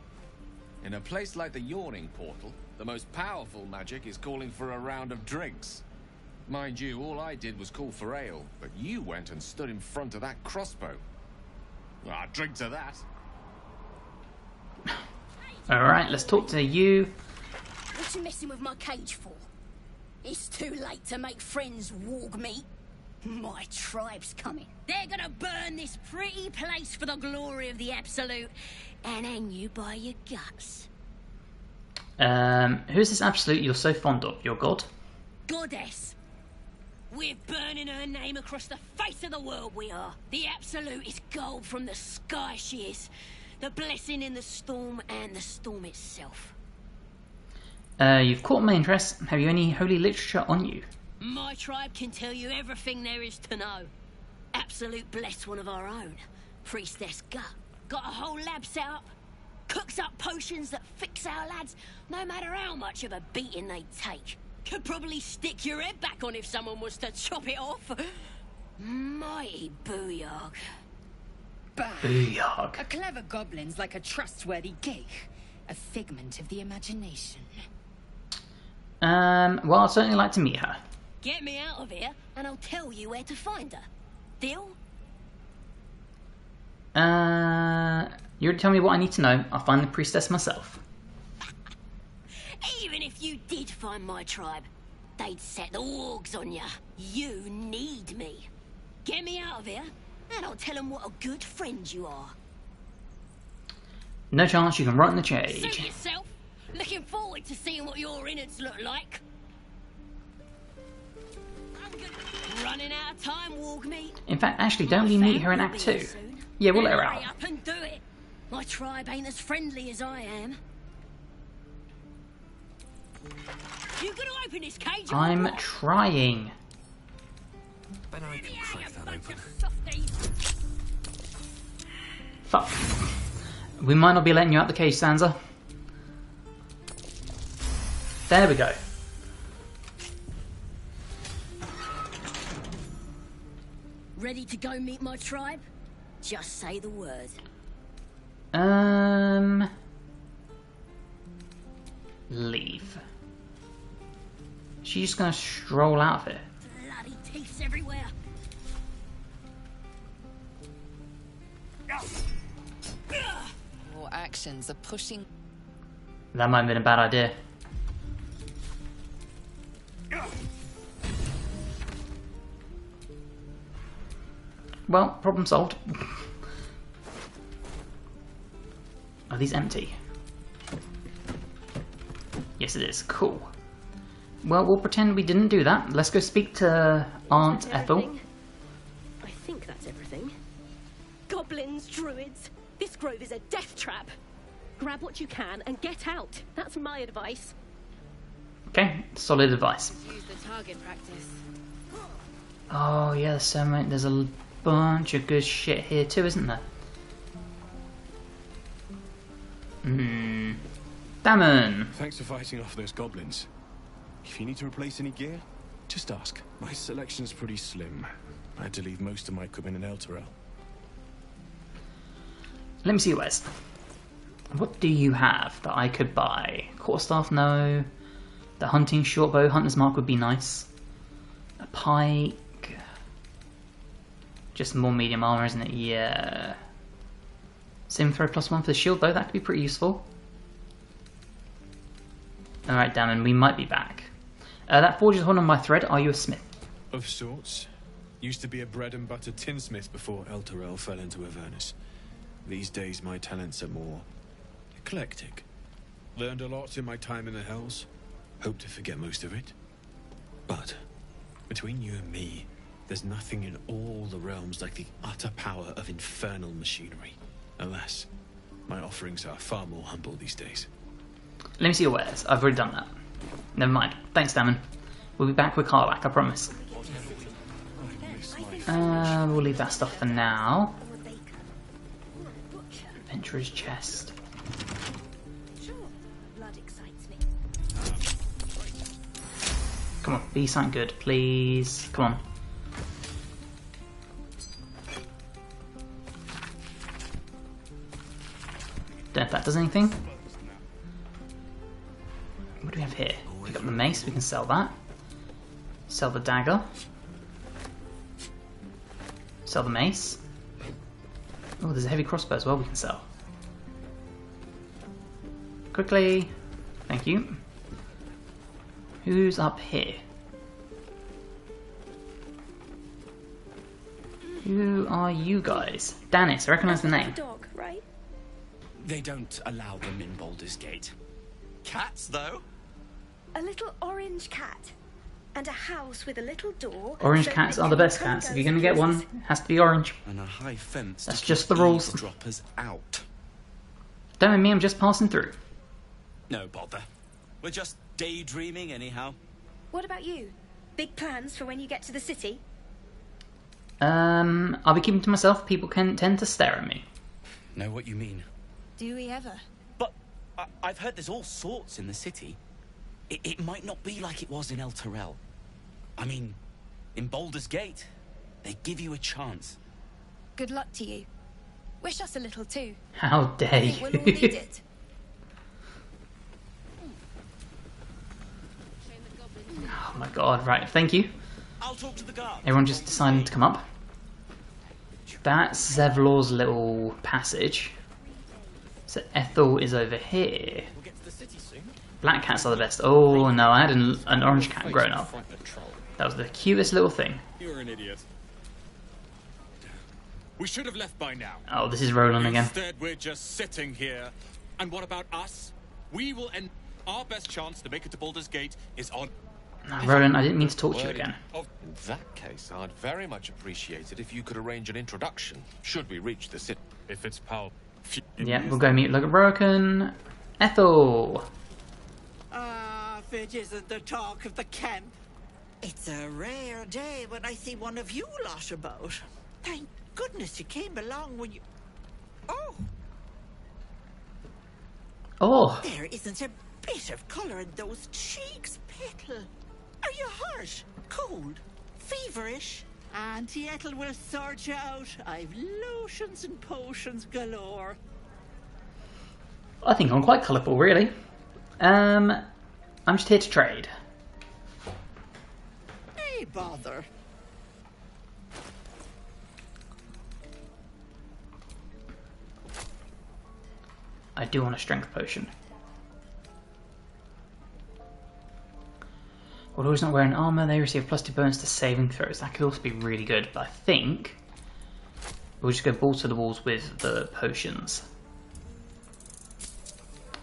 In a place like the Yawning Portal, the most powerful magic is calling for a round of drinks. Mind you, all I did was call for ale, but you went and stood in front of that crossbow. Well, I'd drink to that. Alright, let's talk to you. What you messing with my cage for? It's too late to make friends, warg meat. My tribe's coming. They're gonna burn this pretty place for the glory of the Absolute and hang you by your guts. Who's this Absolute you're so fond of? Your god? Goddess. We're burning her name across the face of the world, we are. The Absolute is gold from the sky, she is. The blessing in the storm and the storm itself. You've caught my interest. Have you any holy literature on you? My tribe can tell you everything there is to know. Absolute bless one of our own. Priestess Gut. Got a whole lab set up. Cooks up potions that fix our lads, no matter how much of a beating they take. Could probably stick your head back on if someone was to chop it off. Mighty booyog. Booyog. A clever goblin's like a trustworthy gig. A figment of the imagination. Well, I'd certainly like to meet her. Get me out of here, and I'll tell you where to find her. Deal? You already tell me what I need to know. I'll find the priestess myself. Even if you did find my tribe, they'd set the wargs on ya. You need me. Get me out of here, and I'll tell them what a good friend you are. No chance you can rot in the Suit cage. yourself. Looking forward to seeing what your innards look like. Running out of time, warg meat. In fact, actually, don't we meet her in Act 2? Yeah, we'll let her out. Hurry up and do it. My tribe ain't as friendly as I am. You gonna open this cage? I'm trying. Bet I can crack that open. Fuck. We might not be letting you out the cage, Sansa. There we go. Ready to go meet my tribe? Just say the word. Leave. She's just gonna stroll out of here. Bloody teeths everywhere. Your actions are pushing. That might have been a bad idea. Well, problem solved. Are these empty? Yes, it is. Cool. Well, we'll pretend we didn't do that. Let's go speak to Aunt Ethel. I think that's everything. Goblins, druids. This grove is a death trap. Grab what you can and get out. That's my advice. Okay, solid advice. Use the target practice. Oh yeah, there's a bunch of good shit here too, isn't there? Damon! Thanks for fighting off those goblins. If you need to replace any gear, just ask. My selection's pretty slim. I had to leave most of my equipment in Elturel. Let me see, Wes. What do you have that I could buy? Quarterstaff, no. The hunting shortbow, hunter's mark would be nice. A pike. Just more medium armor, isn't it? Yeah. Same throw +1 for the shield bow, that could be pretty useful. Alright, Damon, we might be back. That forge is holding on my thread. Are you a smith? Of sorts. Used to be a bread and butter tinsmith before Elturel fell into Avernus. These days my talents are more eclectic. Learned a lot in my time in the Hells. Hope to forget most of it. But between you and me, there's nothing in all the realms like the utter power of infernal machinery. Alas, my offerings are far more humble these days. Let me see your wares. I've already done that. Never mind. Thanks, Damon. We'll be back with Karlach, I promise. We'll leave that stuff for now. Adventurer's chest. Come on, be something good, please. Come on. Don't know if that does anything. What do we have here? Pick up the mace, we can sell that. Sell the dagger. Sell the mace. Oh, there's a heavy crossbow as well we can sell. Quickly. Thank you. Who's up here? Who are you guys? Danis, I recognise the name. Dog, right? They don't allow them in Baldur's Gate. Cats, though? A little orange cat. And a house with a little door. Orange cats are the best cats. If you're going to get one, it has to be orange. And a high fence. That's just the rules. Droppers out. Don't mind me, I'm just passing through. No bother. We're just daydreaming anyhow. What about you? Big plans for when you get to the city? I'll be keeping to myself. People can tend to stare at me. Know what you mean. Do we ever? But I've heard there's all sorts in the city. It might not be like it was in El Terrell. I mean, in Baldur's Gate, they give you a chance. Good luck to you. Wish us a little too. How dare you? We'll all need it. Oh my god, right, thank you. I'll talk to the guard. Everyone just deciding to come up. That's Zevlor's little passage. So Ethel is over here. Black cats are the best. Oh no, I had an orange cat growing up. That was the cutest little thing. You're an idiot. We should have left by now. Oh, this is Roland again. Instead, we're just sitting here. And what about us? We will end. Our best chance to make it to Baldur's Gate is on. No, Roland, I didn't mean to talk to you again. In that case, I'd very much appreciate it if you could arrange an introduction, should we reach the city. If it's Pal. Yeah, we'll go meet Broken. Ethel! If it isn't the talk of the camp. It's a rare day when I see one of you lot about. Thank goodness you came along when you... Oh! Oh! There isn't a bit of colour in those cheeks, Petal. Are you hurt? Cold? Feverish? Auntie Ethel will sort you out. I've lotions and potions galore. I think I'm quite colourful, really. I'm just here to trade. Hey, bother. I do want a strength potion. Although he's not wearing armour, they receive +2 bonus to saving throws. That could also be really good, but I think we'll just go balls to the walls with the potions.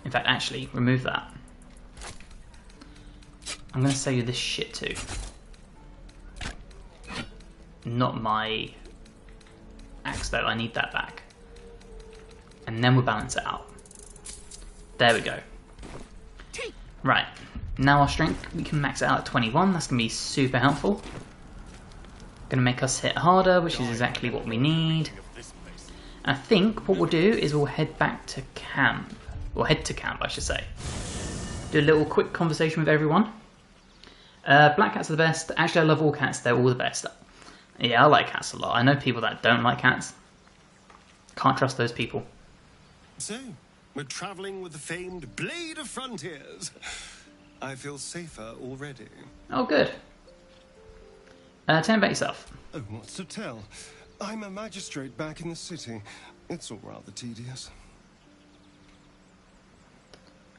In fact, actually, remove that. I'm going to sell you this shit too. Not my axe though, I need that back. And then we'll balance it out. There we go. Right, now our strength, we can max it out at 21, that's going to be super helpful. Going to make us hit harder, which is exactly what we need. And I think what we'll do is we'll head back to camp. Or head to camp, I should say. Do a little quick conversation with everyone. Black cats are the best. Actually, I love all cats, they're all the best. Yeah, I like cats a lot. I know people that don't like cats. Can't trust those people. So, we're travelling with the famed Blade of Frontiers. I feel safer already. Oh, good. Tell me about yourself. Oh, what's to tell? I'm a magistrate back in the city. It's all rather tedious.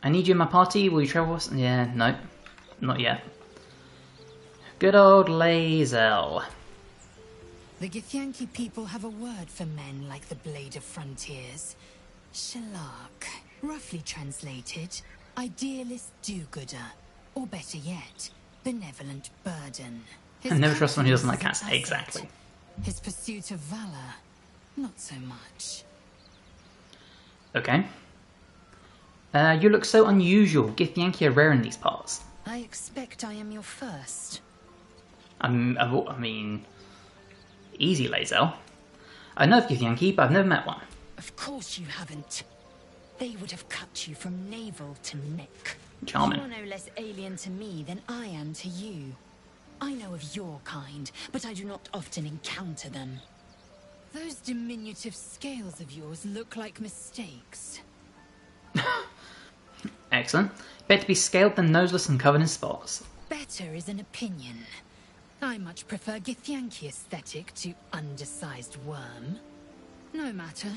I need you in my party. Will you travel with us? Yeah, no. Not yet. Good old Lae'zel. The Githyanki people have a word for men like the Blade of Frontiers. Shalak. Roughly translated, idealist do-gooder. Or better yet, benevolent burden. I never trust someone who doesn't like cats. Exactly. His pursuit of valor, not so much. Okay. You look so unusual. Githyanki are rare in these parts. I expect I am your first. I mean, easy, Lae'zel. I know of Githyanki, but I've never met one. Of course you haven't. They would have cut you from navel to neck. Charming. You are no less alien to me than I am to you. I know of your kind, but I do not often encounter them. Those diminutive scales of yours look like mistakes. Excellent. Better to be scaled than noseless and covered in spots. Better is an opinion. I much prefer Githyanki aesthetic to undersized worm. No matter.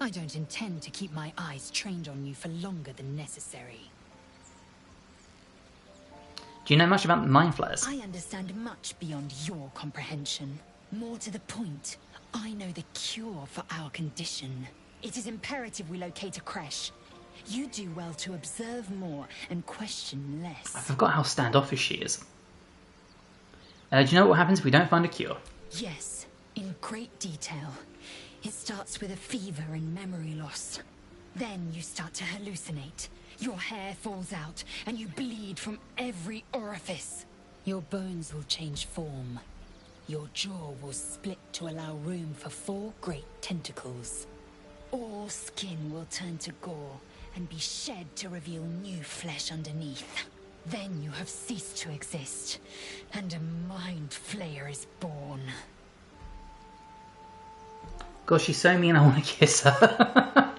I don't intend to keep my eyes trained on you for longer than necessary. Do you know much about mind flayers? I understand much beyond your comprehension. More to the point, I know the cure for our condition. It is imperative we locate a creche. You do well to observe more and question less. I forgot how standoffish she is. Do you know what happens if we don't find a cure? Yes, in great detail. It starts with a fever and memory loss. Then you start to hallucinate. Your hair falls out, and you bleed from every orifice. Your bones will change form. Your jaw will split to allow room for 4 great tentacles. All skin will turn to gore and be shed to reveal new flesh underneath. Then you have ceased to exist, and a mind flayer is born. God, she's so mean I want to kiss her.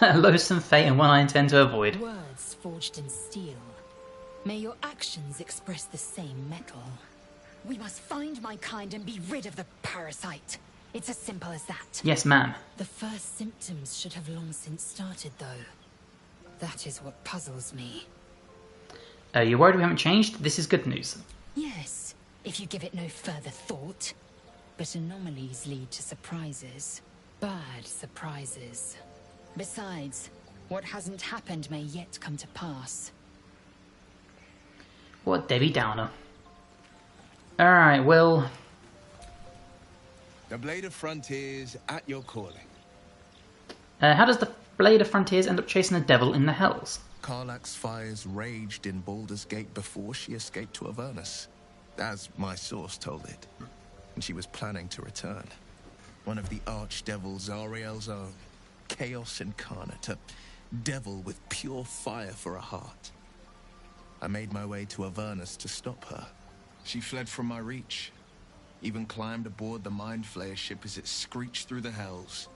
A loathsome fate and one I intend to avoid. Words forged in steel. May your actions express the same metal. We must find my kind and be rid of the parasite. It's as simple as that. Yes, ma'am. The first symptoms should have long since started, though. That is what puzzles me. You're worried we haven't changed? This is good news. Yes, if you give it no further thought. But anomalies lead to surprises. Bad surprises. Besides, what hasn't happened may yet come to pass. What a Debbie Downer. Alright, well... The Blade of Frontiers at your calling. How does the Blade of Frontiers end up chasing a devil in the Hells? Karlach's fires raged in Baldur's Gate before she escaped to Avernus, as my source told it. And she was planning to return. One of the archdevils Zariel's own. Chaos incarnate, a devil with pure fire for a heart. I made my way to Avernus to stop her. She fled from my reach. Even climbed aboard the Mind Flayer ship as it screeched through the hells.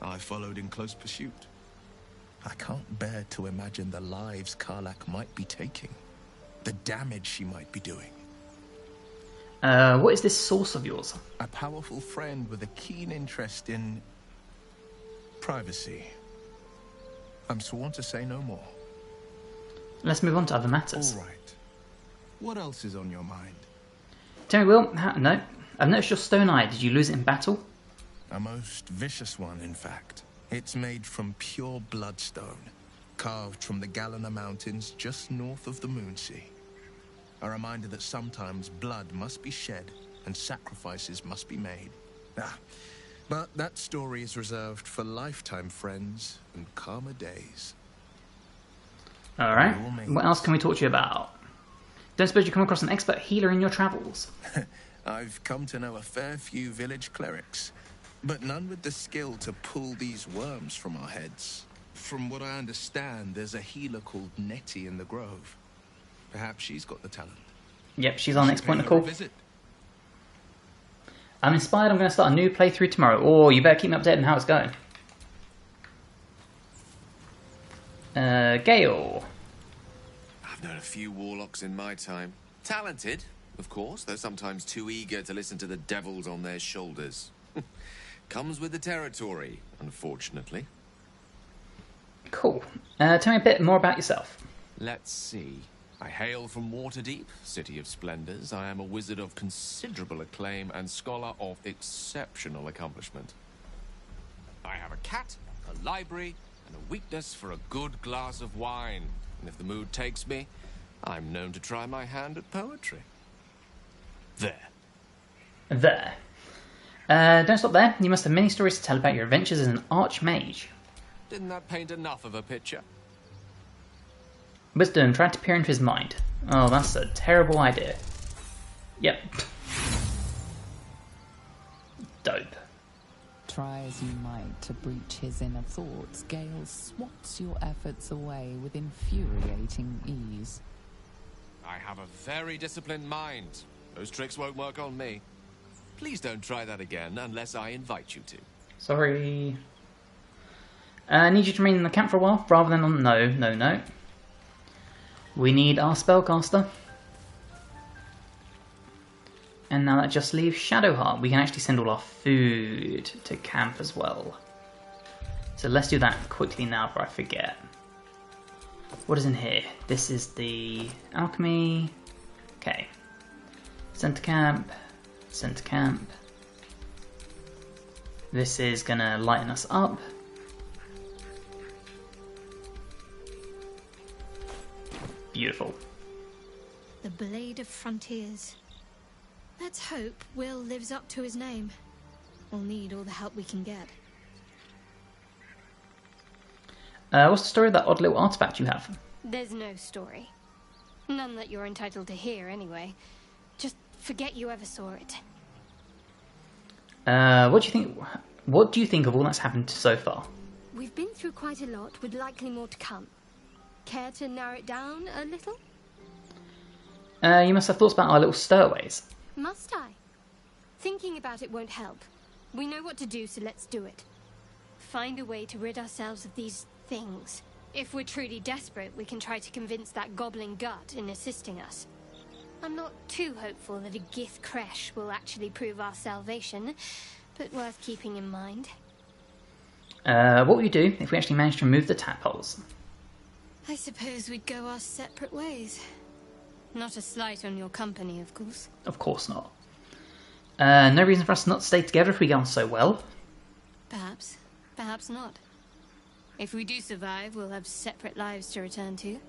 I followed in close pursuit. I can't bear to imagine the lives Karlach might be taking. The damage she might be doing. What is this source of yours? A powerful friend with a keen interest in... privacy. I'm sworn to say no more. Let's move on to other matters. All right. What else is on your mind? Tell me, Will, no. I've noticed you're stone-eyed. Did you lose it in battle? A most vicious one, in fact. It's made from pure bloodstone, carved from the Galena Mountains just north of the Moonsea. A reminder that sometimes blood must be shed and sacrifices must be made. But that story is reserved for lifetime friends and calmer days. Alright, what else can we talk to you about? Don't suppose you come across an expert healer in your travels? I've come to know a fair few village clerics, but none with the skill to pull these worms from our heads. From what I understand, there's a healer called Nettie in the Grove. Perhaps she's got the talent. Yep, she's our next point of call. I'm inspired. I'm going to start a new playthrough tomorrow. Oh, you better keep me updated on how it's going. Gale. I've known a few warlocks in my time. Talented, of course, though sometimes too eager to listen to the devils on their shoulders. Comes with the territory, unfortunately. Cool. Tell me a bit more about yourself. Let's see. I hail from Waterdeep, city of splendors. I am a wizard of considerable acclaim and scholar of exceptional accomplishment. I have a cat, a library, and a weakness for a good glass of wine. And if the mood takes me, I'm known to try my hand at poetry. There. There. Don't stop there. You must have many stories to tell about your adventures as an archmage. Didn't that paint enough of a picture? Wisdom tried to peer into his mind. Oh, that's a terrible idea. Yep. Dope. Try as you might to breach his inner thoughts, Gale swats your efforts away with infuriating ease. I have a very disciplined mind. Those tricks won't work on me. Please don't try that again unless I invite you to. Sorry. I need you to remain in the camp for a while, rather than on... No. We need our spellcaster. And now that just leaves Shadowheart. We can actually send all our food to camp as well. So let's do that quickly now before I forget. What is in here? This is the alchemy. Okay. Send to camp. Send to camp. This is gonna lighten us up. Beautiful. The Blade of Frontiers. Let's hope Will lives up to his name. We'll need all the help we can get. What's the story of that odd little artifact you have? There's no story. None that you're entitled to hear, anyway. Just forget you ever saw it. What do you think of all that's happened so far? We've been through quite a lot, with likely more to come. Care to narrow it down a little? You must have thoughts about our little stowaways. Must I? Thinking about it won't help. We know what to do, so let's do it. Find a way to rid ourselves of these things. If we're truly desperate, we can try to convince that goblin gut in assisting us. I'm not too hopeful that a Gith Kresh will actually prove our salvation, but worth keeping in mind. What would you do if we actually managed to remove the tadpoles? I suppose we'd go our separate ways. Not a slight on your company, of course. Of course not. No reason for us not to stay together if we get on so well. Perhaps. Perhaps not. If we do survive, we'll have separate lives to return to.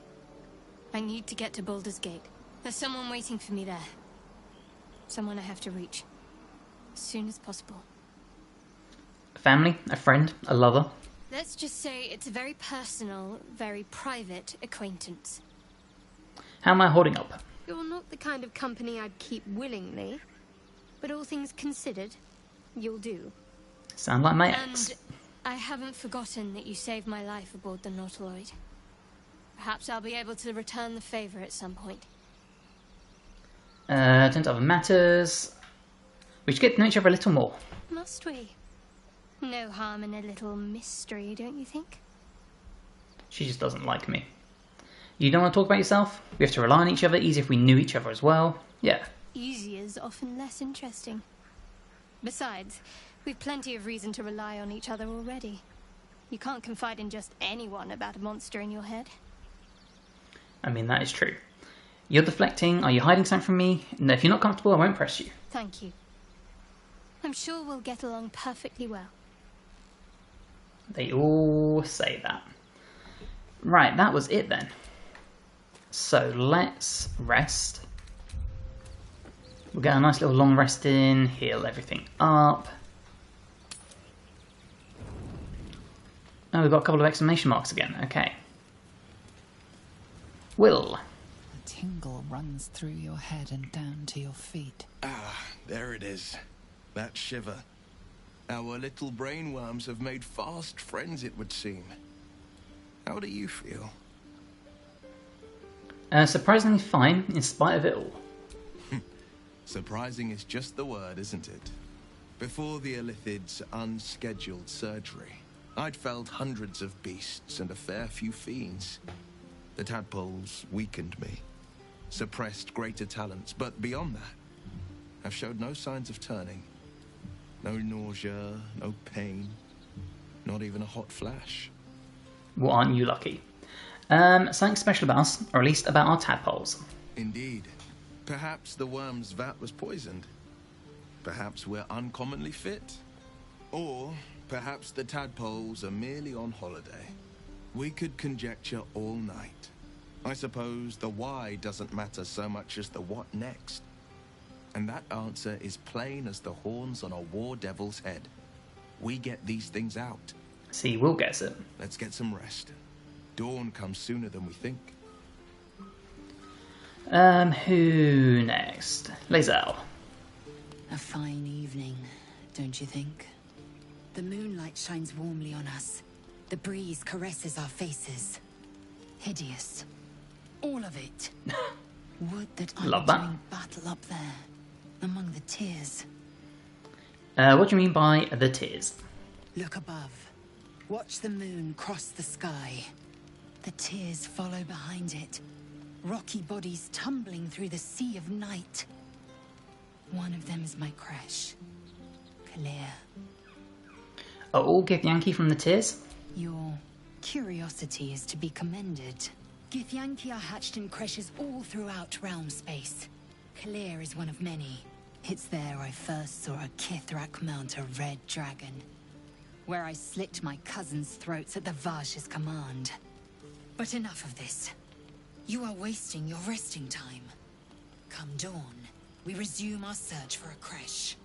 I need to get to Baldur's Gate. There's someone waiting for me there. Someone I have to reach. As soon as possible. A family, a friend, a lover. Let's just say it's a very personal, very private acquaintance. How am I holding up? You're not the kind of company I'd keep willingly, but all things considered, you'll do. Sound like my ex. And I haven't forgotten that you saved my life aboard the Nautiloid. Perhaps I'll be able to return the favour at some point. Turn to other matters. We should get to know each other a little more. Must we? No harm in a little mystery, don't you think? She just doesn't like me. You don't want to talk about yourself? We have to rely on each other, easy if we knew each other as well. Yeah. Easier's often less interesting. Besides, we've plenty of reason to rely on each other already. You can't confide in just anyone about a monster in your head. I mean, that is true. You're deflecting. Are you hiding something from me? No, if you're not comfortable, I won't press you. Thank you. I'm sure we'll get along perfectly well. They all say that. Right, that was it then. So let's rest. We'll get a nice little long rest in, heal everything up. Oh, we've got a couple of exclamation marks again. Okay. Will. A tingle runs through your head and down to your feet. Ah, there it is. That shiver. Our little brainworms have made fast friends, it would seem. How do you feel? Surprisingly fine, in spite of it all. Surprising is just the word, isn't it? Before the Illithid's unscheduled surgery, I'd felled hundreds of beasts and a fair few fiends. The tadpoles weakened me, suppressed greater talents, but beyond that, I've showed no signs of turning. No nausea, no pain, not even a hot flash. Well, aren't you lucky? Something special about us, or at least about our tadpoles. Indeed. Perhaps the worm's vat was poisoned. Perhaps we're uncommonly fit. Or perhaps the tadpoles are merely on holiday. We could conjecture all night. I suppose the why doesn't matter so much as the what next. And that answer is plain as the horns on a war devil's head. We get these things out. See, Will gets it. Let's get some rest. Dawn comes sooner than we think. Who next? Lae'zel. A fine evening, don't you think? The moonlight shines warmly on us. The breeze caresses our faces. Hideous. All of it. Would that I Love were that. doing battle up there, among the tears. What do you mean by the tears? Look above. Watch the moon cross the sky. The tears follow behind it. Rocky bodies tumbling through the sea of night. One of them is my crush, Clear. Are all Githyanki from the tears? Your curiosity is to be commended. Githyanki are hatched in creches all throughout realm space. Clear is one of many. It's there I first saw a Kithrak mount a red dragon, where I slit my cousins' throats at the Vash's command. But enough of this. You are wasting your resting time. Come dawn, we resume our search for a creche.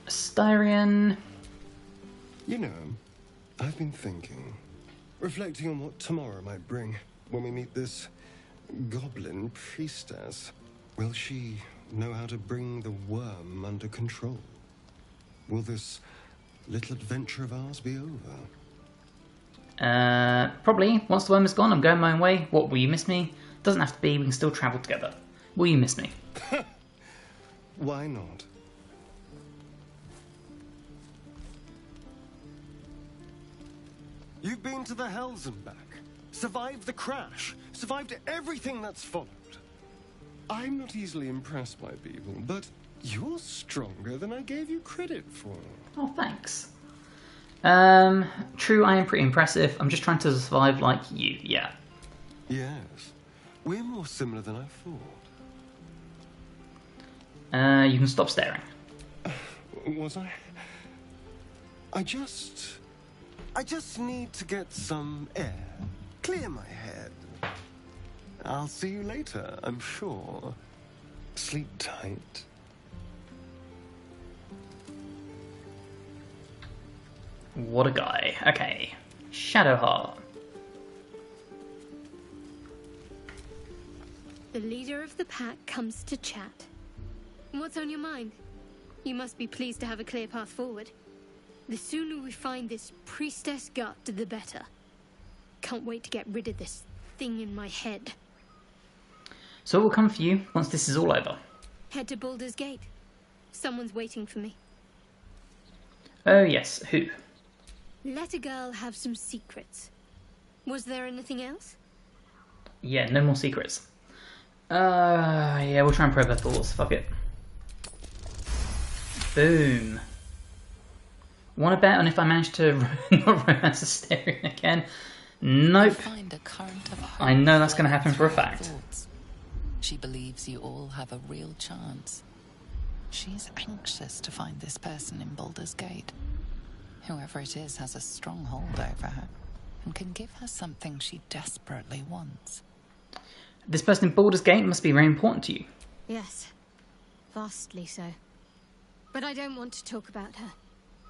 Styrian. You know, I've been thinking, reflecting on what tomorrow might bring when we meet this goblin priestess. Will she know how to bring the worm under control? Will this little adventure of ours be over? Probably. Once the worm is gone, I'm going my own way. What, will you miss me? Doesn't have to be, we can still travel together. Will you miss me? Why not? You've been to the Hells and back, survived the crash, survived everything that's followed. I'm not easily impressed by people, but you're stronger than I gave you credit for. Oh, thanks. True, I am pretty impressive. I'm just trying to survive like you, yeah. Yes, we're more similar than I thought. You can stop staring. Was I? I just need to get some air. Clear my head. I'll see you later, I'm sure. Sleep tight. What a guy. Okay. Shadowheart. The leader of the pack comes to chat. What's on your mind? You must be pleased to have a clear path forward. The sooner we find this priestess gut, the better. Can't wait to get rid of this thing in my head. So it will come for you once this is all over. Head to Baldur's Gate. Someone's waiting for me. Oh yes, who? Let a girl have some secrets. Was there anything else? Yeah, no more secrets. Yeah, we'll try and probe her thoughts. Fuck it. Boom. Want to bet on if I manage to not romance Styrian again? Nope. Find a current of hope. I know that's going to happen for a fact. Thoughts. She believes you all have a real chance. She's anxious to find this person in Baldur's Gate. Whoever it is has a strong hold over her and can give her something she desperately wants. This person in Baldur's Gate must be very important to you. Yes. Vastly so. But I don't want to talk about her.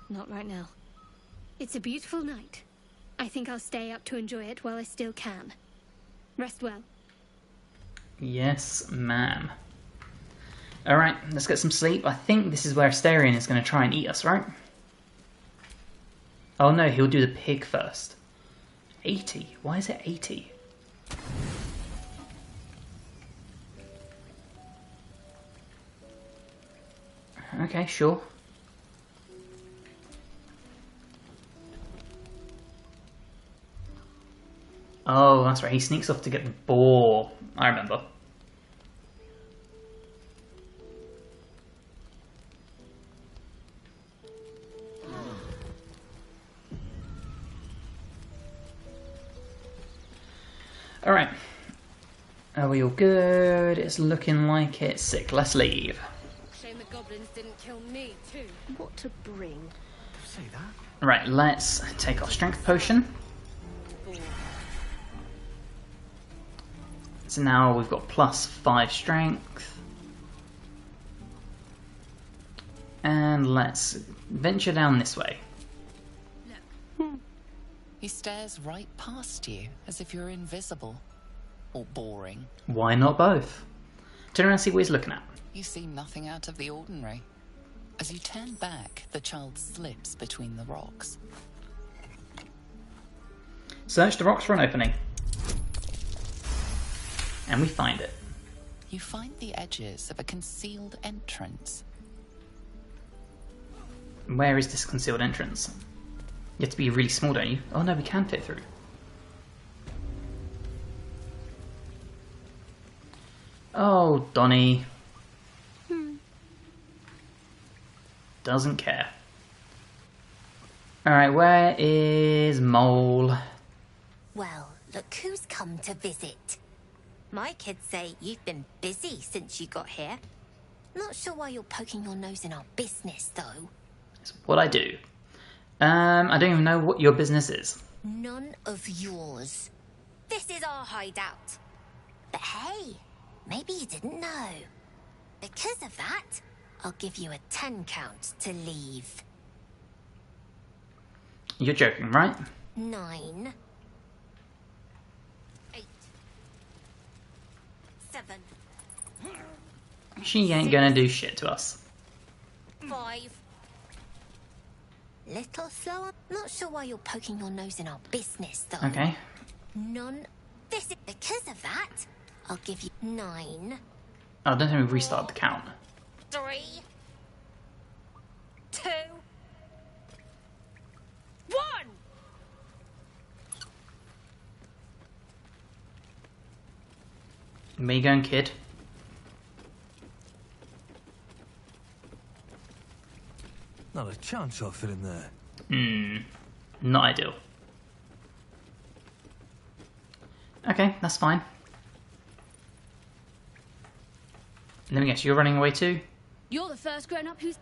Not right now. It's a beautiful night. I think I'll stay up to enjoy it while I still can. Rest well. Yes, ma'am. Alright, let's get some sleep. I think this is where Styrian is going to try and eat us, right? Oh no, he'll do the pig first. 80? Why is it 80? Okay, sure. Oh, that's right, he sneaks off to get the boar. I remember. Alright. Are we all good? It's looking like it's sick. Let's leave. Shame the goblins didn't kill me, too. What to bring? Say that? Right, let's take our strength potion. So now we've got +5 strength. And let's venture down this way. He stares right past you, as if you're invisible. Or boring. Why not both? Turn around and see what he's looking at. You see nothing out of the ordinary. As you turn back, the child slips between the rocks. Search the rocks for an opening. And we find it. You find the edges of a concealed entrance. Where is this concealed entrance? You have to be really small, don't you? Oh no, we can fit through. Oh, Donnie. Doesn't care. Alright, where is Mole? Well, look who's come to visit. My kids say you've been busy since you got here. Not sure why you're poking your nose in our business, though. It's what I do. I don't even know what your business is. None of yours. This is our hideout. But hey, maybe you didn't know. Because of that, I'll give you a 10 count to leave. You're joking, right? 9, 8, 7. She ain't gonna do shit to us. 5. Little slower. Not sure why you're poking your nose in our business, though. Okay. None. This is because of that. I'll give you 9. Oh, don't tell me we restarted the count. 3, 2, 1. Me going, kid. Not a chance I'll fit in there. Not ideal. Okay, that's fine. Let me guess, you're running away too? You're the first grown-up who's...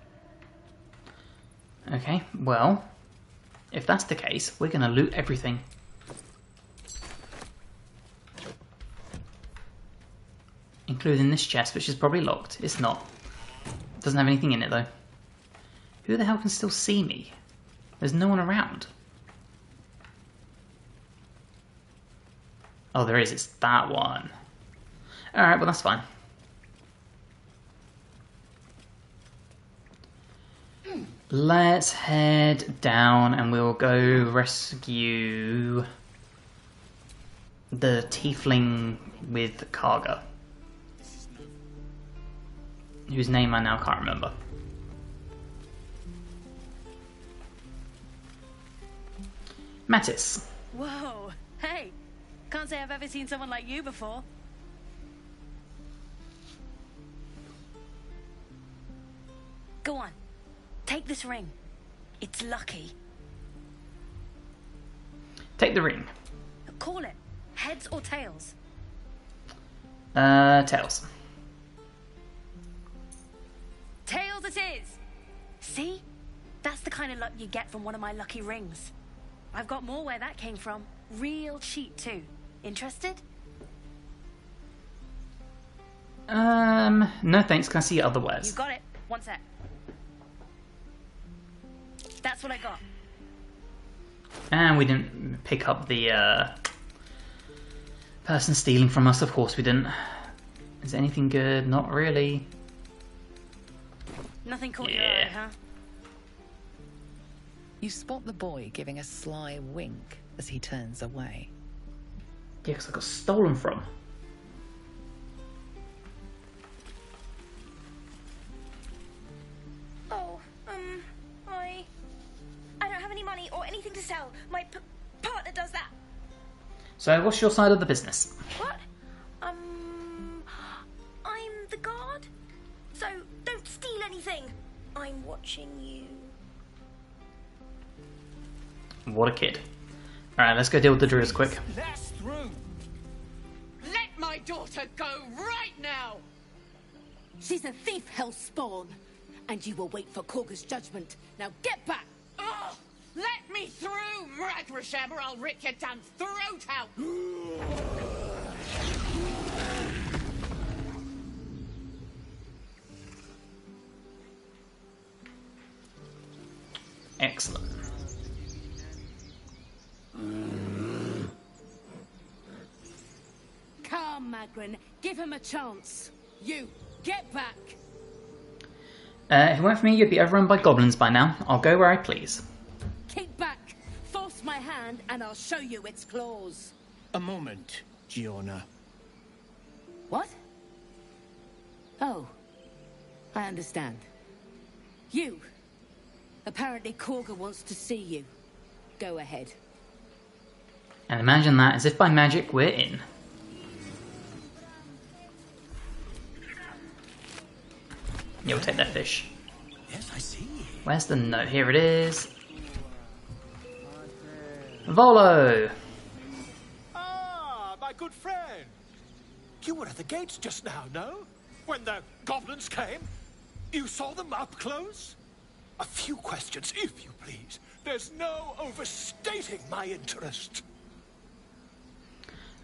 Okay, well, if that's the case, we're gonna loot everything. Including this chest, which is probably locked. It's not. Doesn't have anything in it though. Who the hell can still see me? There's no one around. Oh, there is. It's that one. Alright, well that's fine. Let's head down and we'll go rescue the tiefling with Karga, whose name I now can't remember. Mattis. Whoa, hey. Can't say I've ever seen someone like you before. Go on. Take this ring. It's lucky. Take the ring. Call it. Heads or tails? Tails. Tails it is! See? That's the kind of luck you get from one of my lucky rings. I've got more where that came from. Real cheap too. Interested? No thanks, can I see your other wares? You got it. One sec. That's what I got. And we didn't pick up the person stealing from us, of course we didn't. Is there anything good? Not really. Nothing caught your eye, huh? You spot the boy giving a sly wink as he turns away. Yeah, because I got stolen from. Oh, I don't have any money or anything to sell. My partner does that. So, what's your side of the business? What? I'm the guard. So, don't steal anything. I'm watching you. What a kid. Alright, let's go deal with the druids quick. Last through. Let my daughter go right now! She's a thief, hellspawn. And you will wait for Korga's judgment. Now get back! Oh, let me through, Mragrasham, or I'll rip your damn throat out! Excellent. Come, Magrin, give him a chance. You, get back. If it weren't for me, you'd be overrun by goblins by now. I'll go where I please. Kick back, force my hand, and I'll show you its claws. A moment, Giona. What? Oh, I understand. You. Apparently Korga wants to see you. Go ahead. And imagine that, as if by magic, we're in. Yeah, we'll take that fish. Yes, I see. Where's the note? Here it is. Volo! Ah, my good friend. You were at the gates just now, no? When the goblins came? You saw them up close? A few questions, if you please. There's no overstating my interest.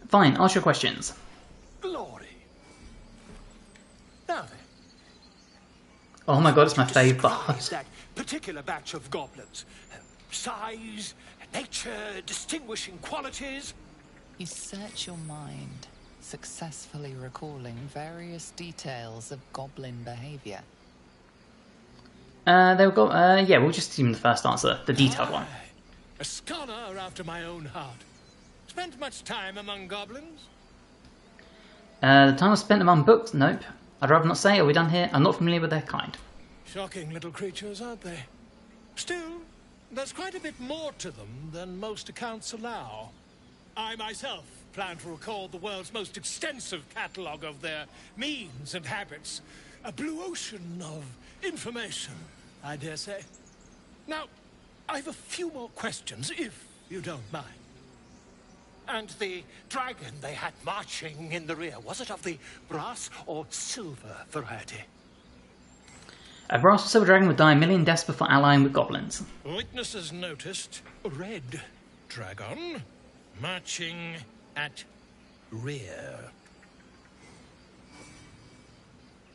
Fine, ask your questions. Glory. Now then. Oh my god, it's my favourite. That particular batch of goblins. Size, nature, distinguishing qualities. You search your mind, successfully recalling various details of goblin behaviour. They'll go. Yeah, we'll just assume the first answer, the detailed one. A scholar after my own heart. Spent much time among goblins? The time I spent among books? Nope. I'd rather not say. Are we done here? I'm not familiar with their kind. Shocking little creatures, aren't they? Still, there's quite a bit more to them than most accounts allow. I myself plan to record the world's most extensive catalogue of their means and habits. A blue ocean of information, I dare say. Now, I've a few more questions, if you don't mind. And the dragon they had marching in the rear, was it of the brass or silver variety? A brass or silver dragon would die a million deaths before allying with goblins. Witnesses noticed a red dragon marching at rear.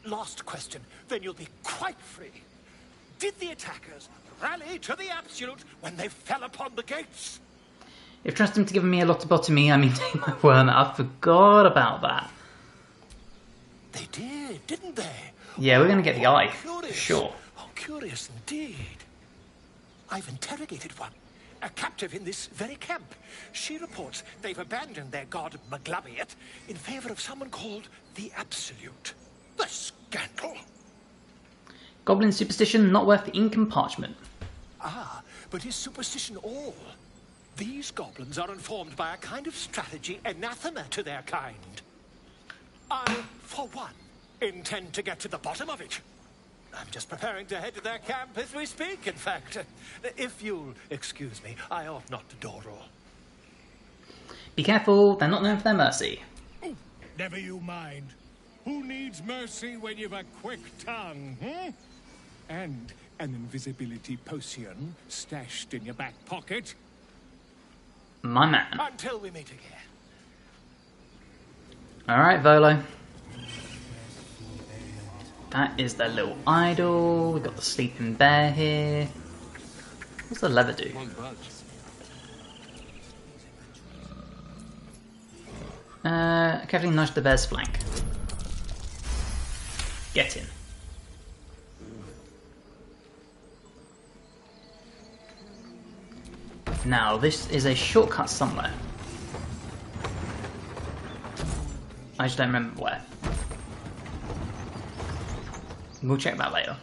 Last question, then you'll be quite free. Did the attackers rally to the absolute when they fell upon the gates? If trust him to give me a lobotomy, I mean, take my worm out. I forgot about that. They did, didn't they? Yeah, we're going to get the eye, Curious. for sure. Oh, curious indeed. I've interrogated one, a captive in this very camp. She reports they've abandoned their god Maglabiet in favor of someone called the Absolute. The scandal! Goblin superstition not worth the ink and parchment. Ah, but is superstition all? These goblins are informed by a kind of strategy anathema to their kind. I, for one, intend to get to the bottom of it. I'm just preparing to head to their camp as we speak, in fact. If you'll excuse me, I ought not to dawdle. Be careful, they're not known for their mercy. Oh, never you mind. Who needs mercy when you've a quick tongue, And an invisibility potion stashed in your back pocket? My man. Until we meet again. Alright, Volo. That is their little idol. We've got the sleeping bear here. What's the leather do? Carefully nudge the bear's flank. Get in. Now, this is a shortcut somewhere. I just don't remember where. We'll check that later.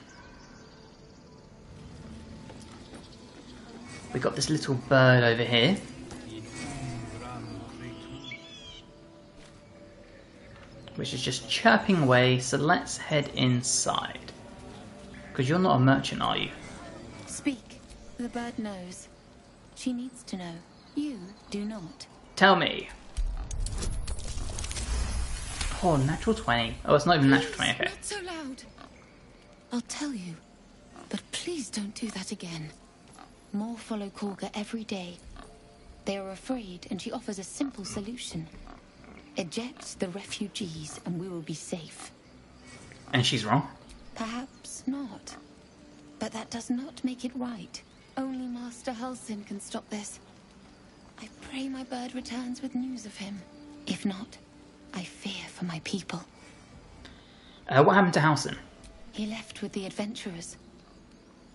We got this little bird over here. Which is just chirping away, so let's head inside. Because you're not a merchant, are you? Speak. The bird knows. She needs to know. You do not. Tell me. Oh, natural 20. Oh, it's not even natural 20, okay. Not so loud. I'll tell you. But please don't do that again. More follow Korga every day. They are afraid, and she offers a simple solution. Eject the refugees, and we will be safe. And she's wrong? Perhaps not. But that does not make it right. Only Master Halsin can stop this. I pray my bird returns with news of him. If not, I fear for my people. What happened to Halsin? He left with the adventurers.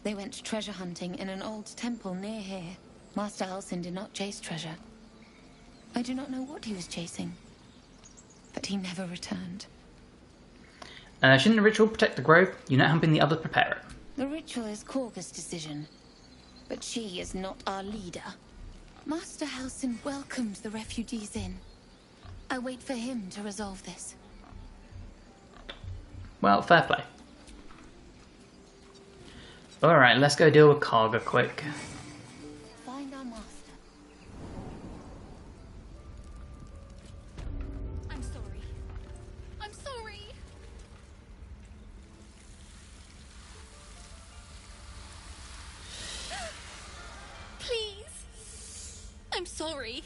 They went treasure hunting in an old temple near here. Master Halsin did not chase treasure. I do not know what he was chasing, but he never returned. Shouldn't the ritual protect the grove? You're not helping the others prepare it. The ritual is Korga's decision, but she is not our leader. Master Halsin welcomes the refugees in. I wait for him to resolve this. Well, fair play. Alright, let's go deal with Korga quick. Find our master. I'm sorry. I'm sorry. Please. I'm sorry.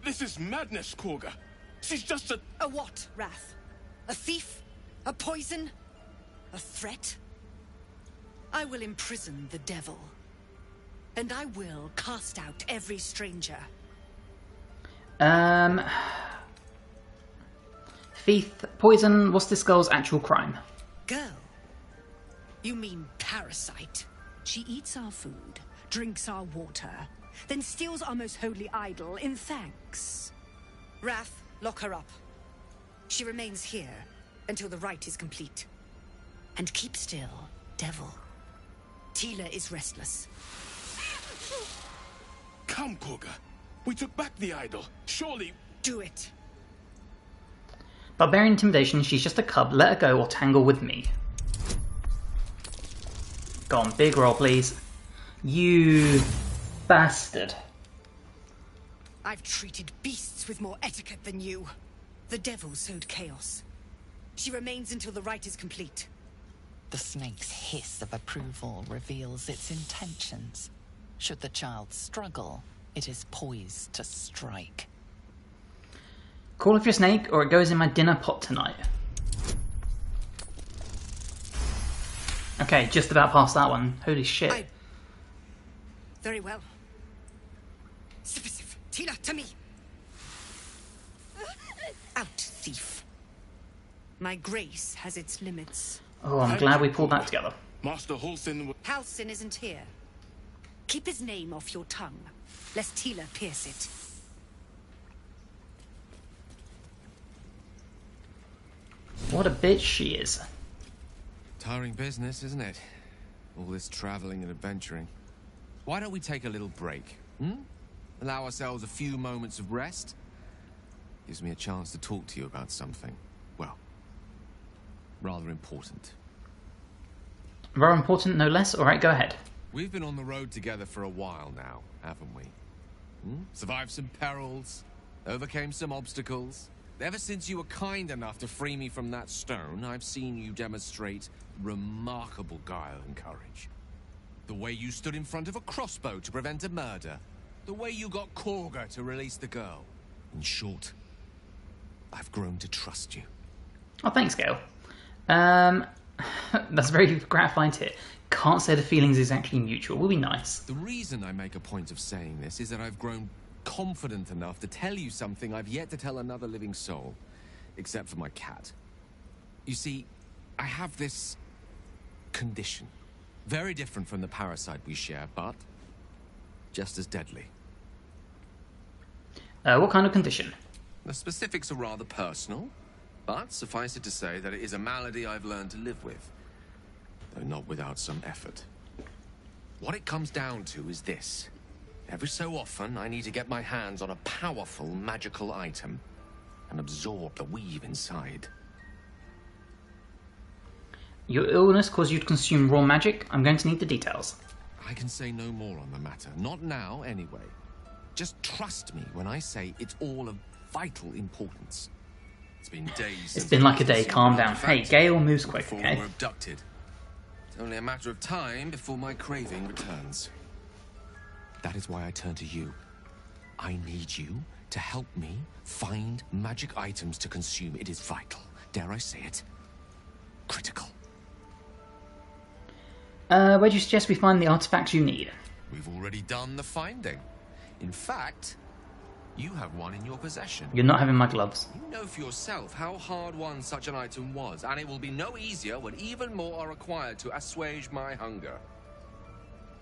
This is madness, Korga. She's just a... A what, Wrath? A thief? A poison? A threat? I will imprison the devil. And I will cast out every stranger. Thief, poison, what's this girl's actual crime? Girl? You mean parasite? She eats our food, drinks our water, then steals our most holy idol in thanks. Wrath, lock her up. She remains here until the rite is complete. And keep still, devil. Tila is restless. Come, Korga. We took back the idol. Surely... Do it. Barbarian intimidation, she's just a cub. Let her go or tangle with me. Go on, big roll, please. You bastard. I've treated beasts with more etiquette than you. The devil sowed chaos. She remains until the rite is complete. The snake's hiss of approval reveals its intentions. Should the child struggle, it is poised to strike. Call off your snake or it goes in my dinner pot tonight. Okay, just about past that one. Holy shit. Very well. Sif, Tila, to me! Out, thief. My grace has its limits. Oh, I'm glad we pulled that together. Master Halsin... Halsin isn't here. Keep his name off your tongue, lest Tila pierce it. What a bitch she is. Tiring business, isn't it? All this traveling and adventuring. Why don't we take a little break? Allow ourselves a few moments of rest? Gives me a chance to talk to you about something, well, rather important. Rather important, no less? Alright, go ahead. We've been on the road together for a while now, haven't we? Survived some perils, overcame some obstacles. Ever since you were kind enough to free me from that stone, I've seen you demonstrate remarkable guile and courage. The way you stood in front of a crossbow to prevent a murder. The way you got Korga to release the girl. In short, I've grown to trust you. Oh, thanks, Gale. That's very gratifying to hear. Can't say the feeling's exactly mutual. Will be nice. The reason I make a point of saying this is that I've grown confident enough to tell you something I've yet to tell another living soul, except for my cat. You see, I have this condition. Very different from the parasite we share, but just as deadly. What kind of condition? The specifics are rather personal, but suffice it to say that it is a malady I've learned to live with, though not without some effort. What it comes down to is this. Every so often, I need to get my hands on a powerful magical item and absorb the weave inside. Your illness caused you to consume raw magic? I'm going to need the details. I can say no more on the matter. Not now, anyway. Just trust me when I say it's all of vital importance. It's been days. It's been like a day. Calm down. Hey, Gale moves quick, okay? We're abducted. It's only a matter of time before my craving returns. That is why I turn to you. I need you to help me find magic items to consume. It is vital. Dare I say it? Critical. Where do you suggest we find the artifacts you need? We've already done the finding. In fact, you have one in your possession. You're not having my gloves. You know for yourself how hard-won such an item was, and it will be no easier when even more are required to assuage my hunger.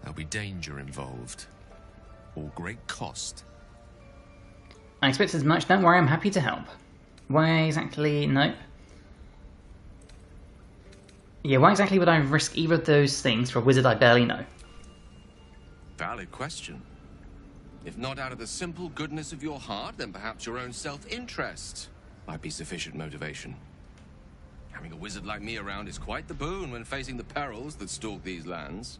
There'll be danger involved, or great cost. I expect as much. Don't worry, I'm happy to help. Why exactly? No. Yeah, why exactly would I risk either of those things for a wizard I barely know? Valid question. If not out of the simple goodness of your heart, then perhaps your own self-interest might be sufficient motivation. Having a wizard like me around is quite the boon when facing the perils that stalk these lands.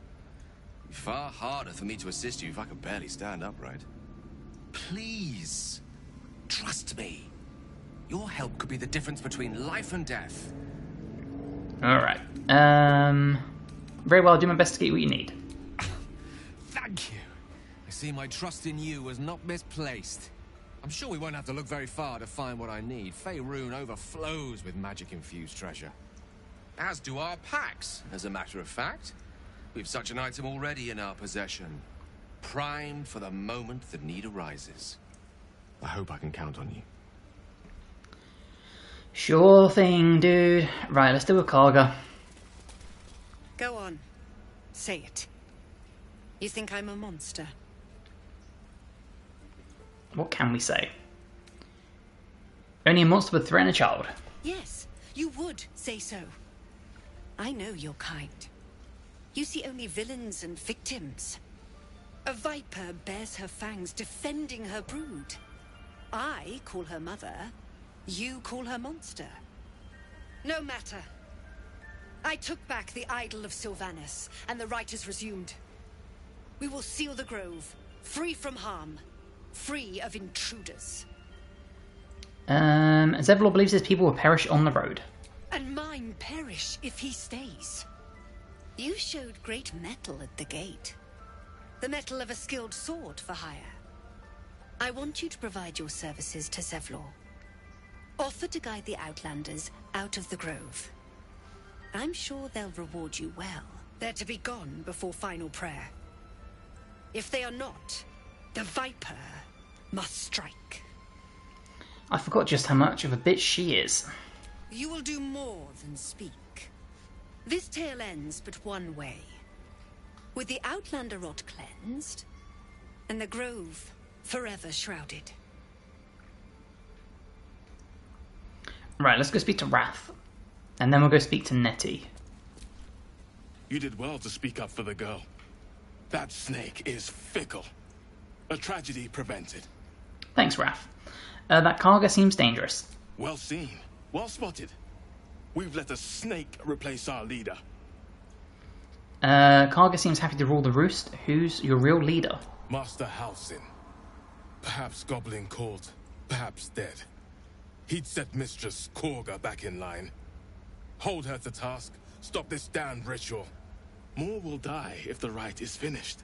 It'd be far harder for me to assist you if I could barely stand upright. Please, trust me. Your help could be the difference between life and death. Alright. Very well, I'll do my best to get you what you need. Thank you. I see my trust in you was not misplaced. I'm sure we won't have to look very far to find what I need. Faerun overflows with magic-infused treasure. As do our packs, as a matter of fact. We've such an item already in our possession. Primed for the moment the need arises. I hope I can count on you. Sure thing, dude. Right, let's do a Karga. Go on. Say it. You think I'm a monster? What can we say? Only a monster would threaten a child. Yes, you would say so. I know your kind. You see only villains and victims. A viper bears her fangs defending her brood. I call her mother. You call her monster. No matter. I took back the idol of Sylvanas, and the rite is resumed. We will seal the grove, free from harm, free of intruders. Zevlor believes his people will perish on the road. And mine perish if he stays. You showed great mettle at the gate. The mettle of a skilled sword for hire. I want you to provide your services to Zevlor. Offer to guide the Outlanders out of the grove. I'm sure they'll reward you well. They're to be gone before final prayer. If they are not, the Viper must strike. I forgot just how much of a bitch she is. You will do more than speak. This tale ends but one way. With the Outlander rot cleansed, and the grove forever shrouded. Right, let's go speak to Wrath. And then we'll go speak to Nettie. You did well to speak up for the girl. That snake is fickle. A tragedy prevented. Thanks, Wrath. That Karga seems dangerous. Well seen. Well spotted. We've let a snake replace our leader. Karga seems happy to rule the roost. Who's your real leader? Master Halsin. Perhaps goblin caught, perhaps dead. He'd set Mistress Korga back in line. Hold her to task, stop this damned ritual. More will die if the rite is finished.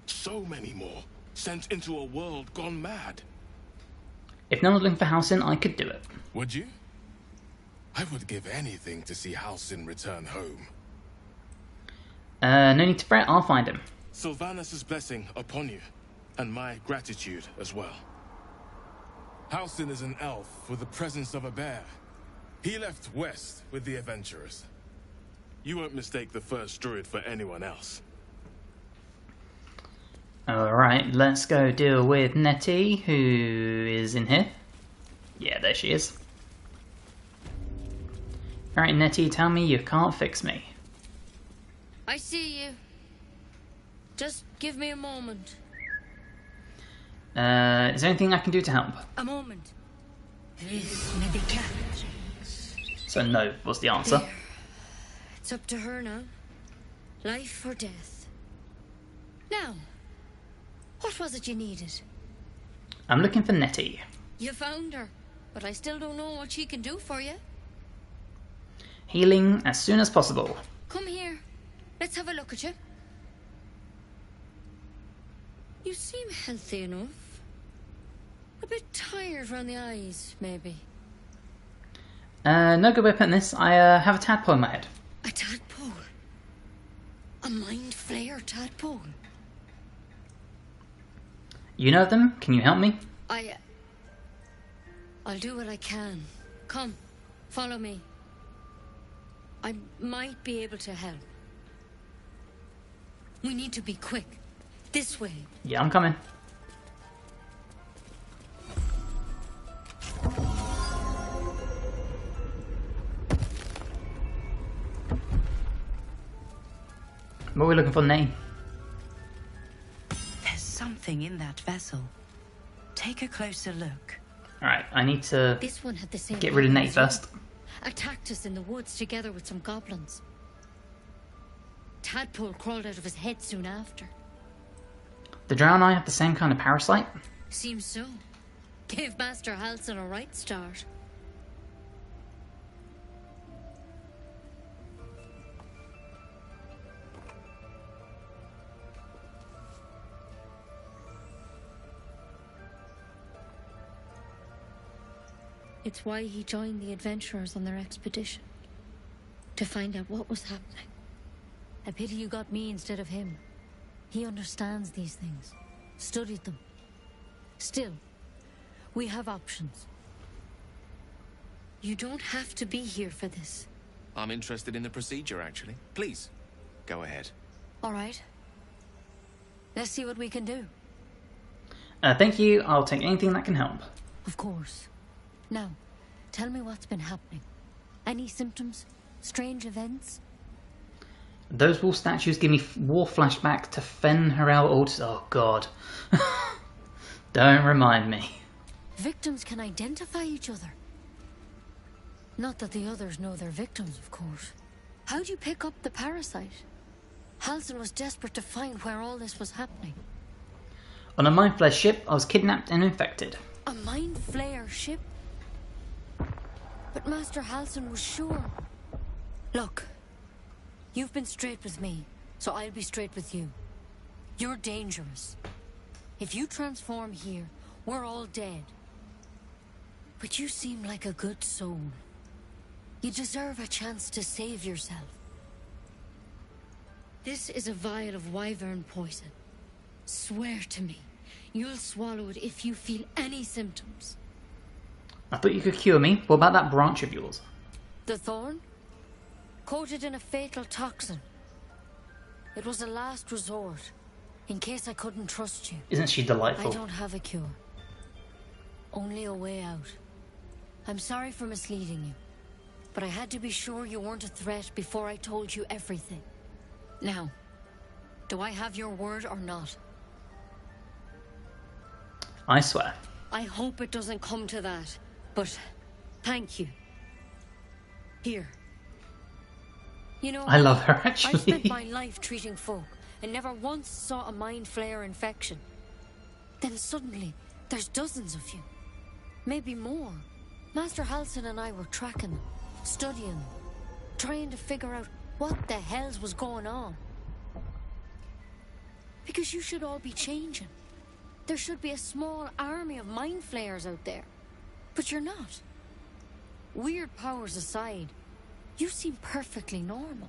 So many more, sent into a world gone mad. If no one's looking for Halsin, I could do it. Would you? I would give anything to see Halsin return home. No need to fret, I'll find him. Sylvanas' blessing upon you, and my gratitude as well. Halsin is an elf with the presence of a bear. He left west with the adventurers. You won't mistake the first druid for anyone else. Alright, let's go deal with Nettie, who is in here. Yeah, there she is. Alright, Nettie, tell me you can't fix me. I see you. Just give me a moment. Is there anything I can do to help? A moment. So no was the answer. There. It's up to her now. Life or death. Now, what was it you needed? I'm looking for Nettie. You found her, but I still don't know what she can do for you. Healing as soon as possible. Come here. Let's have a look at you. You seem healthy enough. A bit tired around the eyes, maybe. No good way of putting this. I have a tadpole in my head. A tadpole? A mind flayer tadpole? You know them? Can you help me? I'll do what I can. Come, follow me. I might be able to help. We need to be quick. This way. Yeah, I'm coming. What are we looking for, name? There's something in that vessel. Take a closer look. Alright, I need to This one had the same get rid of problem Nate as you. first. Attacked us in the woods together with some goblins. Tadpole crawled out of his head soon after. The Drow Eye have the same kind of parasite? Seems so. Gave Master Halsin a right start. It's why he joined the adventurers on their expedition. To find out what was happening. A pity you got me instead of him. He understands these things. Studied them. Still, we have options. You don't have to be here for this. I'm interested in the procedure, actually. Please, go ahead. All right. Let's see what we can do. Thank you. I'll take anything that can help. Of course. Now, tell me what's been happening. Any symptoms? Strange events? Those wall statues give me war flashback to Fen Harel Old. Oh god. Don't remind me. Victims can identify each other. Not that the others know they're victims, of course. How'd you pick up the parasite? Halsin was desperate to find where all this was happening. On a Mind Flayer ship, I was kidnapped and infected. A Mind Flayer ship? But Master Halsin was sure. Look, you've been straight with me, so I'll be straight with you. You're dangerous. If you transform here, we're all dead. But you seem like a good soul. You deserve a chance to save yourself. This is a vial of wyvern poison. Swear to me, you'll swallow it if you feel any symptoms. I thought you could cure me. What about that branch of yours? The thorn? Coated in a fatal toxin. It was a last resort, in case I couldn't trust you. Isn't she delightful? I don't have a cure. Only a way out. I'm sorry for misleading you, but I had to be sure you weren't a threat before I told you everything. Now, do I have your word or not? I swear. I hope it doesn't come to that, but thank you. Here. You know, I love her, actually. I spent my life treating folk and never once saw a Mind Flayer infection. Then suddenly, there's dozens of you. Maybe more. Master Halsin and I were tracking them, studying them, trying to figure out what the hells was going on. Because you should all be changing. There should be a small army of Mind Flayers out there. But you're not. Weird powers aside, you seem perfectly normal.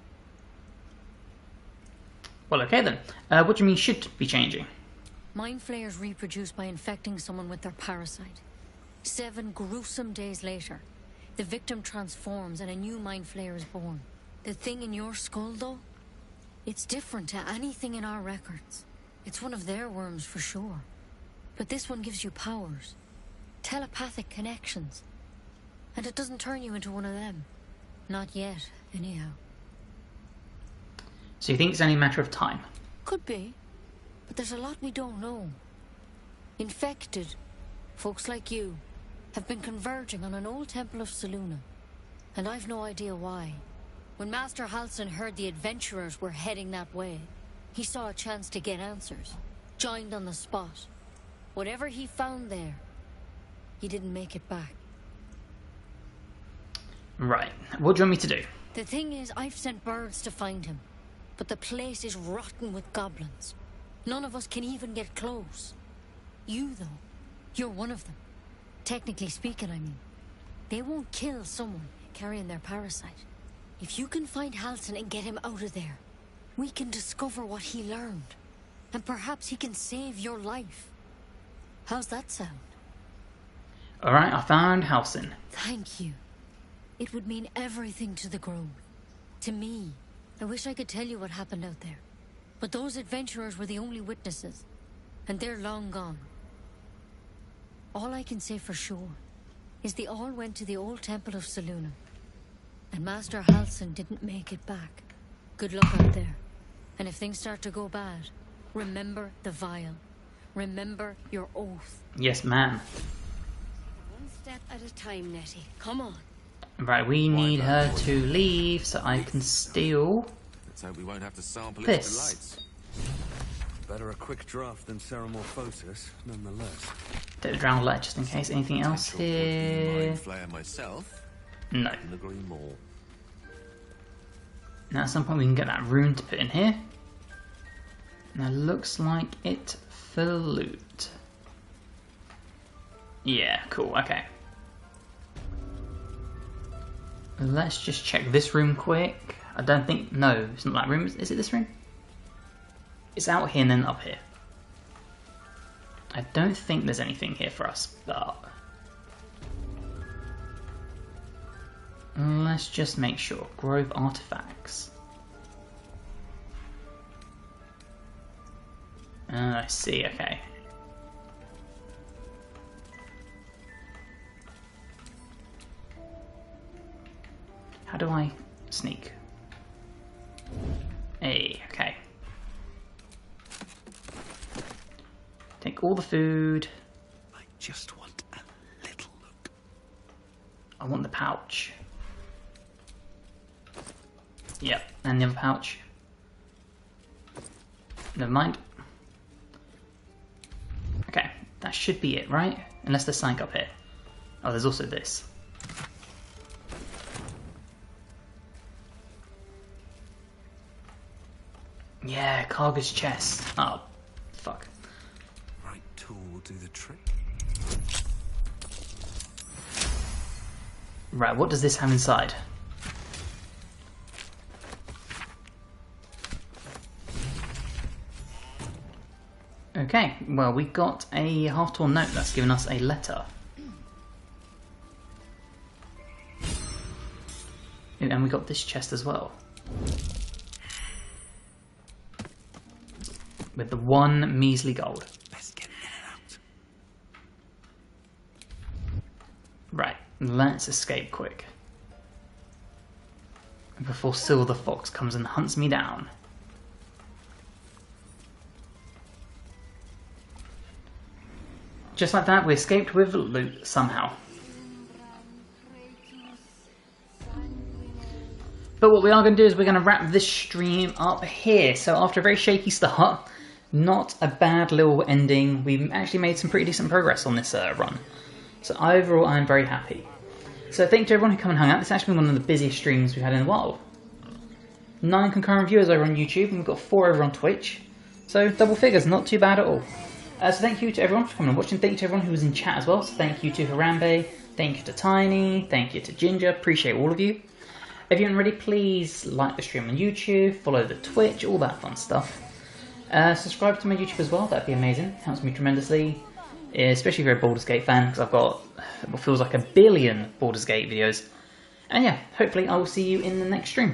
Well, okay then. What do you mean should be changing? Mind Flayers reproduce by infecting someone with their parasite. 7 gruesome days later, the victim transforms and a new Mind Flayer is born. The thing in your skull, though, it's different to anything in our records. It's one of their worms for sure. But this one gives you powers. Telepathic connections. And it doesn't turn you into one of them. Not yet, anyhow. So you think it's only a matter of time? Could be. But there's a lot we don't know. Infected, folks like you, have been converging on an old temple of Selûne. And I've no idea why. When Master Halsin heard the adventurers were heading that way, he saw a chance to get answers. Joined on the spot. Whatever he found there, he didn't make it back. Right. What do you want me to do? The thing is, I've sent birds to find him. But the place is rotten with goblins. None of us can even get close. You, though, you're one of them. Technically speaking, I mean. They won't kill someone carrying their parasite. If you can find Halsin and get him out of there, we can discover what he learned. And perhaps he can save your life. How's that sound? Alright, I found Halsin. Thank you. It would mean everything to the Grove. To me. I wish I could tell you what happened out there. But those adventurers were the only witnesses. And they're long gone. All I can say for sure is they all went to the old temple of Selûne. And Master Halsin didn't make it back. Good luck out there. And if things start to go bad, remember the vial. Remember your oath. Yes, ma'am. One step at a time, Nettie. Come on. Right, we need her to leave so I can steal Let's hope we won't have to sample this. its delights. Better a quick draft than ceramorphosis, nonetheless. Take the drowned light just in case. Anything else here? Mind flayer myself. No. Couldn't agree more. Now at some point we can get that rune to put in here. Now looks like it for loot. Yeah, cool, okay. Let's just check this room quick. I don't think, no, it's not that room. Is it this room? It's out here and then up here. I don't think there's anything here for us, but let's just make sure. Grove artifacts. I see, okay. How do I sneak? Hey, okay. Take all the food. I just want a little look. I want the pouch. Yep, and the other pouch. Never mind. Okay, that should be it, right? Unless there's something up here. Oh, there's also this. Yeah, Karga's chest. Oh, fuck. Right tool will do the trick. Right, what does this have inside? Okay, well, we got a half-torn note that's given us a letter. And we got this chest as well. With the one measly gold. Best get in and out. Right, let's escape quick. Before Syl the Fox comes and hunts me down. Just like that, we escaped with loot somehow. But what we are going to do is we're going to wrap this stream up here. So after a very shaky start, not a bad little ending. We've actually made some pretty decent progress on this run. So overall, I'm very happy. So thank you to everyone who come and hung out. This has actually been one of the busiest streams we've had in a while. 9 concurrent viewers over on YouTube, and we've got 4 over on Twitch. So double figures, not too bad at all. So thank you to everyone for coming and watching. Thank you to everyone who was in chat as well. So thank you to Harambe, thank you to Tiny, thank you to Ginger. Appreciate all of you. If you haven't already, please like the stream on YouTube, follow the Twitch, all that fun stuff. Subscribe to my YouTube as well, that'd be amazing. Helps me tremendously. Especially if you're a Baldur's Gate fan, because I've got what feels like 1 billion Baldur's Gate videos. And yeah, hopefully I will see you in the next stream.